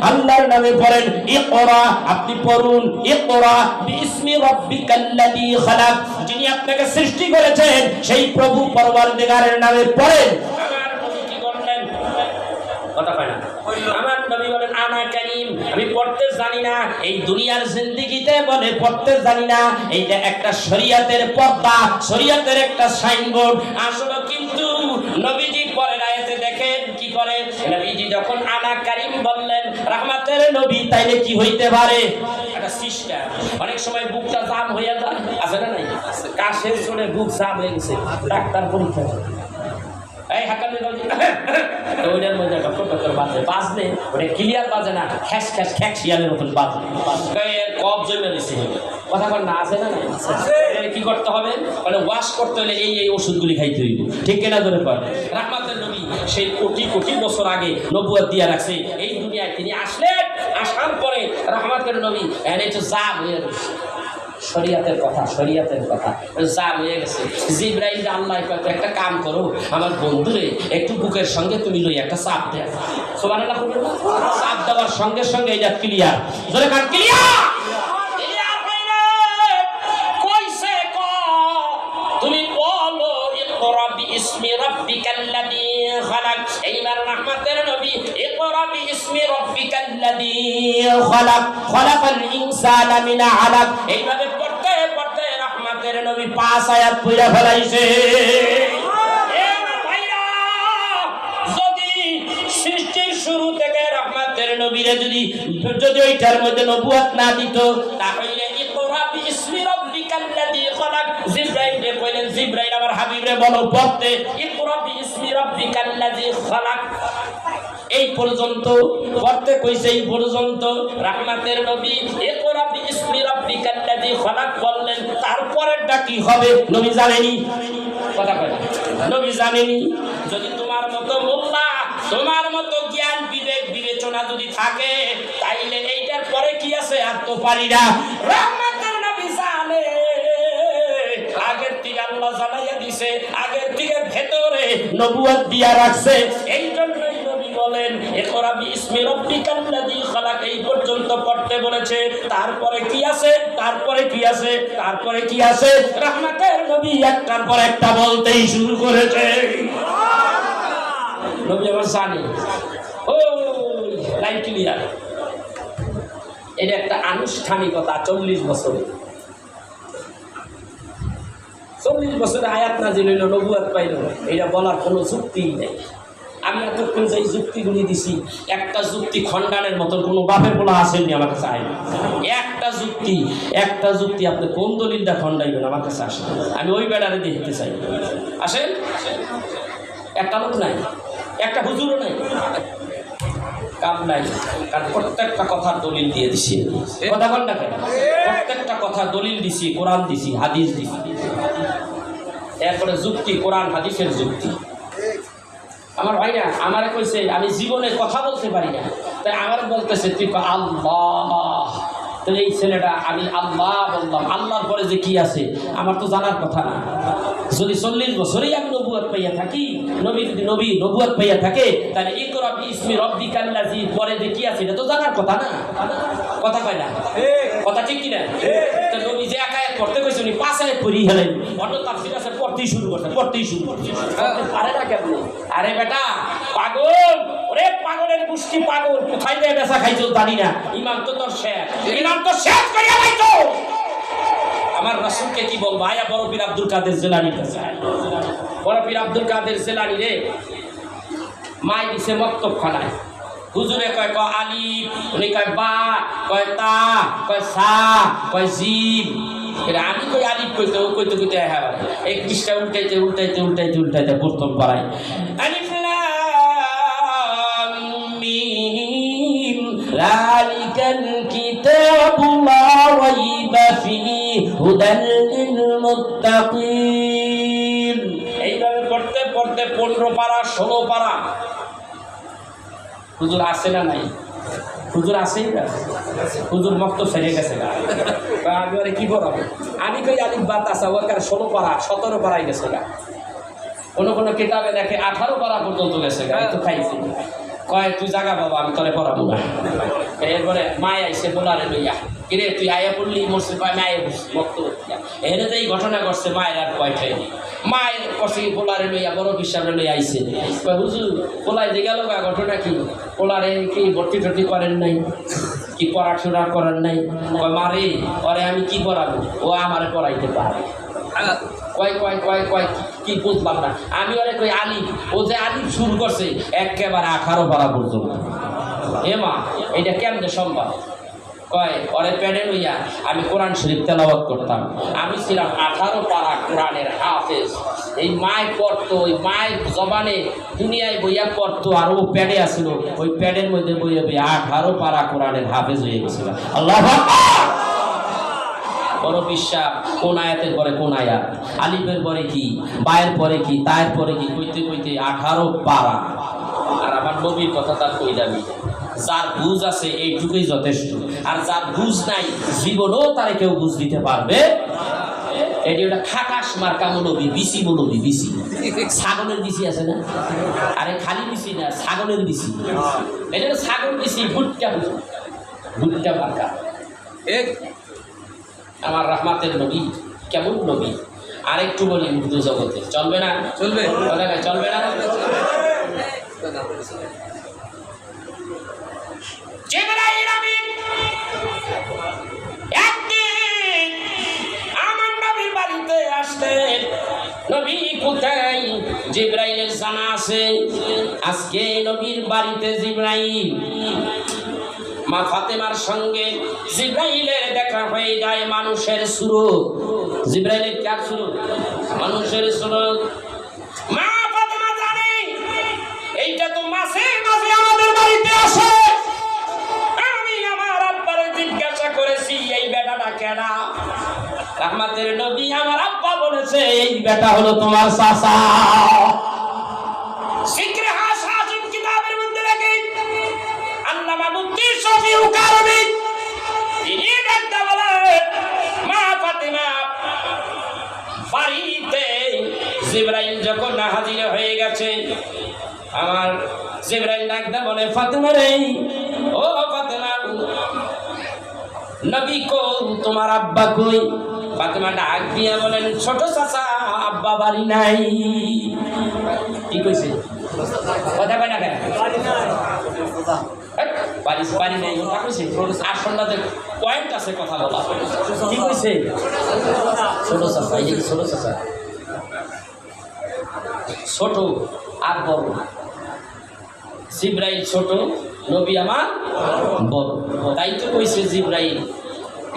আল্লাহর নামে পড়েন, ইকরা, আপনি পড়ুন, ইকরা বিইসমি রাব্বিকাল্লাযী খালাক, যিনি আপনাকে সৃষ্টি করেছেন সেই প্রভু পরওয়ারদিগারের নামে পড়েন। আমার নবী কি করলেন? কথা কয় না। আমার নবী বলেন, আনা কারীম, আমি পড়তে জানি না। এই দুনিয়ার জিন্দেগিতে বলে পড়তে জানি না, এইটা একটা শরীয়তের পর্দা, শরীয়তের একটা সাইনবোর্ড। আসলে কিন্তু নবীজি পরের আয়াতে দেখেন কি করে, নবীজি যখন আনা কারীম বললেন, রহমতের নবী, তাইলে কি হইতে পারে? একটা সিস্টেম। অনেক সময় বুকটা জাম হয়ে যায়, আছে না নাই? কাশের জোরে বুক জাম হয়ে গেছে, ডাক্তার পরীক্ষা এই হাকালে তো ওইটার মধ্যে ডক্টর বাজলে ওটা ক্লিয়ার বাজে না, খ্যাস খ্যাস খ্যাক শিয়ালের মতন বাজে, কফ জমে রয়েছে। কথা বল না, আছে না? কি করতে হবে? মানে ওয়াশ করতে হলে এই ওষুধগুলি খাইতে হইব, ঠিক কিনা? ধরে পারে রহমতের নবী সেই কোটি বছর আগে নবুয়ত দিয়া রাখছে। এই দুনিয়ায় তিনি আসলেন, আসার পরে রহমতের নবী এনে তো যা হয়ে রয়েছে, শরিয়াতের কথা যা হয়ে গেছে। জিবরাইল আল্লাহ কত একটা কাম করো, আমার বন্ধুরে একটু বুকের সঙ্গে তুমি লই একটা চাপ দেয়, সুবহানাল্লাহ, চাপ দেওয়ার সঙ্গে সঙ্গে এটা ক্লিয়ার, জোরে কাট, ক্লিয়ার। তুমি বলো, ইকরা রহমতের নবী ইকরা বিইসমি রাব্বিকাল্লাযী খালাক খালাকাল ইনসানা মিন আলাক এইভাবে পড়তে পড়তে রহমতের নবী 5 আয়াত পড়া ফেলাইছে। শুরু থেকে রহমতের নবীরে যদি ওইটার মধ্যে নবুয়ত না দিত তাহলে ইকরা বিইসমি রাব্বিকাল্লাযী খালাক জিবরাইলে কইলেন জিবরাইল আমার হাবিবরে বলো পড়তে ইকরা বিইসমি রাব্বিকাল্লাযী খালাক। এই পর্যন্ত পড়তে কইছে, এই পর্যন্ত রহমতের নবী ইকরা বিইসমি রাব্বিকাল্লাযী খালাক বললেন। তারপরেরটা কি হবে নবী জানেনি, কথা কয় নবী জানেনি। যদি তোমার মতো মোল্লা, তোমার মতো জ্ঞান বিবেক বিবেচনা যদি থাকে তাইলে এইটার পরে কি আছে আর তো পারি না। রহমতের নবী জানে, আগের থেকে আল্লাহ জানাইয়া দিছে, আগের থেকে ভেতরে নবুয়ত দিয়া রাখছে। এই জন্যই নবী বলেন ইকরা বিইসমি রাব্বিকাল্লাযী খালাক এই পর্যন্ত পড়তে বলেছে। তারপরে কি আছে, তারপরে কি আছে, তারপরে কি আছে, রহমতের নবী একটার পর একটা বলতেই শুরু করেছে। নবী আমার জানে, ও লাইন ক্লিয়ার। এটা একটা আনুষ্ঠানিকতা। 40 বছরে 40 বছরে আয়াত নাযিল হইল, নবুয়ত পাইল, এটা বলার কোনো যুক্তিই নেই। আমি এতক্ষণ যে যুক্তিগুলি দিছি একটা যুক্তি খণ্ডানের মতো কোনো বাপের বলা আসেননি আমার কাছে। একটা যুক্তি আপনি কোন দলিলটা খণ্ডাইবেন আমার কাছে আসেন, আমি ওই বেড়ারে দেখতে চাই। আসেন, একটা লোক নাই, একটা হুজুরও নাই, কাম নাই, কারণ প্রত্যেকটা কথার দলিল দিয়ে দিছি। কথা বল না কেন? প্রত্যেকটা কথা দলিল দিছি, কোরআন দিছি, হাদিস দিছি, এরপরে যুক্তি, কোরআন হাদিসের যুক্তি। আমার ভাইরা আমারে কইছে আমি জীবনে কথা বলতে পারি না, তাই আমার বলতেছে তুই আল্লাহ। তাহলে এই ছেলেটা আমি আল্লাহ বললাম, আল্লাহর পরে যে কি আছে আমার তো জানার কথা না। যদি 40 বছরেই আমি নবুয়ত পাইয়া থাকি, নবী যদি নবুয়ত পাইয়া থাকে, তাহলে ইকরা বিইসমি রাব্বিকাল্লাযী পরে যে কি আছে এটা তো জানার কথা না। কথা কয় না, কথা ঠিক কিনা? তো নবী যে এক আয়াত পড়তে কইছে উনি 5 আয়াত পড়ি হেলেন, অন্য তাফসীর আছে পড়তেই শুরু করছে। পারে না কেন? আরে বেটা পাগল, ওরে পাগলের গোষ্ঠী পাগল, কোথায় যায় বেচা খাইছো জানি না। ইমাম তো তোর শেষ, ইমাম তো শেষ করিয়া লাইতো। আমার রাসূলকে কি বলবো? আয়া বড় পীর আব্দুল কাদের জিলানীর কাছে। বড় পীর আব্দুল কাদের জিলানী রে মাই দিছে মক্তবখানায়। হুজুরে কয় ক আলিফ, উনি কয় বা, কয় তা, কয় সা, কয় জিম। এরা আমি কই আলিফ কইতে, ও কইতে কইতে হ্যাঁ 21টা উল্টাইতে উল্টাইতে উল্টাইতে উল্টাইতে প্রথম পারাই আলিফ লাম মিম যালিকাল কিতাবু লা রাইবা ফিহি হুদাল লিল মুত্তাকিন। এইভাবে পড়তে পড়তে 15 পারা 16 পারা। হুজুর আসে না নাই? হুজুর আসেই না, হুজুর মক্তব ছেড়ে গেছে গা। আমি ওরে কি পড়াবো? আমি কই আলিফ বা তাসা ওর 16 পারা 17 পারাই গেছে গা। কোনো কিতাবে দেখে 18 পারা পর্যন্ত গেছে গা। এই তো খাইছি। কয় তুই জাগা বাবা, আমি তোরে পড়াবো না। এরপরে মায় আইসে বলারে লইয়া, কিরে তুই আয়া পড়লি মরছে, কয় মায়ে মক্তব। এর যে এই ঘটনা ঘটছে মায়ের আর কয়টাই মায়ের কষে পোলারে লইয়া বড় বিশ্বাসে লইয়া আইসে। হুজুর পোলায় যে গেল গা, ঘটনা কি? পোলারে কি ভর্তি টর্তি করেন নাই, কি পড়াশোনা করেন নাই? কয় মারে ওরে আমি কি পড়াবো, ও আমারে পড়াইতে পারে। কয় কয় কয় কয় কি বুঝলাম না। আমি ওরে কই আলিফ, ও যে আলিফ শুরু করছে একেবারে 18 পারা পর্যন্ত। এ মা এটা কেমনে সম্ভব? কয় ওরে প্যাডে লইয়া আমি কোরআন শরীফ তেলাওয়াত করতাম, আমি ছিলাম 18 পারা কোরআনের হাফেজ। এই মায় পড়তো, ওই মায়ের জবানে দুনিয়ায় বইয়া পড়তো, আর ও প্যাডে আসলো, ওই প্যাডের মধ্যে বইয়া 18 পারা কোরআনের হাফেজ হয়ে গেছিল। আল্লাহু আকবার। বড় বিশ্বাস কোন আয়াতের পরে কোন আয়াত, আলিফের পরে কি, বায়ের পরে কি, তায়ের পরে কি, কইতে কইতে 18 পারা। আর আমার নবীর কথা তার কই যাবি। যার বুঝ আছে এইটুকুই যথেষ্ট, আর যার বুঝ নাই জীবনও তারে কেউ বুঝ দিতে পারবে। এটি ওটা খাটাস মার্কা মৌলবী, বিসি মৌলবী, বিসি ছাগলের বিসি আছে না? আরে খালি বিসি না, ছাগলের বিসি। এটা ছাগল বিসি, ভুট্টা ভুট্টা মার্কা। আমার রহমতের নবী কেমন নবী আরেকটু বলি উর্দু জগতে চলবে না? চলবে, চলবে না। জিবরাইল আমিন একদিন আমার নবীর বাড়িতে আসলেন। নবী কোথায়? জিবরাইলের জানা আছে আজকে নবীর বাড়িতে জিবরাইল। মা ফাতেমার সঙ্গে জিবরাইলের দেখা হয়ে যায় মানুষের সুরত। জিবরাইলের কার সুরত? মানুষের সুরত। মা ফাতেমা জানে এইটা তো মাঝে মাঝে আমাদের বাড়িতে আসে। আমি আমার আব্বারে জিজ্ঞাসা করেছি এই বেটাটা কেডা? রাহমাতের নবী আমার আব্বা বলেছে এই বেটা হলো তোমার চাচা। সিকরে হাসাসিন কিতাবের মধ্যে লেখে আল্লামা মুফতি শফিউ কারবি তিনি একটা বলে মা ফাতেমা বাড়িতে জিবরাইল যখন হাজির হয়ে গেছে, আমার জিবরাইল ডাকতে বলে ফাতেমা রে, ও ফাতেমা নবী কই, তোমার আব্বা কই? ফাতেমা ডাক দিয়া বলেন ছোট চাচা আব্বা বাড়ি নাই। কি কইছে? কথা কয় না কেন? বাড়ি নেই কথা কইছে। আসলটাতে পয়েন্ট আছে কথা বলা। কি কইছে? ছোট চাচা। এই যে ছোট চাচা, ছোট আর বড়। জিবরাইল ছোট, নবী আমার বড়। তাই তো কইছে জিবরাইল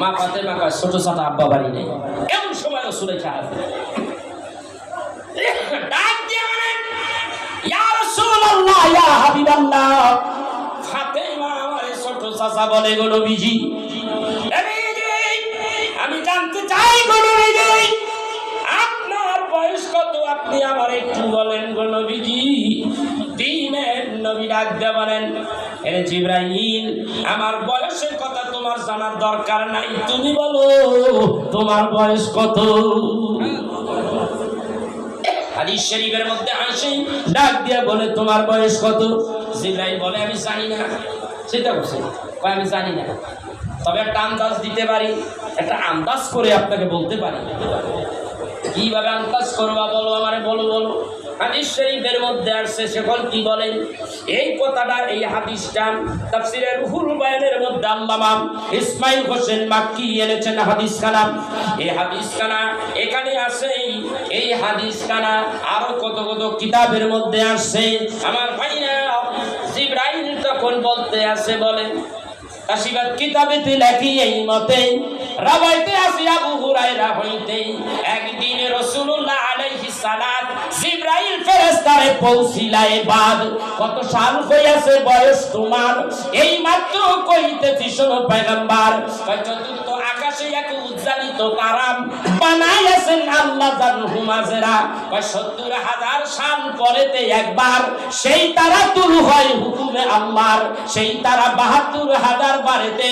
মা ফাতেমা কয় ছোট চাচা আব্বা বাড়ি নেই। এমন সময় রাসূলের খেয়াল ডাক দিয়ে বলেন ইয়া রাসূলুল্লাহ ইয়া হাবিবাল্লাহ। ফাতেমা আমারে ছোট চাচা বলে গো নবীজি। আমি জানতে চাই গো নবীজি আপনার বয়স কত? আপনি আমার একটু বলেন গো নবীজি। দিনের নবী ডাক দিয়ে বলেন এরে জিবরাইল আমার বয়সের কথা তোমার জানার দরকার নাই, তুমি বলো তোমার বয়স কত? হাদিস শরীফের মধ্যে আসে ডাক দিয়ে বলে তোমার বয়স কত? জিবরাইল বলে আমি জানি না। সেটা বলছে কয় আমি জানি না, তবে একটা আন্দাজ দিতে পারি, একটা আন্দাজ করে আপনাকে বলতে পারি। কিভাবে আন্দাজ করবা বলো আমারে, বলো বলো। হাদিস শরীফের মধ্যে আসছে সেখন কি বলেন এই কথাটা, এই হাদিসটা তাফসীরে রুহুল বায়ানের মধ্যে আল্লামা ইসমাইল হোসেন মাক্কি এনেছেন হাদিস খানা। এই হাদিস খানা এখানে আছে, এই হাদিস খানা আরো কত কত কিতাবের মধ্যে আসছে। আমার ভাইরা জিবরাইল তখন বলতে আছে বলেন কাশিবাত কিতাবেতে লেখি এই মতে রাবাইতে আসি আবু হুরায়রা হইতে একদিন রাসূলুল্লাহ আলাইহিস সালাত জিবরাইল ফেরেশতারে পৌঁছিলায় বাদ কত সাল হইয়াছে বয়স তোমার? এই মাত্র কইতেছি শোনো পয়গম্বর, চতুর্থ আকাশে এক উজ্জ্বলিত তারা বানাইয়াছেন আল্লাহ জানহু মাজরা। ৭০,০০০ সাল পরেতে একবার সেই তারা তুল হয় হুকুমে আল্লাহর, সেই তারা ৭২,০০০ বারেতে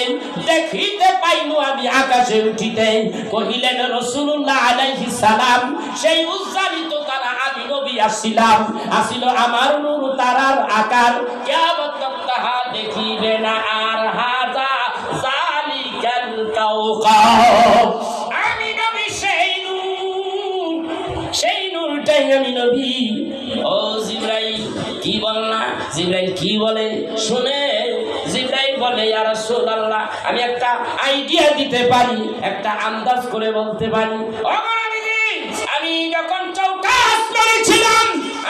দেখিতে পাইনু আমি আকাশে উঠিতে। কহিলেন রাসূলুল্লাহ আলাইহিস সালাম সেই উজ্জ্বলিত তারা আমি নবী আসছিলাম, আসিল আমার নূর তারার আকার, কিয়ামত তাহা দেখিবে না আর। হাযা যালিকাল কাওকাব, আমি নবী সেই নূর, সেই নূরটাই আমি নবী। ও জিবরাইল কি বলনা? জিবরাইল কি বলে শুনে? জিবরাইল বলে ইয়া রাসূলুল্লাহ আমি একটা আইডিয়া দিতে পারি, একটা আন্দাজ করে বলতে পারি। ও নবীজি আমি যখন চৌকাস করেছিলাম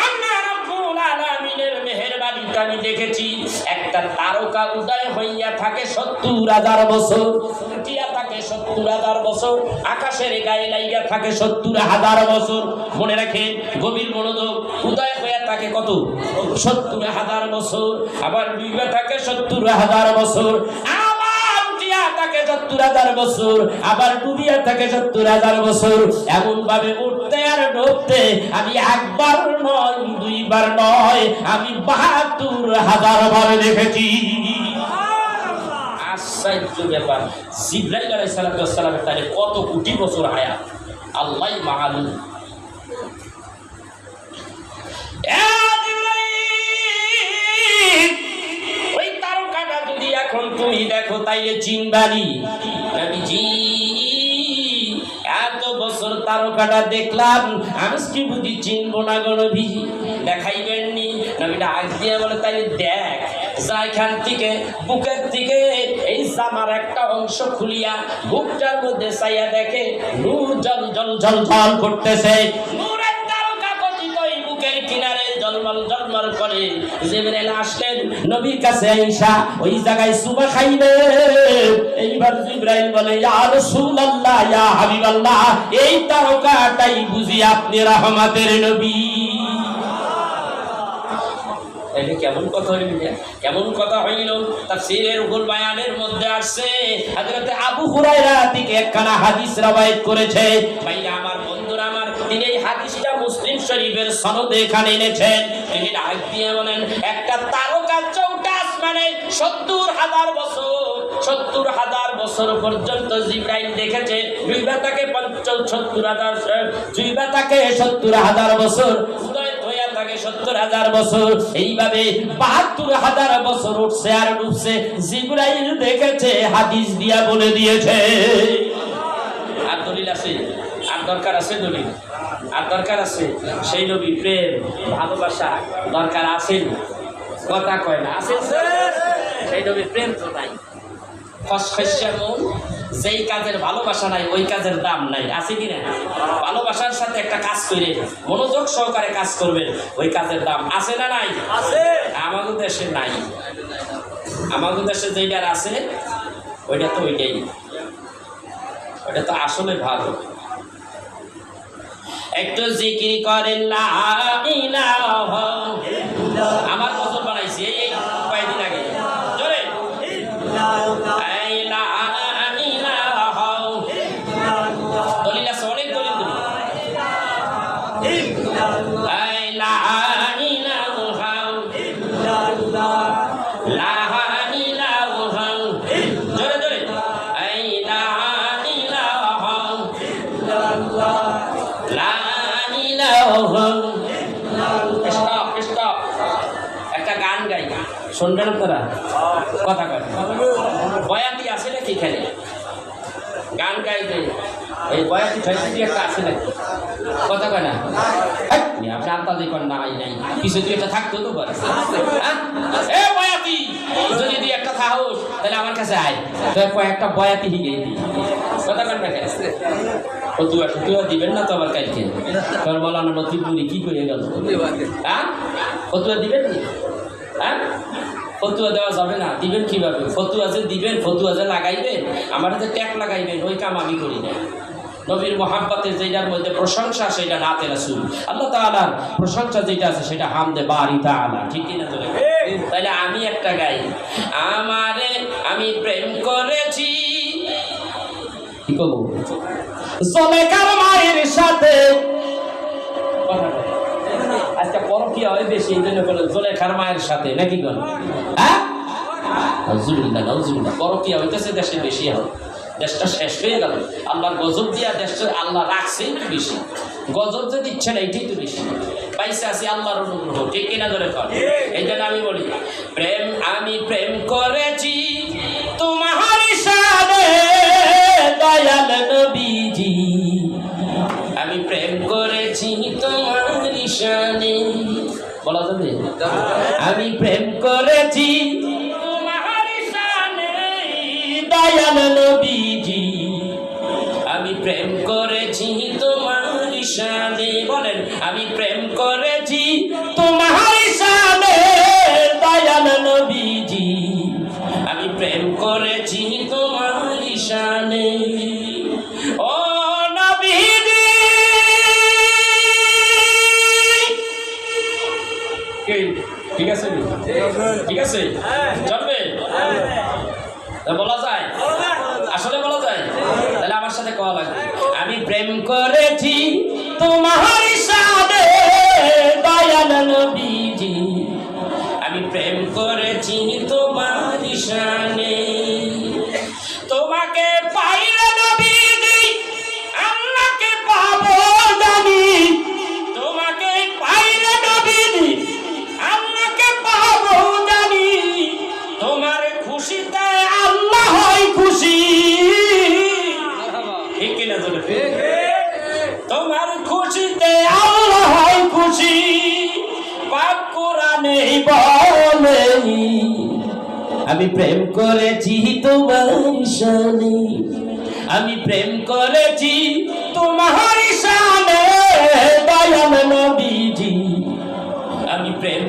আল্লাহ রাব্বুল আলামিনের মেহেরবানিতে আমি দেখেছি একটা তারকা উদয় হইয়া থাকে ৭০,০০০ বছর, উঠিয়া থাকে ৭০,০০০ বছর, আকাশের গায়ে লাইগা থাকে ৭০,০০০ বছর। মনে রাখেন গভীর মনোযোগ, উদয় হইয়া থাকে কত? ৭০,০০০ বছর, আবার ডুইবা থাকে ৭০,০০০ বছর, আবার উঠিয়া থাকে ৭০,০০০ বছর, আবার ডুবিয়া থাকে ৭০,০০০ বছর। এমন ভাবে উঠতে আর ডুবতে আমি একবার নয়, দুইবার নয়, আমি ৭২,০০০ বার দেখেছি। আশ্চর্য ব্যাপার, জিবরাইল আলাইহিস সালামের তাহলে কত কোটি বছর হায়াত আল্লাহই মালুম। ওই তারকাটা যদি এখন তুমি দেখো তাইলে চিনবানি নবীজি এত বছর তারকাটা দেখলাম, আমি কি বুঝি চিনবো না গো নবীজি? দেখাইবেননি নবীটা আগ দিয়ে বলে তাই দেখ যাইখান থেকে বুকের থেকে এই জামার একটা অংশ খুলিয়া বুকটার মধ্যে চাইয়া দেখে নূর জল জল জল জল করতেছে, নূরের তারকা খচিত এই বুকের কিনারে জলমল জলমল করে। জিবরাইল আসলেন নবীর কাছে আইসা ওই জায়গায় সুবা খাইবে। এইবার জিবরাইল বলে ইয়া রাসূলুল্লাহ ইয়া হাবিবাল্লাহ, এই তারকাটাই বুঝি আপনি রহমতের নবী। এটা কেমন কথা হইল, কেমন কথা হইল? তাফসীরের রুহুল বায়ানের মধ্যে আসছে হযরত আবু হুরায়রা থেকে একখানা হাদিস রওয়ায়াত করেছে। ভাইরা আমার, বন্ধুরা আমার, তিনি এই হাদিসটা মুসলিম শরীফের সনদে এখানে এনেছেন। তিনি ডাক দিয়ে বলেন একটা তারকা চৌটা আসমানে ৭০,০০০ বছর, ৭০,০০০ বছর পর্যন্ত জিবরাইল দেখেছে। জুইবাতাকে ৭০,০০০, জুইবাতাকে ৭০,০০০ বছর, উদয় হইয়া থাকে ৭০,০০০ বছর। এইভাবে ৭২,০০০ বছর উঠছে আর ডুবছে। জিবরাইল দেখেছে, হাদিস দিয়া বলে দিয়েছে। আর দলিল আছে? আর দরকার আছে দলিল? আর দরকার আছে? সেই নবী প্রেম ভালোবাসা দরকার আছে? কথা কয় না আছে? সেই নবী প্রেম তো নাই। খসখসে মন, যেই কাজের ভালোবাসা নাই ওই কাজের দাম নাই, আছে কিনা? ভালোবাসার সাথে একটা কাজ করে মনোযোগ সহকারে কাজ করবেন, ওই কাজের দাম আছে না নাই? আছে। আমাদের দেশে নাই। আমাদের দেশে যেইটার আছে ওইটা তো ওইটাই, ওইটা তো আসলে ভালো। একটু জিকির করেন লা ইলাহা, আমার নজর বানাইছি এই কয়েকদিন আগে জোরে দলিল আছে, অনেক দলিল জোরে জোরে একটা গান গাই, শুনবেন আপনারা? কথা কয় বয়াতি আছে নাকি এখানে? গান গাইবে এই বয়াতি ঠয়তি একটা আছে নাকি? কথা কয় না? আপনি আন্তাজি করেন না, নাই কিছু দুই একটা থাকতো তো বলে। এ বয়াতি, যদি দুই একটা থাকোস তাহলে আমার কাছে আয়, কয়েকটা বয়াতি হিগে দিই। কথা কয় না? ফতুয়া ফতুয়া দিবেন না তো আবার কালকে? তোর বলানো নথিপুরি কি করে গেল? হ্যাঁ, ফতুয়া দিবেন নি? হ্যাঁ, ফতুয়া দেওয়া যাবে না। দিবেন কিভাবে? ফতুয়া যে দিবেন, ফতুয়া যে লাগাইবেন, আমার যে ট্যাগ লাগাইবেন, ওই কাম আমি করি না। নবীর মহাব্বতের যেটার মধ্যে প্রশংসা সেটা নাতে রাসূল, আল্লাহ তাআলার প্রশংসা যেটা আছে সেটা হামদে বারি তাআলা, ঠিক কিনা? তাহলে আমি একটা গাই, আমারে আমি প্রেম করেছি, কি করবো? জুলেখার মায়ের সাথে। আজকে পরকীয়া হয় বেশি, এই জন্য বলে জুলেখার মায়ের সাথে, নাকি কোন? হ্যাঁ, পরকীয়া হইতেছে দেশে বেশি। হয় দেশটা শেষ হয়ে গেল, আল্লাহর গজব দিয়া দেশটা আল্লাহ রাখছেই তো বেশি, গজব যে দিচ্ছে না এটাই তো বেশি। পাইছে আছে আল্লাহর অনুগ্রহ, ঠিক কিনা? ধরে কর। এই জন্য আমি বলি প্রেম, আমি প্রেম করেছি তোমার সাথে দয়াল নবীজি, আমি প্রেম করেছি তোমার শানে। বলা যাবে? আমি প্রেম করেছি তোমার শানে দয়াল নবীজি, আমি প্রেম করেছি তোমার শানে। বলেন, আমি প্রেম করেছি তোমার শানে দয়াল নবীজি, আমি প্রেম করেছি তোমার শানে। ও নবীজি, ঠিক আছে? ঠিক আছে, চলবে? বলা যায়? আসলে বলা যায়? তাহলে আমার সাথে কওয়া লাগবে, আমি প্রেম করেছি তোমার সাথে দয়াল নবীজি, আমি প্রেম করেছি তোমার শানে। তোমাকে পাইলে নবীজি আল্লাহকে পাবো জানি, তোমাকে পাইলে নবীজি আল্লাহকে পাবো জানি, তোমার খুশিতে আল্লাহ হয় খুশি, ঠিক কিনা? তোমার খুশিতে আল্লাহ হয় খুশি। পাক কোরআন নেই বলেনি আমি প্রেম করেছি তোমার শানে, আমি প্রেম করেছি তোমার শানে দয়াল নবীজি, আমি প্রেম